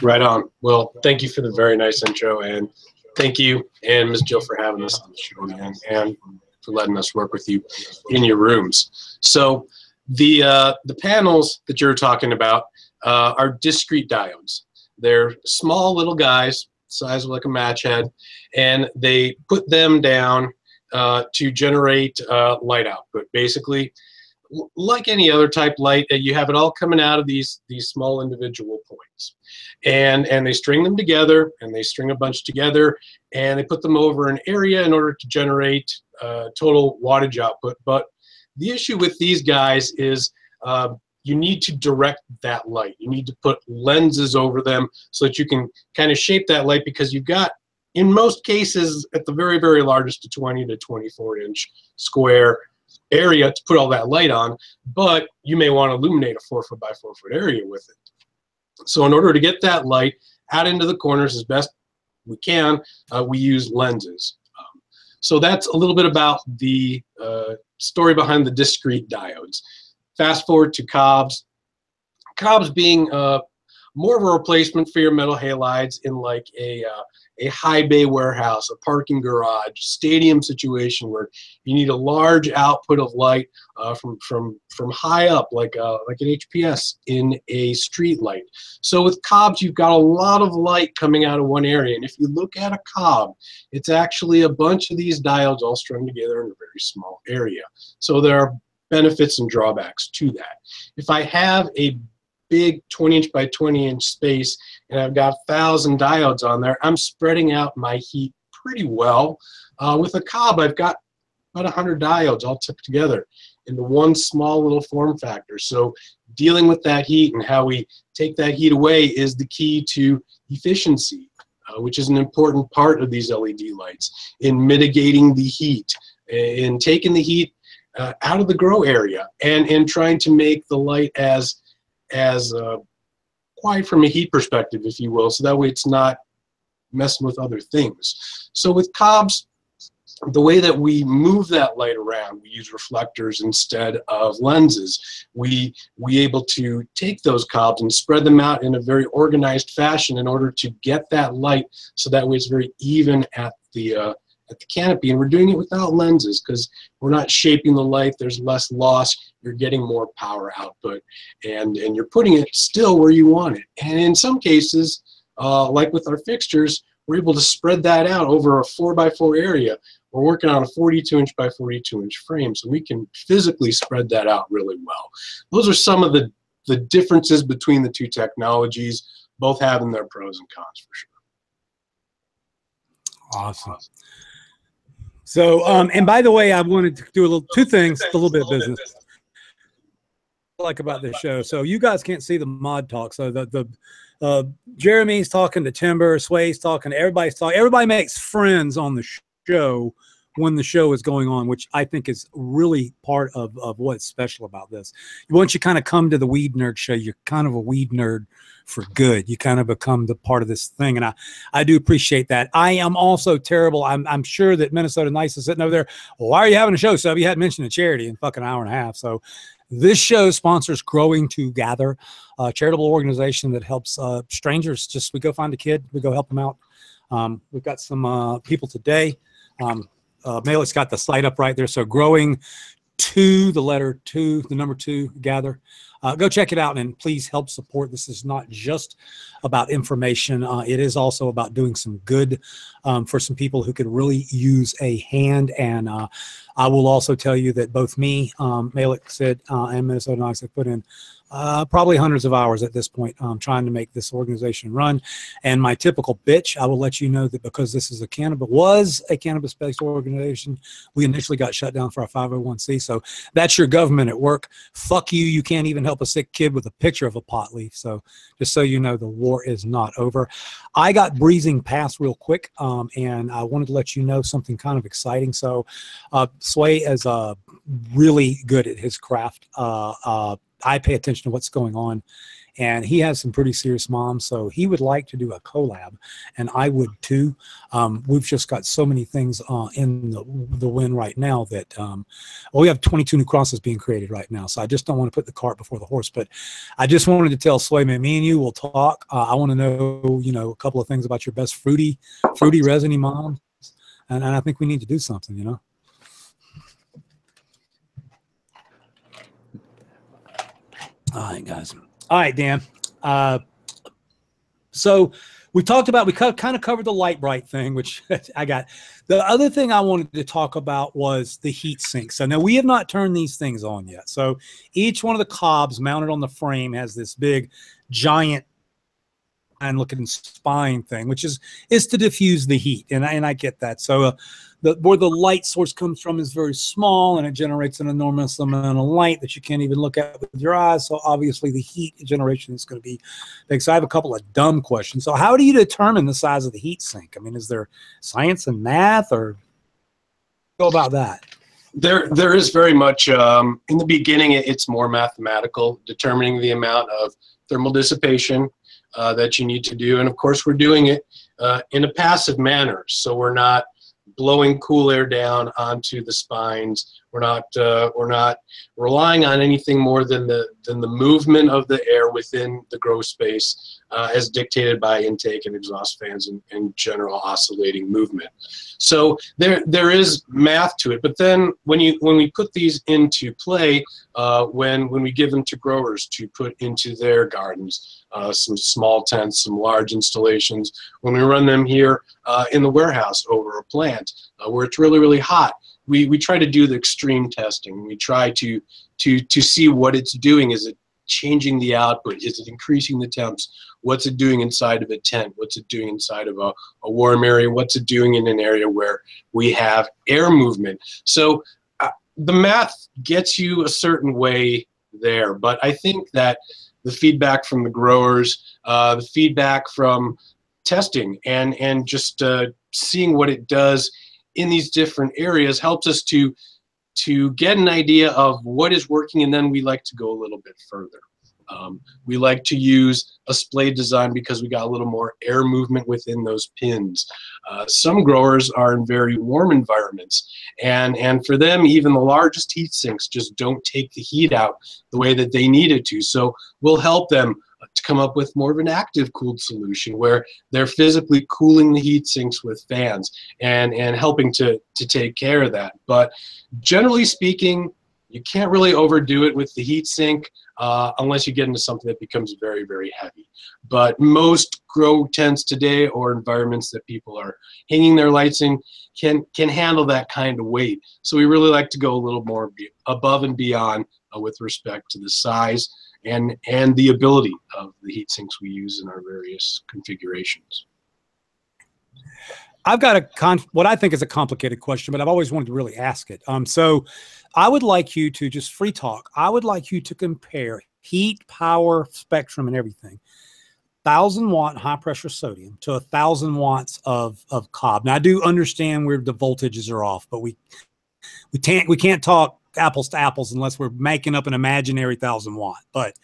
Right on. Well, thank you for the very nice intro, and thank you and Ms. Jill for having us on the show, and for letting us work with you in your rooms. So the panels that you're talking about are discrete diodes. They're small little guys, size of like a match head, and they put them down to generate light output. Basically, like any other type light, you have it all coming out of these small individual points, and they string them together, and they string a bunch together, and they put them over an area in order to generate total wattage output. But the issue with these guys is you need to direct that light. You need to put lenses over them so that you can kind of shape that light, because you've got, in most cases, at the very, very largest, a 20 to 24 inch square area to put all that light on, but you may want to illuminate a 4 foot by 4 foot area with it. So in order to get that light out into the corners as best we can, we use lenses. So that's a little bit about the story behind the discrete diodes. Fast forward to cobs. Cobs being more of a replacement for your metal halides in like a high bay warehouse, a parking garage, stadium situation where you need a large output of light from high up, like an HPS in a street light. So with cobs, you've got a lot of light coming out of one area, and if you look at a cob, it's actually a bunch of these diodes all strung together in a very small area. So there are benefits and drawbacks to that. If I have a big 20 inch by 20 inch space and I've got 1,000 diodes on there, I'm spreading out my heat pretty well. With a cob, I've got about 100 diodes all tucked together into one small little form factor. So dealing with that heat and how we take that heat away is the key to efficiency, which is an important part of these LED lights, in mitigating the heat, in taking the heat out of the grow area, and in trying to make the light as quiet from a heat perspective, if you will, so that way it's not messing with other things. So with cobs, the way that we move that light around, we use reflectors instead of lenses. We able to take those cobs and spread them out in a very organized fashion in order to get that light, so that way it's very even at the canopy, and we're doing it without lenses because we're not shaping the light. There's less loss. You're getting more power output, and you're putting it still where you want it. And in some cases, like with our fixtures, we're able to spread that out over a 4 by 4 area. We're working on a 42 inch by 42 inch frame, so we can physically spread that out really well. Those are some of the differences between the two technologies, both having their pros and cons for sure. Awesome. So, and by the way, I wanted to do two things, a little bit of business. like about this show. So you guys can't see the mod talk. So Jeremy's talking to Timber, Sway's talking, everybody's talking. Everybody makes friends on the show when the show is going on, which I think is really part of what's special about this. Once you kind of come to the Weed Nerd show, you're kind of a weed nerd for good. You kind of become the part of this thing. And I do appreciate that. I am also terrible. I'm sure that Minnesota Nice is sitting over there. Well, why are you having a show, Sub? You hadn't mentioned a charity in fucking hour and a half. So this show sponsors Growing Together, a charitable organization that helps strangers. Just we go find a kid, we go help them out. We've got some people today. Malik's got the site up right there. So Growing the letter 2, the number 2, Gather. Go check it out and please help support. This is not just about information. It is also about doing some good for some people who could really use a hand. And I will also tell you that both me, Malik, Sid, and Minnesota Nice have put in probably hundreds of hours at this point trying to make this organization run. And my typical bitch, I will let you know that because this is a cannabis-based organization, we initially got shut down for our 501c. So that's your government at work. Fuck you. You can't even help a sick kid with a picture of a pot leaf. So just so you know, the war is not over. I got breezing past real quick, and I wanted to let you know something kind of exciting. So Sway is really good at his craft. I pay attention to what's going on, and he has some pretty serious moms, so he would like to do a collab, and I would too. We've just got so many things in the wind right now that we have 22 new crosses being created right now, so I just don't want to put the cart before the horse. But I just wanted to tell Sway, man, me and you will talk. I want to know, a couple of things about your best fruity resiny moms, and I think we need to do something, All right, guys. All right, Dan. So we kind of covered the light bright thing, which I got. The other thing I wanted to talk about was the heat sink. So now we have not turned these things on yet. So each one of the cobs mounted on the frame has this big, giant, and looking spine thing, which is to diffuse the heat, and I get that. So where the light source comes from is very small, and it generates an enormous amount of light that you can't even look at with your eyes. So obviously the heat generation is going to be big. So I have a couple of dumb questions. So how do you determine the size of the heat sink? I mean, is there science and math, or go about that? There is very much in the beginning. It's more mathematical, determining the amount of thermal dissipation that you need to do. And of course, we're doing it in a passive manner. So we're not blowing cool air down onto the spines. We're not relying on anything more than the movement of the air within the grow space as dictated by intake and exhaust fans and general oscillating movement. So there is math to it. But then when we put these into play, when we give them to growers to put into their gardens, some small tents, some large installations, when we run them here in the warehouse over a plant where it's really, really hot, we try to do the extreme testing. We try to see what it's doing. Is it changing the output? Is it increasing the temps? What's it doing inside of a tent? What's it doing inside of a warm area? What's it doing in an area where we have air movement? So the math gets you a certain way there, but I think that the feedback from the growers, the feedback from testing, and just seeing what it does in these different areas helps us to get an idea of what is working, and then we like to go a little bit further. We like to use a splay design because we got a little more air movement within those pins. Some growers are in very warm environments, and for them, even the largest heat sinks just don't take the heat out the way that they need it to. So we'll help them to come up with more of an active cooled solution where they're physically cooling the heat sinks with fans and helping to take care of that. But generally speaking, you can't really overdo it with the heat sink unless you get into something that becomes very, very heavy. But most grow tents today, or environments that people are hanging their lights in, can handle that kind of weight. So we really like to go a little more above and beyond with respect to the size and the ability of the heat sinks we use in our various configurations. I've got what I think is a complicated question, but I've always wanted to really ask it. So I would like you to just free talk. I would like you to compare heat, power, spectrum, and everything. 1,000-watt high pressure sodium to 1,000 watts of cob. Now I do understand where the voltages are off, but we can't talk apples to apples unless we're making up an imaginary 1,000-watt. But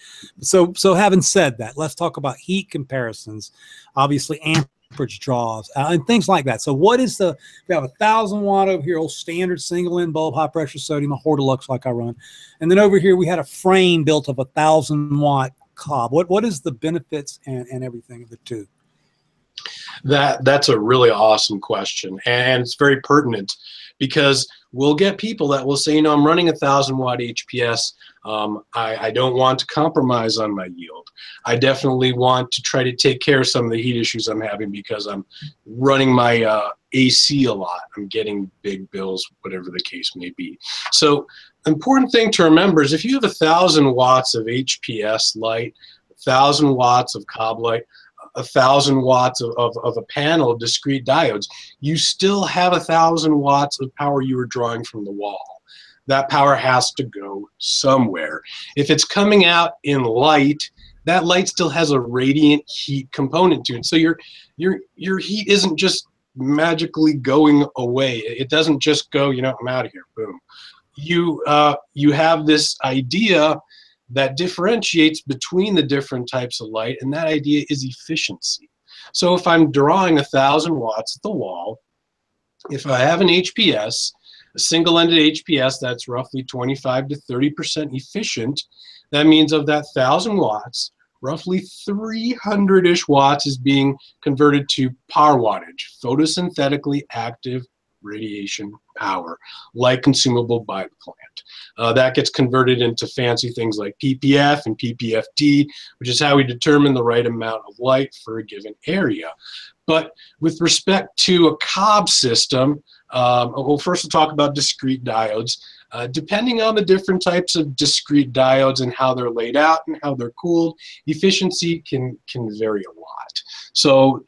so having said that, let's talk about heat comparisons. Obviously, amperage draws and things like that. So what is we have 1,000-watt over here, old standard single end bulb, high pressure sodium, a Hortilux like I run, and then over here we had a frame built of 1,000-watt cob. What is the benefits and everything of the two? That's a really awesome question, and it's very pertinent, because we'll get people that will say, I'm running 1,000-watt HPS. I don't want to compromise on my yield. I definitely want to try to take care of some of the heat issues I'm having because I'm running my AC a lot. I'm getting big bills, whatever the case may be. So important thing to remember is if you have 1,000 watts of HPS light, 1,000 watts of cob light, 1,000 watts of a panel of discrete diodes, you still have 1,000 watts of power you were drawing from the wall. That power has to go somewhere. If it's coming out in light, that light still has a radiant heat component to it. So your heat isn't just magically going away. It doesn't just go, I'm out of here, boom. You have this idea that differentiates between the different types of light, and that idea is efficiency. So if I'm drawing 1,000 watts at the wall, if I have an HPS, a single-ended HPS that's roughly 25 to 30% efficient, that means of that 1,000 watts, roughly 300-ish watts is being converted to power wattage, photosynthetically active radiation power, light consumable by the plant. That gets converted into fancy things like ppf and ppfd, which is how we determine the right amount of light for a given area. But with respect to a cob system, well, first we'll talk about discrete diodes. Depending on the different types of discrete diodes and how they're laid out and how they're cooled, efficiency can vary a lot. So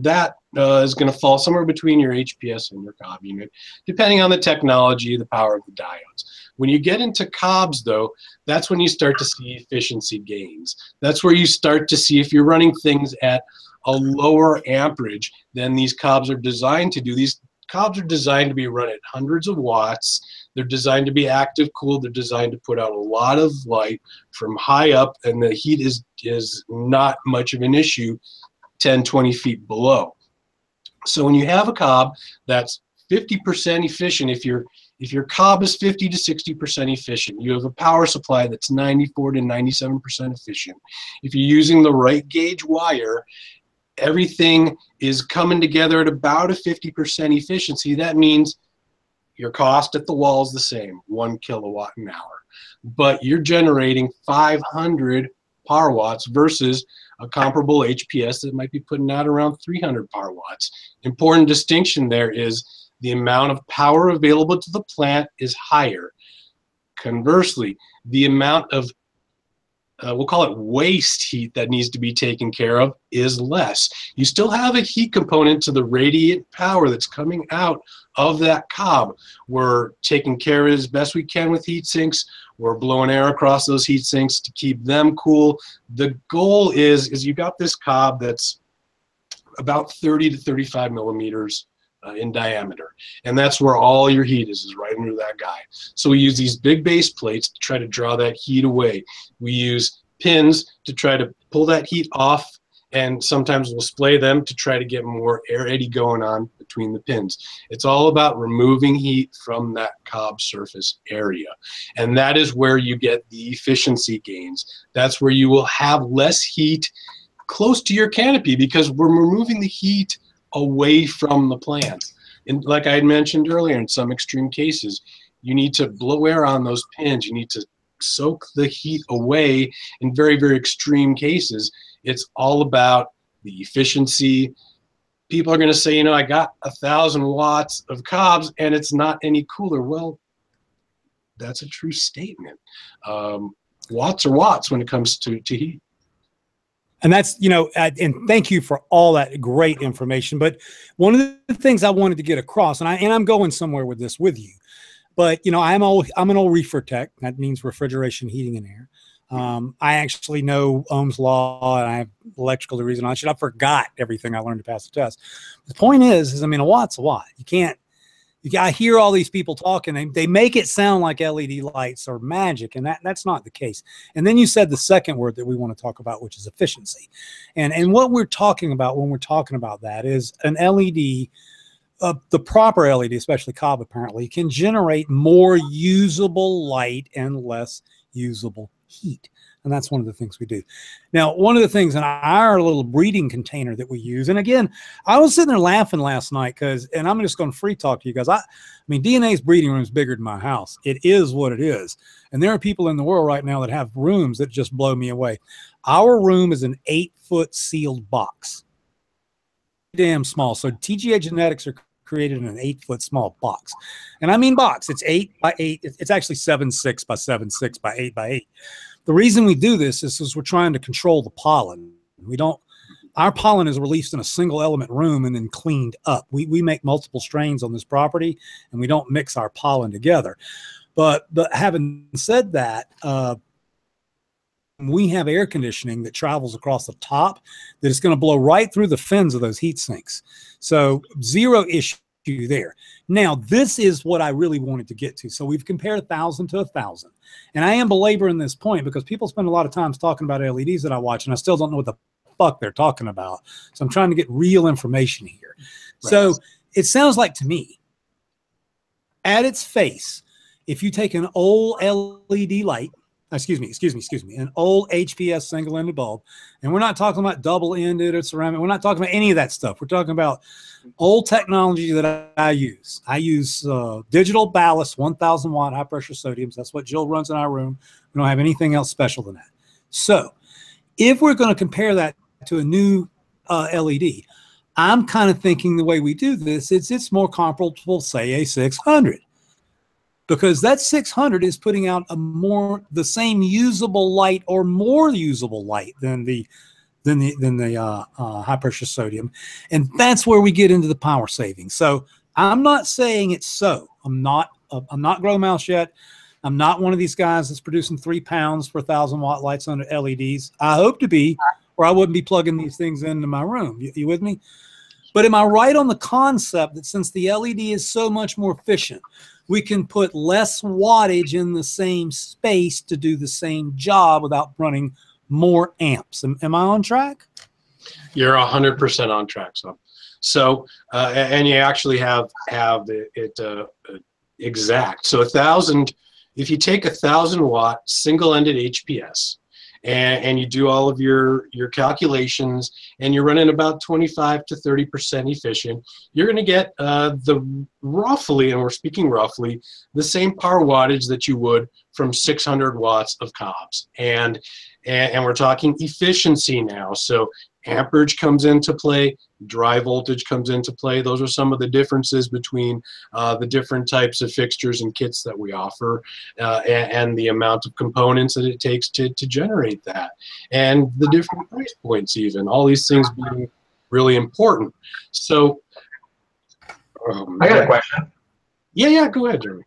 that is going to fall somewhere between your HPS and your cob unit, depending on the technology, the power of the diodes. When you get into cobs, though, that's when you start to see efficiency gains. That's where you start to see, if you're running things at a lower amperage than these cobs are designed to do. These cobs are designed to be run at hundreds of watts. They're designed to be active cooled. They're designed to put out a lot of light from high up, and the heat is not much of an issue 10, 20 feet below. So when you have a cob that's 50% efficient, if your cob is 50 to 60% efficient, you have a power supply that's 94 to 97% efficient. If you're using the right gauge wire, everything is coming together at about a 50% efficiency. That means your cost at the wall is the same, 1 kilowatt an hour, but you're generating 500 power watts versus a comparable HPS that might be putting out around 300 power watts. Important distinction there is the amount of power available to the plant is higher. Conversely, the amount of we'll call it waste heat that needs to be taken care of is less. You still have a heat component to the radiant power that's coming out of that cob. We're taking care of it as best we can with heat sinks. We're blowing air across those heat sinks to keep them cool. The goal is you got this cob that's about 30 to 35 millimeters in diameter, and that's where all your heat is right under that guy. So we use these big base plates to try to draw that heat away. We use pins to try to pull that heat off, and sometimes we'll splay them to try to get more air eddy going on between the pins. It's all about removing heat from that cob surface area, and that is where you get the efficiency gains. That's where you will have less heat close to your canopy because we're removing the heat away from the plant. And like I had mentioned earlier, in some extreme cases, you need to blow air on those pins. You need to soak the heat away. In very, very extreme cases, it's all about the efficiency. People are going to say, I got 1,000 watts of cobs and it's not any cooler. Well, that's a true statement. Watts are watts when it comes to heat. And that's, you know, and thank you for all that great information. But one of the things I wanted to get across, and I'm going somewhere with this with you, but you know, I'm an old reefer tech. That means refrigeration, heating, and air. I actually know Ohm's law, and I have electrical reason. I forgot everything I learned to pass the test. The point is I mean, a watt's a watt. You can't. I hear all these people talking. They make it sound like LED lights are magic, and that's not the case. And then you said the second word that we want to talk about, which is efficiency. And what we're talking about when we're talking about that is an LED, the proper LED, especially cob apparently, can generate more usable light and less usable heat. And that's one of the things we do. Now, one of the things in our little breeding container that we use, and again, I was sitting there laughing last night and I'm just going to free talk to you guys. I mean, DNA's breeding room is bigger than my house. It is what it is. And there are people in the world right now that have rooms that just blow me away. Our room is an 8-foot sealed box. Damn small. So TGA genetics are created in an 8-foot small box. And I mean box. It's 8 by 8. It's actually 7.6 by 7.6 by 8 by 8. The reason we do this is because we're trying to control the pollen. Our pollen is released in a single element room and then cleaned up. We make multiple strains on this property, and we don't mix our pollen together. But having said that, we have air conditioning that travels across the top that is going to blow right through the fins of those heat sinks. So zero issue there. Now, this is what I really wanted to get to. So we've compared 1,000 to 1,000. And I am belaboring this point because people spend a lot of time talking about LEDs that I watch, and I still don't know what the fuck they're talking about. So I'm trying to get real information here. Right. So it sounds like to me, at its face, if you take an old LED light, excuse me, an old HPS single-ended bulb, and we're not talking about double-ended or ceramic. We're not talking about any of that stuff. We're talking about old technology that I use. I use digital ballast, 1,000 watt high-pressure sodiums. That's what Jill runs in our room. We don't have anything else special than that. So if we're going to compare that to a new LED, I'm kind of thinking the way we do this, it's more comparable, say, a 600. Because that 600 is putting out the same usable light or more usable light than the high pressure sodium, and that's where we get into the power savings. So I'm not saying it's so. I'm not grow mouse yet. I'm not one of these guys that's producing 3 pounds per 1,000 watt lights under LEDs. I hope to be, or I wouldn't be plugging these things into my room. You with me? But am I right on the concept that since the LED is so much more efficient, we can put less wattage in the same space to do the same job without running more amps? Am I on track? You're 100% on track. So and you actually have it exact. So 1,000, if you take 1,000 watt single-ended HPS, and you do all of your calculations, and you're running about 25 to 30% efficient, you're going to get the roughly, and we're speaking roughly, the same power wattage that you would from 600 watts of cobs. And we're talking efficiency now. So amperage comes into play, dry voltage comes into play. Those are some of the differences between the different types of fixtures and kits that we offer, and the amount of components that it takes to generate that, and the different price points even, all these things being really important. So I got a question. Yeah, go ahead, Jeremy.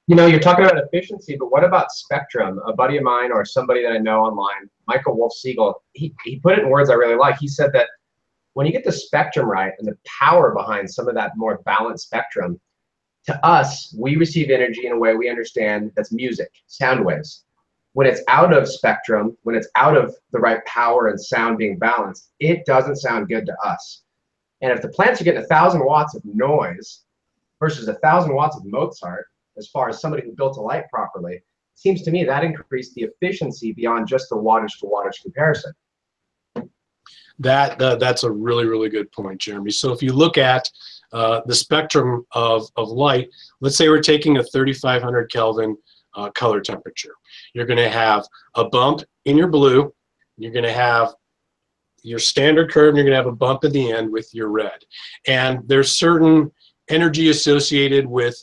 You know, you're talking about efficiency, but what about spectrum? A buddy of mine or somebody that I know online, Michael Wolf-Siegel, he put it in words I really like. He said that when you get the spectrum right and the power behind some of that more balanced spectrum, to us, we receive energy in a way we understand that's music, sound waves. When it's out of spectrum, when it's out of the right power and sound being balanced, it doesn't sound good to us. And if the plants are getting 1,000 watts of noise versus 1,000 watts of Mozart, as far as somebody who built a light properly, it seems to me that increased the efficiency beyond just the wattage to wattage comparison. That's a really, really good point, Jeremy. So if you look at the spectrum of light, let's say we're taking a 3,500 Kelvin color temperature. You're going to have a bump in your blue, you're going to have your standard curve, and you're going to have a bump at the end with your red. And there's certain energy associated with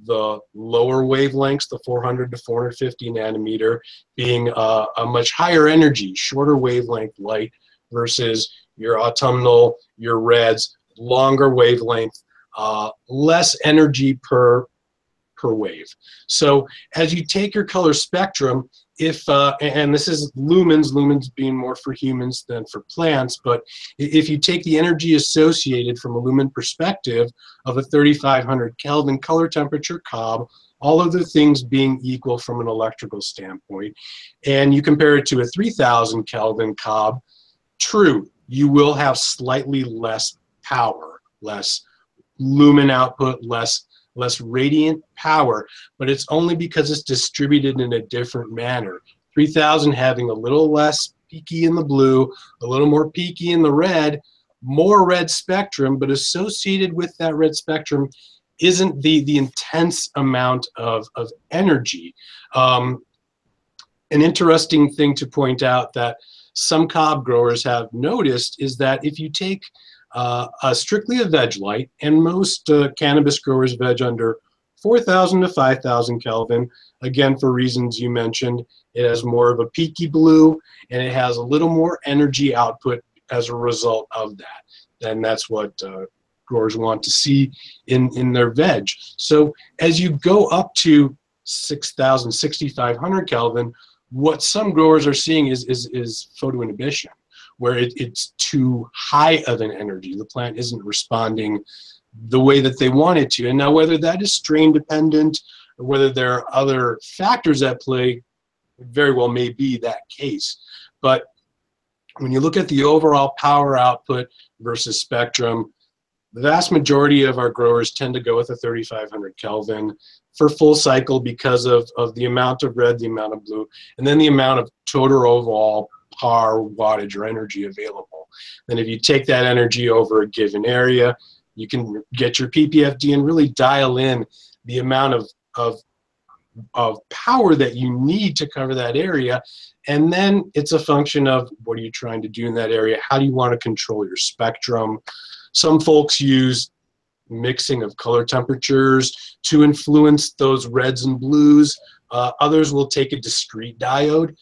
the lower wavelengths, the 400 to 450 nanometer, being a much higher energy, shorter wavelength light versus your autumnal, your reds, longer wavelength, less energy per wave. So as you take your color spectrum, if and this is lumens being more for humans than for plants, but if you take the energy associated from a lumen perspective of a 3500 Kelvin color temperature cob, all of the things being equal from an electrical standpoint, and you compare it to a 3000 Kelvin cob, true, you will have slightly less power, less lumen output, less radiant power, but it's only because it's distributed in a different manner. 3000 having a little less peaky in the blue, a little more peaky in the red, more red spectrum, but associated with that red spectrum isn't the intense amount of energy. An interesting thing to point out that some cob growers have noticed is that if you take strictly a veg light, and most cannabis growers veg under 4,000 to 5,000 Kelvin, again for reasons you mentioned, it has more of a peaky blue and it has a little more energy output as a result of that. And that's what growers want to see in their veg. So as you go up to 6,000, 6,500 Kelvin, what some growers are seeing is photoinhibition, where it's too high of an energy. The plant isn't responding the way that they want it to. And now whether that is strain dependent or whether there are other factors at play, very well may be that case. But when you look at the overall power output versus spectrum, the vast majority of our growers tend to go with a 3500 Kelvin for full cycle because of the amount of red, the amount of blue, and then the amount of total overall power, wattage, or energy available. Then if you take that energy over a given area, you can get your PPFD and really dial in the amount of power that you need to cover that area. And then it's a function of what are you trying to do in that area? How do you want to control your spectrum? Some folks use mixing of color temperatures to influence those reds and blues. Others will take a discrete diode,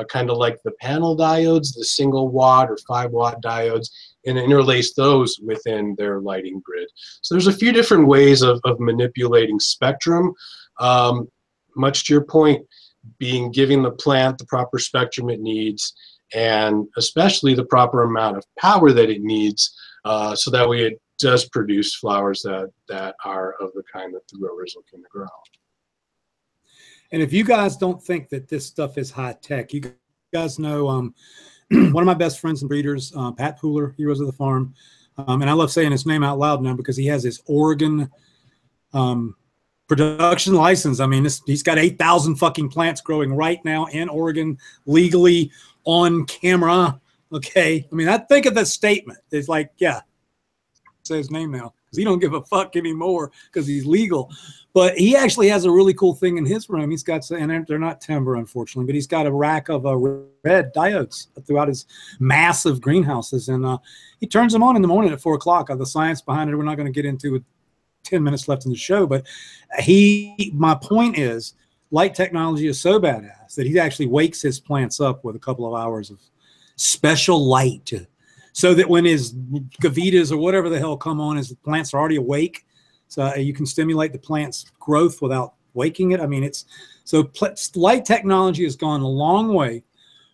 kind of like the panel diodes, the single watt or 5 watt diodes, and interlace those within their lighting grid. So there's a few different ways of manipulating spectrum. Much to your point, giving the plant the proper spectrum it needs, and especially the proper amount of power that it needs, so that way it does produce flowers that are of the kind that the grower is looking to grow. And if you guys don't think that this stuff is high tech, you guys know one of my best friends and breeders, Pat Pooler, Heroes of the Farm, and I love saying his name out loud now because he has his Oregon production license. I mean, he's got 8,000 fucking plants growing right now in Oregon, legally on camera. Okay, I mean, I think of that statement. It's like, yeah, say his name now because he don't give a fuck anymore because he's legal. But he actually has a really cool thing in his room. He's got, and they're not timber, unfortunately, but he's got a rack of red diodes throughout his massive greenhouses, and he turns them on in the morning at 4 o'clock. The science behind it, we're not going to get into with 10 minutes left in the show, but my point is, light technology is so badass that he actually wakes his plants up with a couple of hours of special light so that when his gavitas or whatever the hell come on, his plants are already awake. So you can stimulate the plant's growth without waking it. I mean, light technology has gone a long way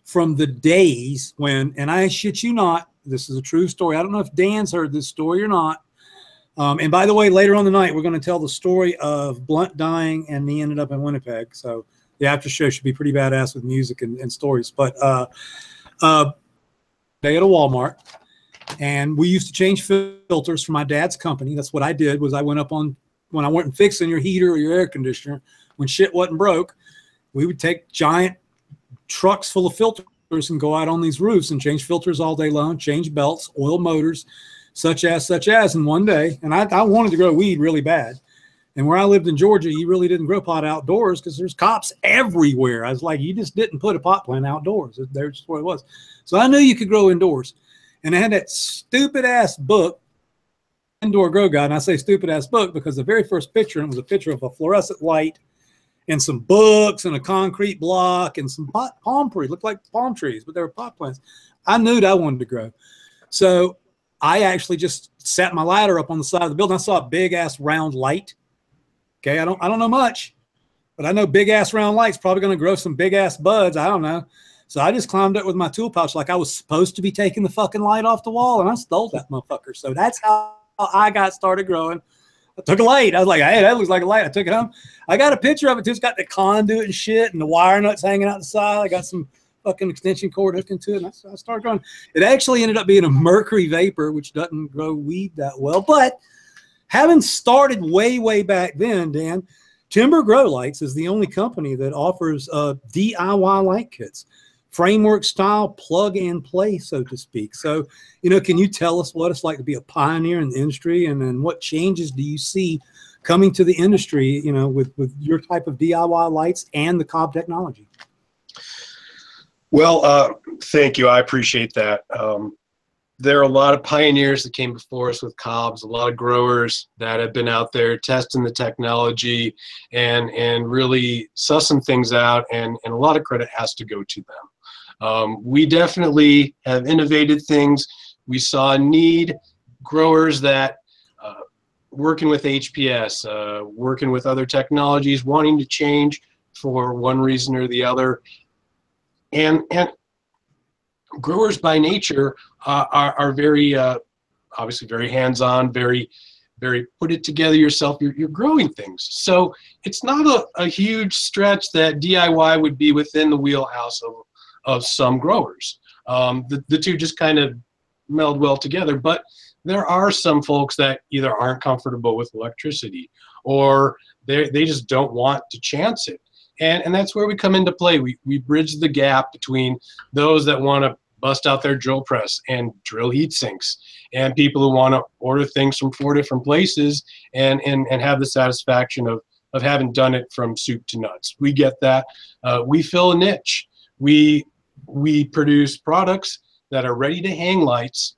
from the days when, and I shit you not, this is a true story. I don't know if Dan's heard this story or not. And by the way, later on the night, we're going to tell the story of Blunt dying and me ended up in Winnipeg. So the after show should be pretty badass with music and stories. But day at a Walmart, and we used to change filters for my dad's company. That's what I did. Was I went up on, when I wasn't fixing your heater or your air conditioner, when shit wasn't broke, we would take giant trucks full of filters and go out on these roofs and change filters all day long, change belts, oil motors, such as. And one day, and I wanted to grow weed really bad. And where I lived in Georgia, you really didn't grow pot outdoors because there's cops everywhere. I was like, you just didn't put a pot plant outdoors. There's just what it was. So I knew you could grow indoors. And I had that stupid ass book, Indoor Grow Guide. And I say stupid ass book because the very first picture, it was a picture of a fluorescent light and some books and a concrete block and some palm trees. Looked like palm trees, but they were pot plants. I knew that I wanted to grow. So I actually just set my ladder up on the side of the building. I saw a big ass round light. Okay, I don't know much, but I know big ass round light's probably going to grow some big ass buds. I don't know. So I just climbed up with my tool pouch like I was supposed to be taking the fucking light off the wall, and I stole that motherfucker. So that's how I got started growing. I took a light. I was like, hey, that looks like a light. I took it home. I got a picture of it too. It's got the conduit and shit and the wire nuts hanging out the side. I got some fucking extension cord hooked into it, and I started growing. It actually ended up being a mercury vapor, which doesn't grow weed that well. But having started way back then, Dan, Timber Grow Lights is the only company that offers DIY light kits. Framework style, plug and play, so to speak. So, can you tell us what it's like to be a pioneer in the industry, and then what changes do you see coming to the industry, with your type of DIY lights and the cob technology? Well, thank you. I appreciate that. There are a lot of pioneers that came before us with cobs, a lot of growers that have been out there testing the technology and really sussing things out, and a lot of credit has to go to them. We definitely have innovated things. We saw a need, growers that working with HPS, working with other technologies, wanting to change for one reason or the other. And growers by nature are very, obviously very hands-on, very put it together yourself. You're growing things. So it's not a huge stretch that DIY would be within the wheelhouse of some growers. The two just kind of meld well together, but there are some folks that either aren't comfortable with electricity or they just don't want to chance it. And that's where we come into play. We bridge the gap between those that want to bust out their drill press and drill heat sinks, and people who want to order things from 4 different places and have the satisfaction of having done it from soup to nuts. We get that. We fill a niche. We produce products that are ready to hang lights,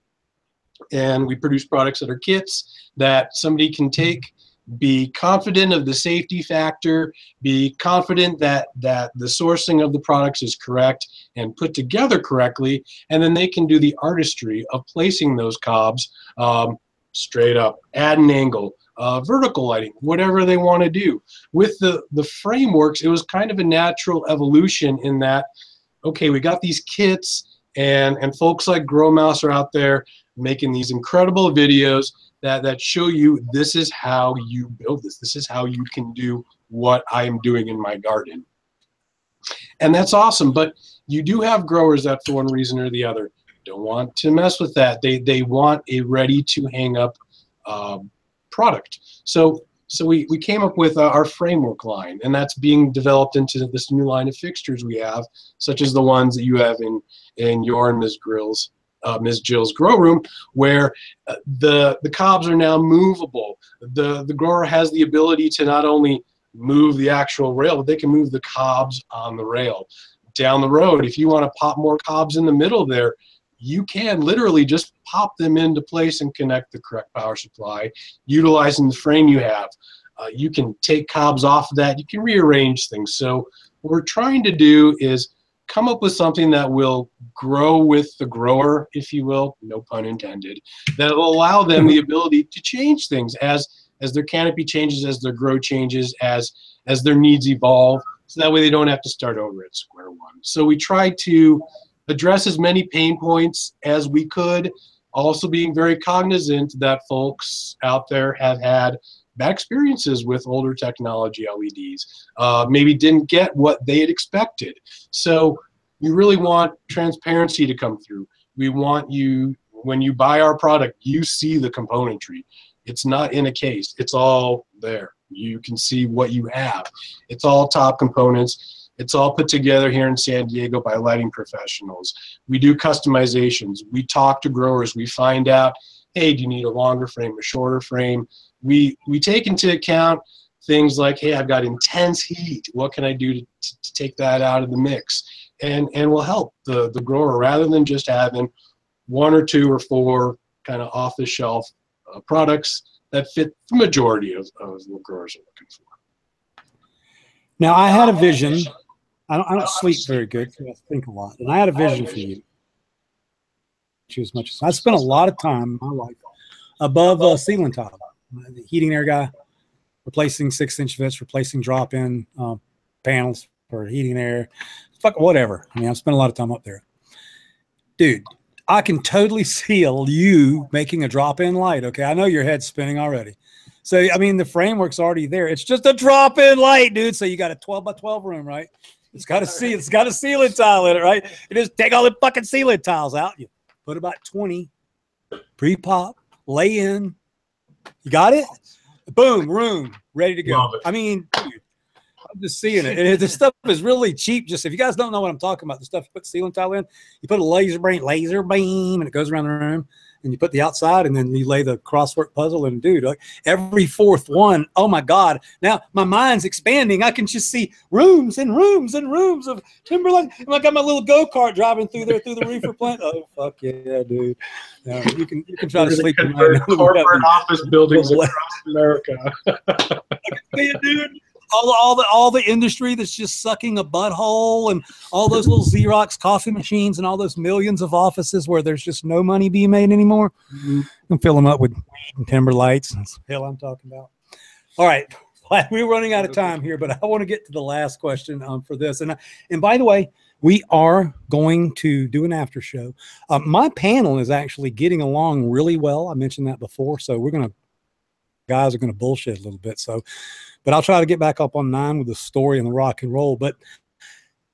and we produce products that are kits that somebody can take, be confident of the safety factor, be confident that the sourcing of the products is correct and put together correctly, and then they can do the artistry of placing those cobs straight up, at an angle, vertical lighting, whatever they want to do. With the frameworks, it was kind of a natural evolution in that, okay, we got these kits, and folks like Grow Mouse are out there making these incredible videos that show you this is how you build this. This is how you can do what I am doing in my garden. And that's awesome, but you do have growers that for one reason or the other don't want to mess with that. They want a ready to hang up product. So we came up with our framework line, and that's being developed into this new line of fixtures we have, such as the ones that you have in your and Ms. Jill's grow room, where the cobs are now movable. The grower has the ability to not only move the actual rail, but they can move the cobs on the rail. Down the road, if you want to pop more cobs in the middle there, you can literally just pop them into place and connect the correct power supply, utilizing the frame you have. You can take cobs off of that. You can rearrange things. So what we're trying to do is come up with something that will grow with the grower, if you will, no pun intended, that will allow them the ability to change things as their canopy changes, as their grow changes, as their needs evolve, so that way they don't have to start over at square one. So we try to address as many pain points as we could, also being very cognizant that folks out there have had bad experiences with older technology LEDs, maybe didn't get what they had expected. So we really want transparency to come through. We want you, when you buy our product, you see the componentry. It's not in a case, it's all there. You can see what you have. It's all top components. It's all put together here in San Diego by lighting professionals. We do customizations. We talk to growers. We find out, hey, do you need a longer frame, a shorter frame? We take into account things like, hey, I've got intense heat. What can I do to take that out of the mix? And we'll help the grower rather than just having 1 or 2 or 4 kind of off-the-shelf products that fit the majority of what growers are looking for. Now, I had a vision. I don't sleep very good, so I think a lot. And I had a vision for you. As much as I spent a lot of time in my life above ceiling tile, the heating air guy, replacing 6-inch vents, replacing drop-in panels for heating air, fuck whatever. I mean, I've spent a lot of time up there, dude. I can totally see you making a drop-in light. Okay, I know your head's spinning already. So I mean, the framework's already there. It's just a drop-in light, dude. So you got a 12 by 12 room, right? It's got a ceiling tile in it, right? You just take all the fucking ceiling tiles out. You put about 20 pre-pop, lay in. You got it? Boom, room, ready to go. I mean, dude, I'm just seeing it. And this stuff is really cheap. Just if you guys don't know what I'm talking about, the stuff you put ceiling tile in, you put a laser beam, and it goes around the room. And you put the outside, and then you lay the crosswork puzzle. And dude, like every fourth one, oh my God! Now my mind's expanding. I can just see rooms and rooms and rooms of timberline. I got my little go-kart driving through there through the reefer plant. Oh fuck yeah, dude! You can try to sleep in corporate office buildings across America. I can see it, dude. All the industry that's just sucking a butthole, and all those little Xerox coffee machines, and all those millions of offices where there's just no money being made anymore. And fill them up with weed and timber lights. That's the hell I'm talking about. All right, we're running out of time here, but I want to get to the last question for this. And by the way, we are going to do an after show. My panel is actually getting along really well. I mentioned that before, so guys are gonna bullshit a little bit. But I'll try to get back up on 9 with the story and the rock and roll. But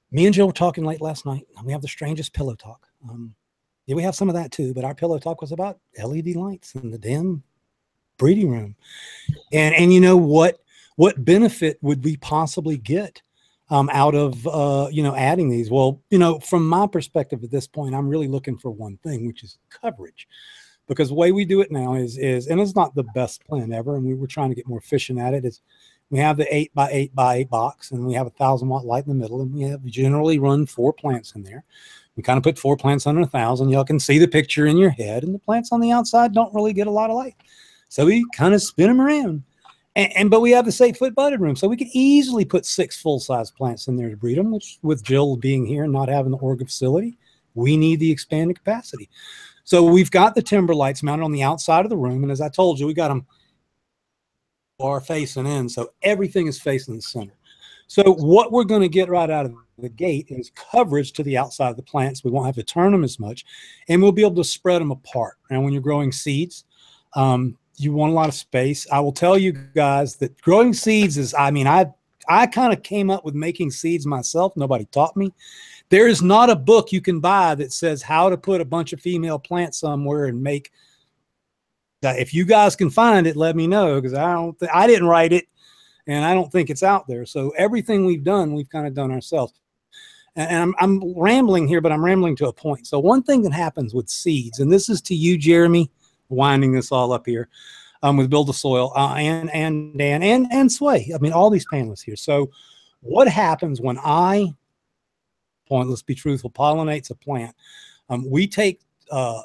me and Jill were talking late last night. And we have the strangest pillow talk. Yeah, we have some of that too. But our pillow talk was about LED lights in the damn breeding room. And you know what benefit would we possibly get out of adding these? Well, from my perspective at this point, I'm really looking for one thing, which is coverage. Because the way we do it now is and it's not the best plan ever, and we were trying to get more efficient at it, is we have the 8 by 8 by 8 box, and we have a 1,000-watt light in the middle, and we generally run 4 plants in there. We kind of put 4 plants under 1,000. Y'all can see the picture in your head, and the plants on the outside don't really get a lot of light. So we kind of spin them around. But we have this 8-foot budded room, so we could easily put 6 full-size plants in there to breed them, which with Jill being here and not having the Oregon facility, we need the expanded capacity. So we've got the timber lights mounted on the outside of the room. And as I told you, we got them facing in. So everything is facing the center. So what we're going to get right out of the gate is coverage to the outside of the plants. We won't have to turn them as much, and we'll be able to spread them apart. And when you're growing seeds, you want a lot of space. I will tell you guys that growing seeds is, I kind of came up with making seeds myself. Nobody taught me. There is not a book you can buy that says how to put a bunch of female plants somewhere and make. If you guys can find it, let me know, because I didn't write it, and I don't think it's out there. So everything we've done, we've kind of done ourselves. And I'm rambling here, but I'm rambling to a point. So one thing that happens with seeds, and this is to you, Jeremy, winding this all up here, with Build the Soil, and Dan and Sway. I mean, all these panelists here. So what happens when let's be truthful, pollinates a plant? We take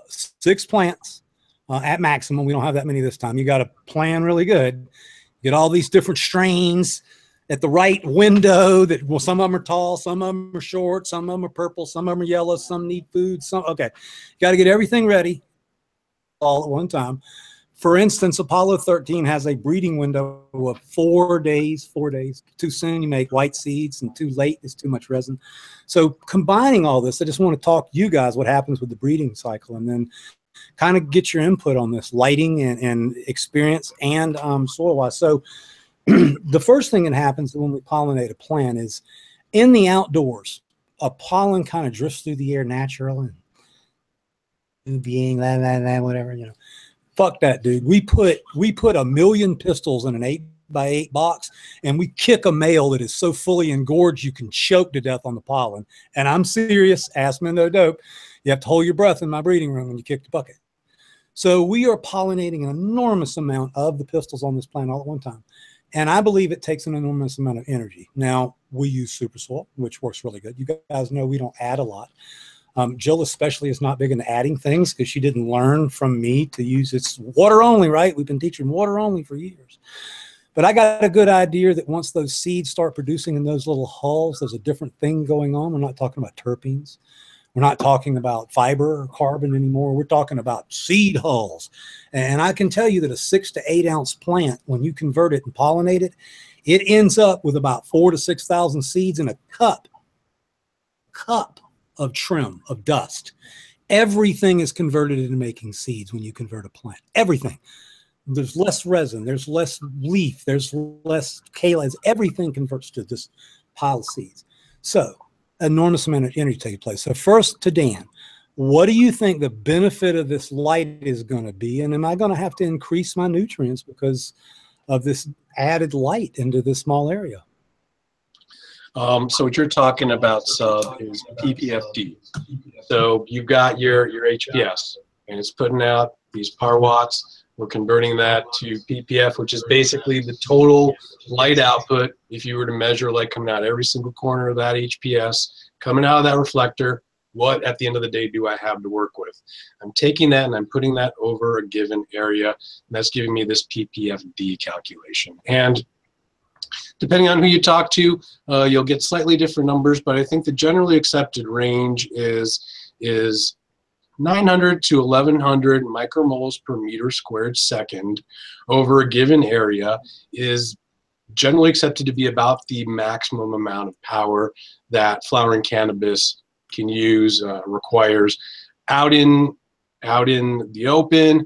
6 plants at maximum. We don't have that many this time. You got to plan really good. Get all these different strains at the right window. Some of them are tall, some of them are short, some of them are purple, some of them are yellow, some need food. Okay, you got to get everything ready all at one time. For instance, Apollo 13 has a breeding window of 4 days. 4 days. Too soon, you make white seeds, and too late is too much resin. So combining all this, I just want to talk to you guys what happens with the breeding cycle, and then kind of get your input on this lighting and experience and soil-wise. So the first thing that happens when we pollinate a plant is in the outdoors, a pollen kind of drifts through the air naturally. Being whatever, fuck that, dude. We put 1 million pistils in an 8 by 8 box, and we kick a male that is so fully engorged you can choke to death on the pollen. And I'm serious. Ask Mendo Dope. You have to hold your breath in my breeding room when you kick the bucket. So we are pollinating an enormous amount of the pistils on this plant all at one time. And I believe it takes an enormous amount of energy. Now, we use super soil, which works really good. You guys know we don't add a lot. Jill especially is not big into adding things because she didn't learn from me to use it's water only, right? We've been teaching water only for years. But I got a good idea that once those seeds start producing in those little hulls, there's a different thing going on. We're not talking about terpenes. We're not talking about fiber or carbon anymore. We're talking about seed hulls. And I can tell you that a 6 to 8 ounce plant, when you convert it and pollinate it, it ends up with about 4,000 to 6,000 seeds in a cup of trim, of dust. Everything is converted into making seeds when you convert a plant. Everything. There's less resin, there's less leaf, there's less calyx. Everything converts to this pile of seeds. So enormous amount of energy taking place. So first to Dan, what do you think the benefit of this light is going to be? And am I going to have to increase my nutrients because of this added light into this small area? So what you're talking about, Sub, is PPFD. So you've got your HPS, and it's putting out these par watts. We're converting that to PPF, which is basically the total light output. If you were to measure light coming out every single corner of that HPS, coming out of that reflector, what at the end of the day do I have to work with? I'm taking that and I'm putting that over a given area, and that's giving me this PPFD calculation. And depending on who you talk to, you'll get slightly different numbers, but I think the generally accepted range is 900 to 1100 micromoles per meter squared second over a given area is generally accepted to be about the maximum amount of power that flowering cannabis can use, requires. Out in the open,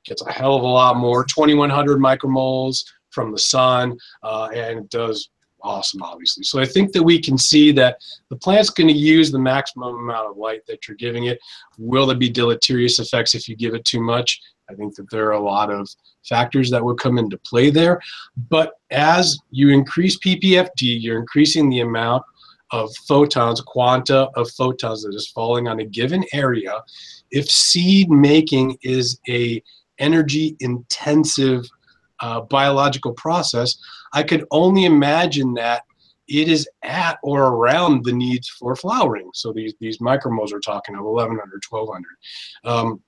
gets a hell of a lot more, 2100 micromoles from the sun, and it does awesome, obviously. So I think that we can see that the plant's going to use the maximum amount of light that you're giving it. Will there be deleterious effects if you give it too much? I think that there are a lot of factors that would come into play there. But as you increase PPFD, you're increasing the amount of photons, quanta of photons that is falling on a given area. If seed making is a energy intensive biological process, I could only imagine that it is at or around the needs for flowering. So these micromoles are talking of 1100, 1200.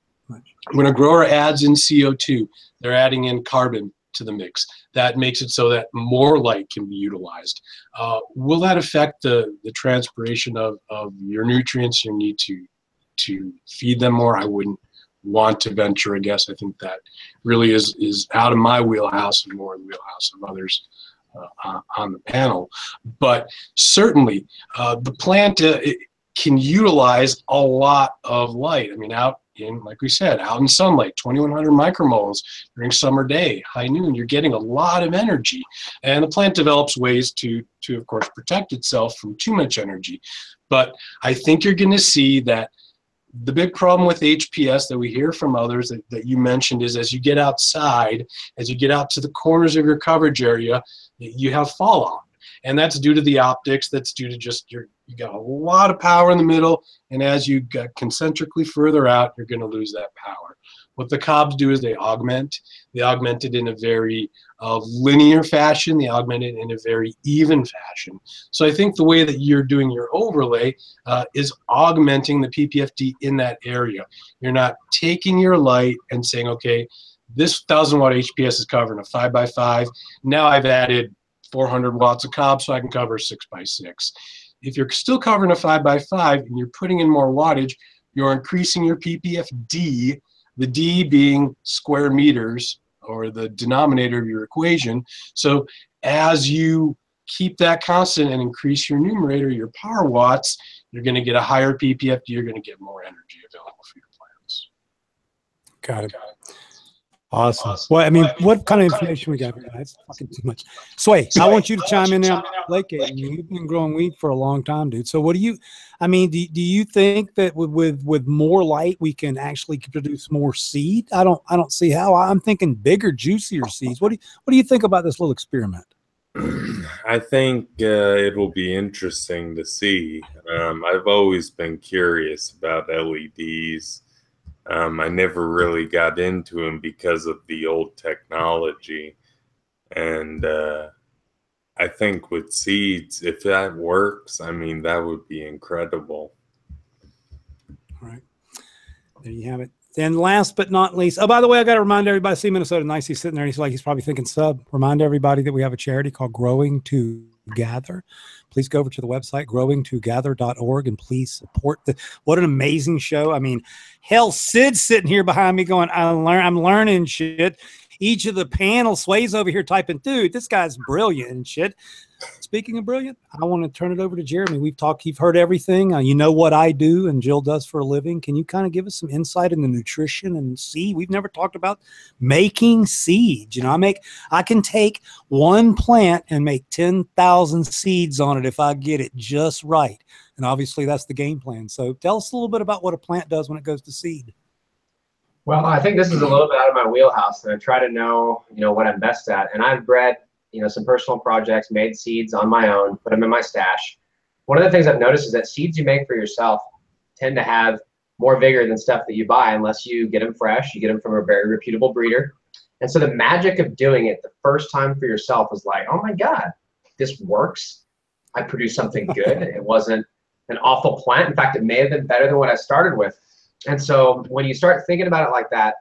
When a grower adds in CO2, they're adding in carbon to the mix. That makes it so that more light can be utilized. Will that affect the transpiration of your nutrients, your need to feed them more? I wouldn't want to venture a guess. I think that really is out of my wheelhouse and more in the wheelhouse of others on the panel. But certainly the plant can utilize a lot of light. I mean, out in, like we said, out in sunlight, 2100 micromoles during summer day, high noon, you're getting a lot of energy. And the plant develops ways to of course, protect itself from too much energy. But I think you're going to see that the big problem with HPS that we hear from others that you mentioned is as you get outside, as you get out to the corners of your coverage area, you have fallout. And that's due to the optics, that's due to just you got a lot of power in the middle, and as you get concentrically further out, you're going to lose that power. What the cobs do is they augment. They augment it in a very linear fashion. They augment it in a very even fashion. So I think the way that you're doing your overlay is augmenting the PPFD in that area. You're not taking your light and saying, okay, this 1000 watt HPS is covering a 5x5. Now I've added 400 watts of cob so I can cover 6x6. If you're still covering a 5x5 and you're putting in more wattage, you're increasing your PPFD, the D being square meters, or the denominator of your equation. So as you keep that constant and increase your numerator, your power watts, you're going to get a higher PPFD, you're going to get more energy available for your plants. Got it. Awesome. Well, I mean, what kind of information we got here? That's fucking too much. Sway, I want you to chime in there. Blake, you've been growing weed for a long time, dude. So what do you, I mean, do you think that with more light, we can actually produce more seed? I don't see how. I'm thinking bigger, juicier seeds. What do you think about this little experiment? I think it will be interesting to see. I've always been curious about LEDs. I never really got into them because of the old technology. And I think with seeds, if that works, I mean, that would be incredible. All right. There you have it. And last but not least, oh, by the way, I got to remind everybody, see Minnesota Nice, he's sitting there and he's like, he's probably thinking sub. Remind everybody that we have a charity called Growing to Gather. Please go over to the website, growingtogather.org, and please support what an amazing show. I mean, hell, Sid's sitting here behind me going, I'm learning shit. Each of the panel Sway's over here typing, dude, this guy's brilliant and shit. Speaking of brilliant, I want to turn it over to Jeremy. We've talked, you've heard everything. You know what I do and Jill does for a living. Can you kind of give us some insight into nutrition and seed? We've never talked about making seeds. You know, I can take one plant and make 10,000 seeds on it if I get it just right. And obviously that's the game plan. So tell us a little bit about what a plant does when it goes to seed. Well, I think this is a little bit out of my wheelhouse, and I try to know, what I'm best at. And I've bred, some personal projects, made seeds on my own, put them in my stash. One of the things I've noticed is that seeds you make for yourself tend to have more vigor than stuff that you buy, unless you get them fresh, you get them from a very reputable breeder. And so the magic of doing it the first time for yourself was like, oh my God, this works. I produced something good. It wasn't an awful plant. In fact, it may have been better than what I started with. And so when you start thinking about it like that,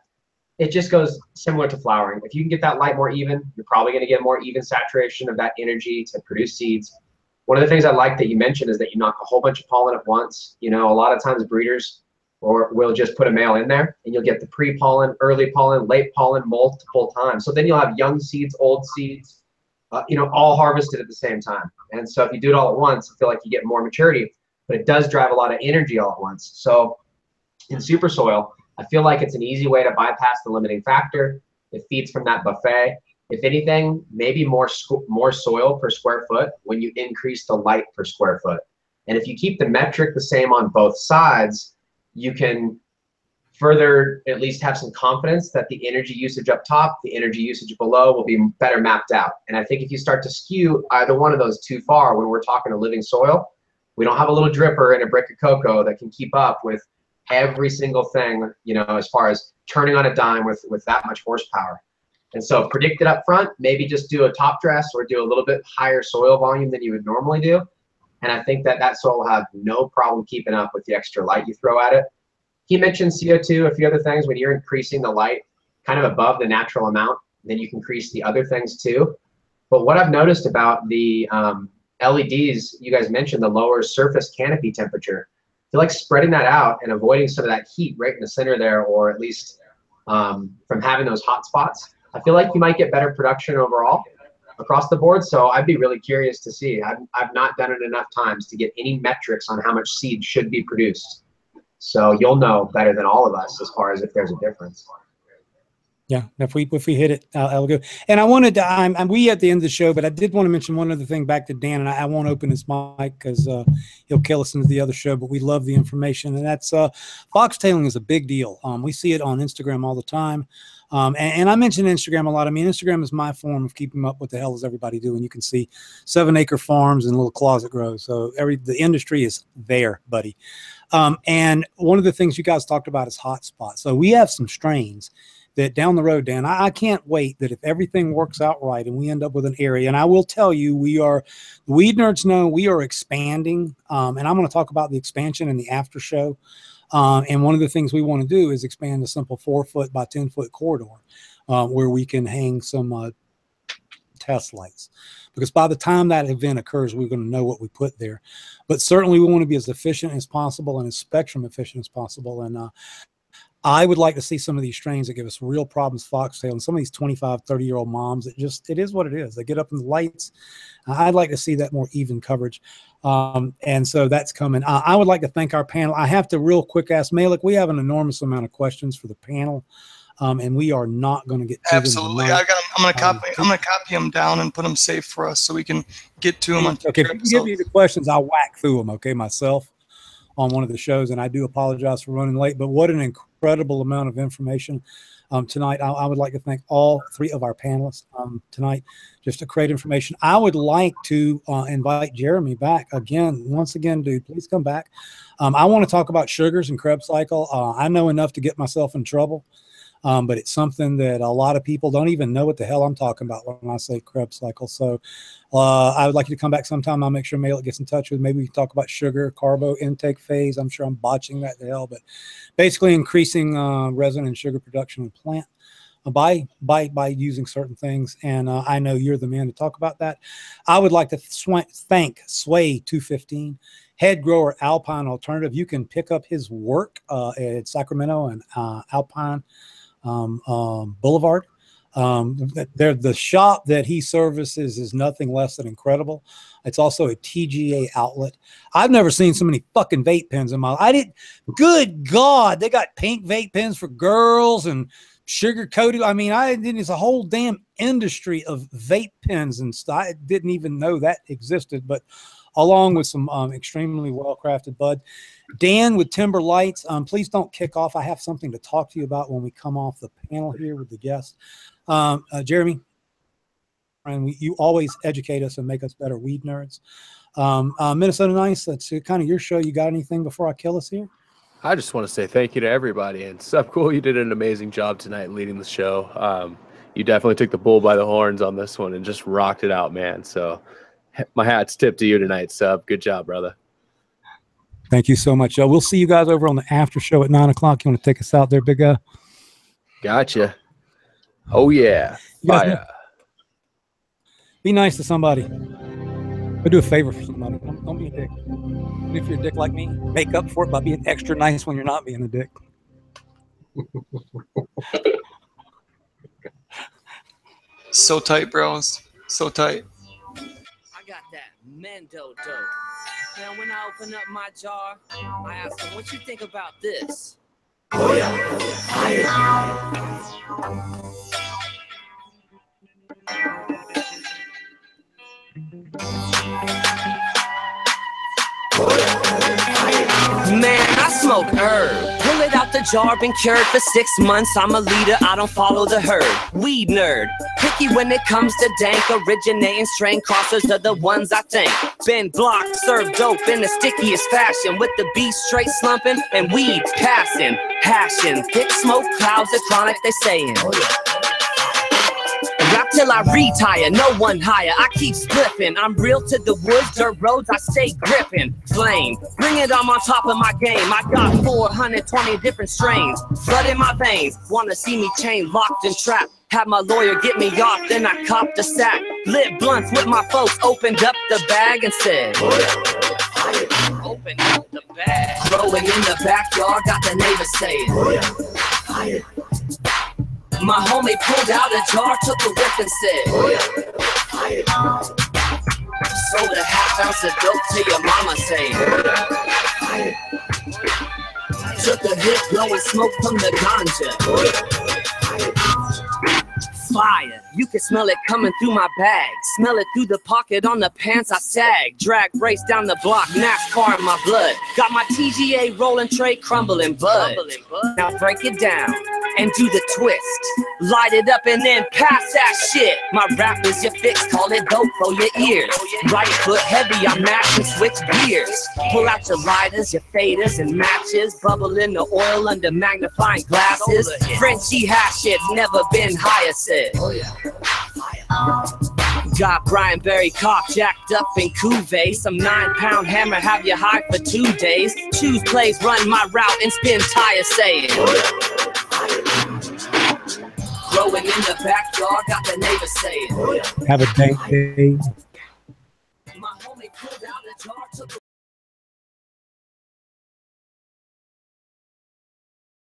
it just goes similar to flowering. If you can get that light more even, you're probably going to get more even saturation of that energy to produce seeds. One of the things I like that you mentioned is that you knock a whole bunch of pollen at once. A lot of times breeders will just put a male in there, and you'll get the pre-pollen, early pollen, late pollen multiple times. So then you'll have young seeds, old seeds, all harvested at the same time. And so if you do it all at once, I feel like you get more maturity, but it does drive a lot of energy all at once. So in super soil, I feel like it's an easy way to bypass the limiting factor. It feeds from that buffet. If anything, maybe more soil per square foot when you increase the light per square foot. And if you keep the metric the same on both sides, you can further at least have some confidence that the energy usage up top, the energy usage below will be better mapped out. And I think if you start to skew either one of those too far when we're talking a living soil, we don't have a little dripper and a brick of cocoa that can keep up with every single thing, as far as turning on a dime with that much horsepower. And so predict it up front, maybe just do a top dress or do a little bit higher soil volume than you would normally do. And I think that soil will have no problem keeping up with the extra light you throw at it. He mentioned CO2, a few other things. When you're increasing the light kind of above the natural amount, then you can increase the other things too. But what I've noticed about the LEDs, you guys mentioned the lower surface canopy temperature. I feel like spreading that out and avoiding some of that heat right in the center there, or at least from having those hot spots, I feel like you might get better production overall across the board. So I'd be really curious to see. I've not done it enough times to get any metrics on how much seed should be produced. So you'll know better than all of us as far as if there's a difference. Yeah, if we hit it, I'll go. And I wanted to, we at the end of the show, but I did want to mention one other thing back to Dan, and I won't open his mic because he'll kill us into the other show, but we love the information, and that's foxtailing is a big deal. We see it on Instagram all the time. And I mention Instagram a lot. I mean, Instagram is my form of keeping up what the hell is everybody doing. You can see 7-acre farms and little closet grows. So the industry is there, buddy. And one of the things you guys talked about is hotspots. So we have some strains that down the road, Dan, I can't wait that if everything works out right and we end up with an area, and I will tell you, the Weed Nerds know we are expanding, and I'm going to talk about the expansion in the after show. And one of the things we want to do is expand a simple 4-foot by 10-foot corridor where we can hang some test lights. Because by the time that event occurs, we're going to know what we put there. But certainly we want to be as efficient as possible and as spectrum efficient as possible. And I would like to see some of these strains that give us real problems, foxtail, and some of these 25, 30-year-old moms. It is what it is. They get up in the lights. I'd like to see that more even coverage. And so that's coming. I would like to thank our panel. I have to real quick ask Malik, we have an enormous amount of questions for the panel. And we are not going to get to absolutely. I'm going to copy them down and put them safe for us so we can get to them. Okay, if you give me the questions, I'll whack through them, okay, myself on one of the shows, and I do apologize for running late, but what an incredible amount of information tonight. I would like to thank all 3 of our panelists tonight just to create information. I would like to invite Jeremy back once again, dude, please come back. I want to talk about sugars and Krebs cycle. I know enough to get myself in trouble. But it's something that a lot of people don't even know what the hell I'm talking about when I say Krebs cycle. So I would like you to come back sometime. I'll make sure Malik gets in touch with. Maybe we can talk about sugar, carbo intake phase. I'm sure I'm botching that to hell, but basically increasing resin and sugar production in plant by using certain things. And I know you're the man to talk about that. I would like to thank Sway 215, head grower Alpine Alternative. You can pick up his work at Sacramento and Alpine Boulevard. The shop that he services is nothing less than incredible. It's also a TGA outlet. I've never seen so many fucking vape pens in my life. Good God, they got pink vape pens for girls and sugar coated. I mean, it's a whole damn industry of vape pens and stuff. I didn't even know that existed, but along with some extremely well-crafted bud. Dan with Timber Lights, please don't kick off. I have something to talk to you about when we come off the panel here with the guest. Jeremy, and you always educate us and make us better weed nerds. Minnesota Nice, that's kind of your show. You got anything before I kill us here? I just want to say thank you to everybody. And Sub Cool, you did an amazing job tonight leading the show. You definitely took the bull by the horns on this one and just rocked it out, man. So my hat's tipped to you tonight, Sub. Good job, brother. Thank you so much. We'll see you guys over on the after show at 9 o'clock. You want to take us out there, big guy? Gotcha. Oh, yeah. Fire. Be nice to somebody. Go do a favor for somebody. Don't be a dick. And if you're a dick like me, make up for it by being extra nice when you're not being a dick. So tight, bros. So tight. I got that Mendo dope. Now when I open up my jar, I ask them, what you think about this? Oh Man, I smoke herb. Pull it out the jar, been cured for 6 months. I'm a leader, I don't follow the herd. Weed nerd. Picky when it comes to dank. Originating strain crossers are the ones I think. Been blocked, served dope in the stickiest fashion. With the beat straight slumping and weed passing. Hashing, thick smoke clouds of chronic, they saying. Rap till I retire, no one higher. I keep spliffing. I'm real to the woods, dirt roads, I stay gripping. Flame, bring it on top of my game. I got 420 different strains. Blood in my veins, wanna see me chained, locked and trapped. Had my lawyer get me off, then I copped a sack. Lit blunts with my folks, opened up the bag and said, open up the bag. Growing in the backyard, got the neighbors saying, my homie pulled out a jar, took a whiff and said, sold a half ounce of dope to your mama saying, took a hit, blowing smoke from the ganja. Fire, you can smell it coming through my bag. Smell it through the pocket on the pants I sag. Drag race down the block, NASCAR in my blood. Got my TGA rolling tray crumbling bud. Now break it down and do the twist. Light it up and then pass that shit. My rap is your fix, call it dope for your ears. Right foot heavy, I mash and switch gears. Pull out your lighters, your faders and matches. Bubble in the oil under magnifying glasses. Frenchy hash shit, never been higher said. Got Brian Berry cock jacked up in Cuvée. Some 9-pound hammer have you high for 2 days. Choose plays, run my route and spin tires saying, growing in the backyard, got the neighbors saying, have a dank day. My homie pulled out a jar, took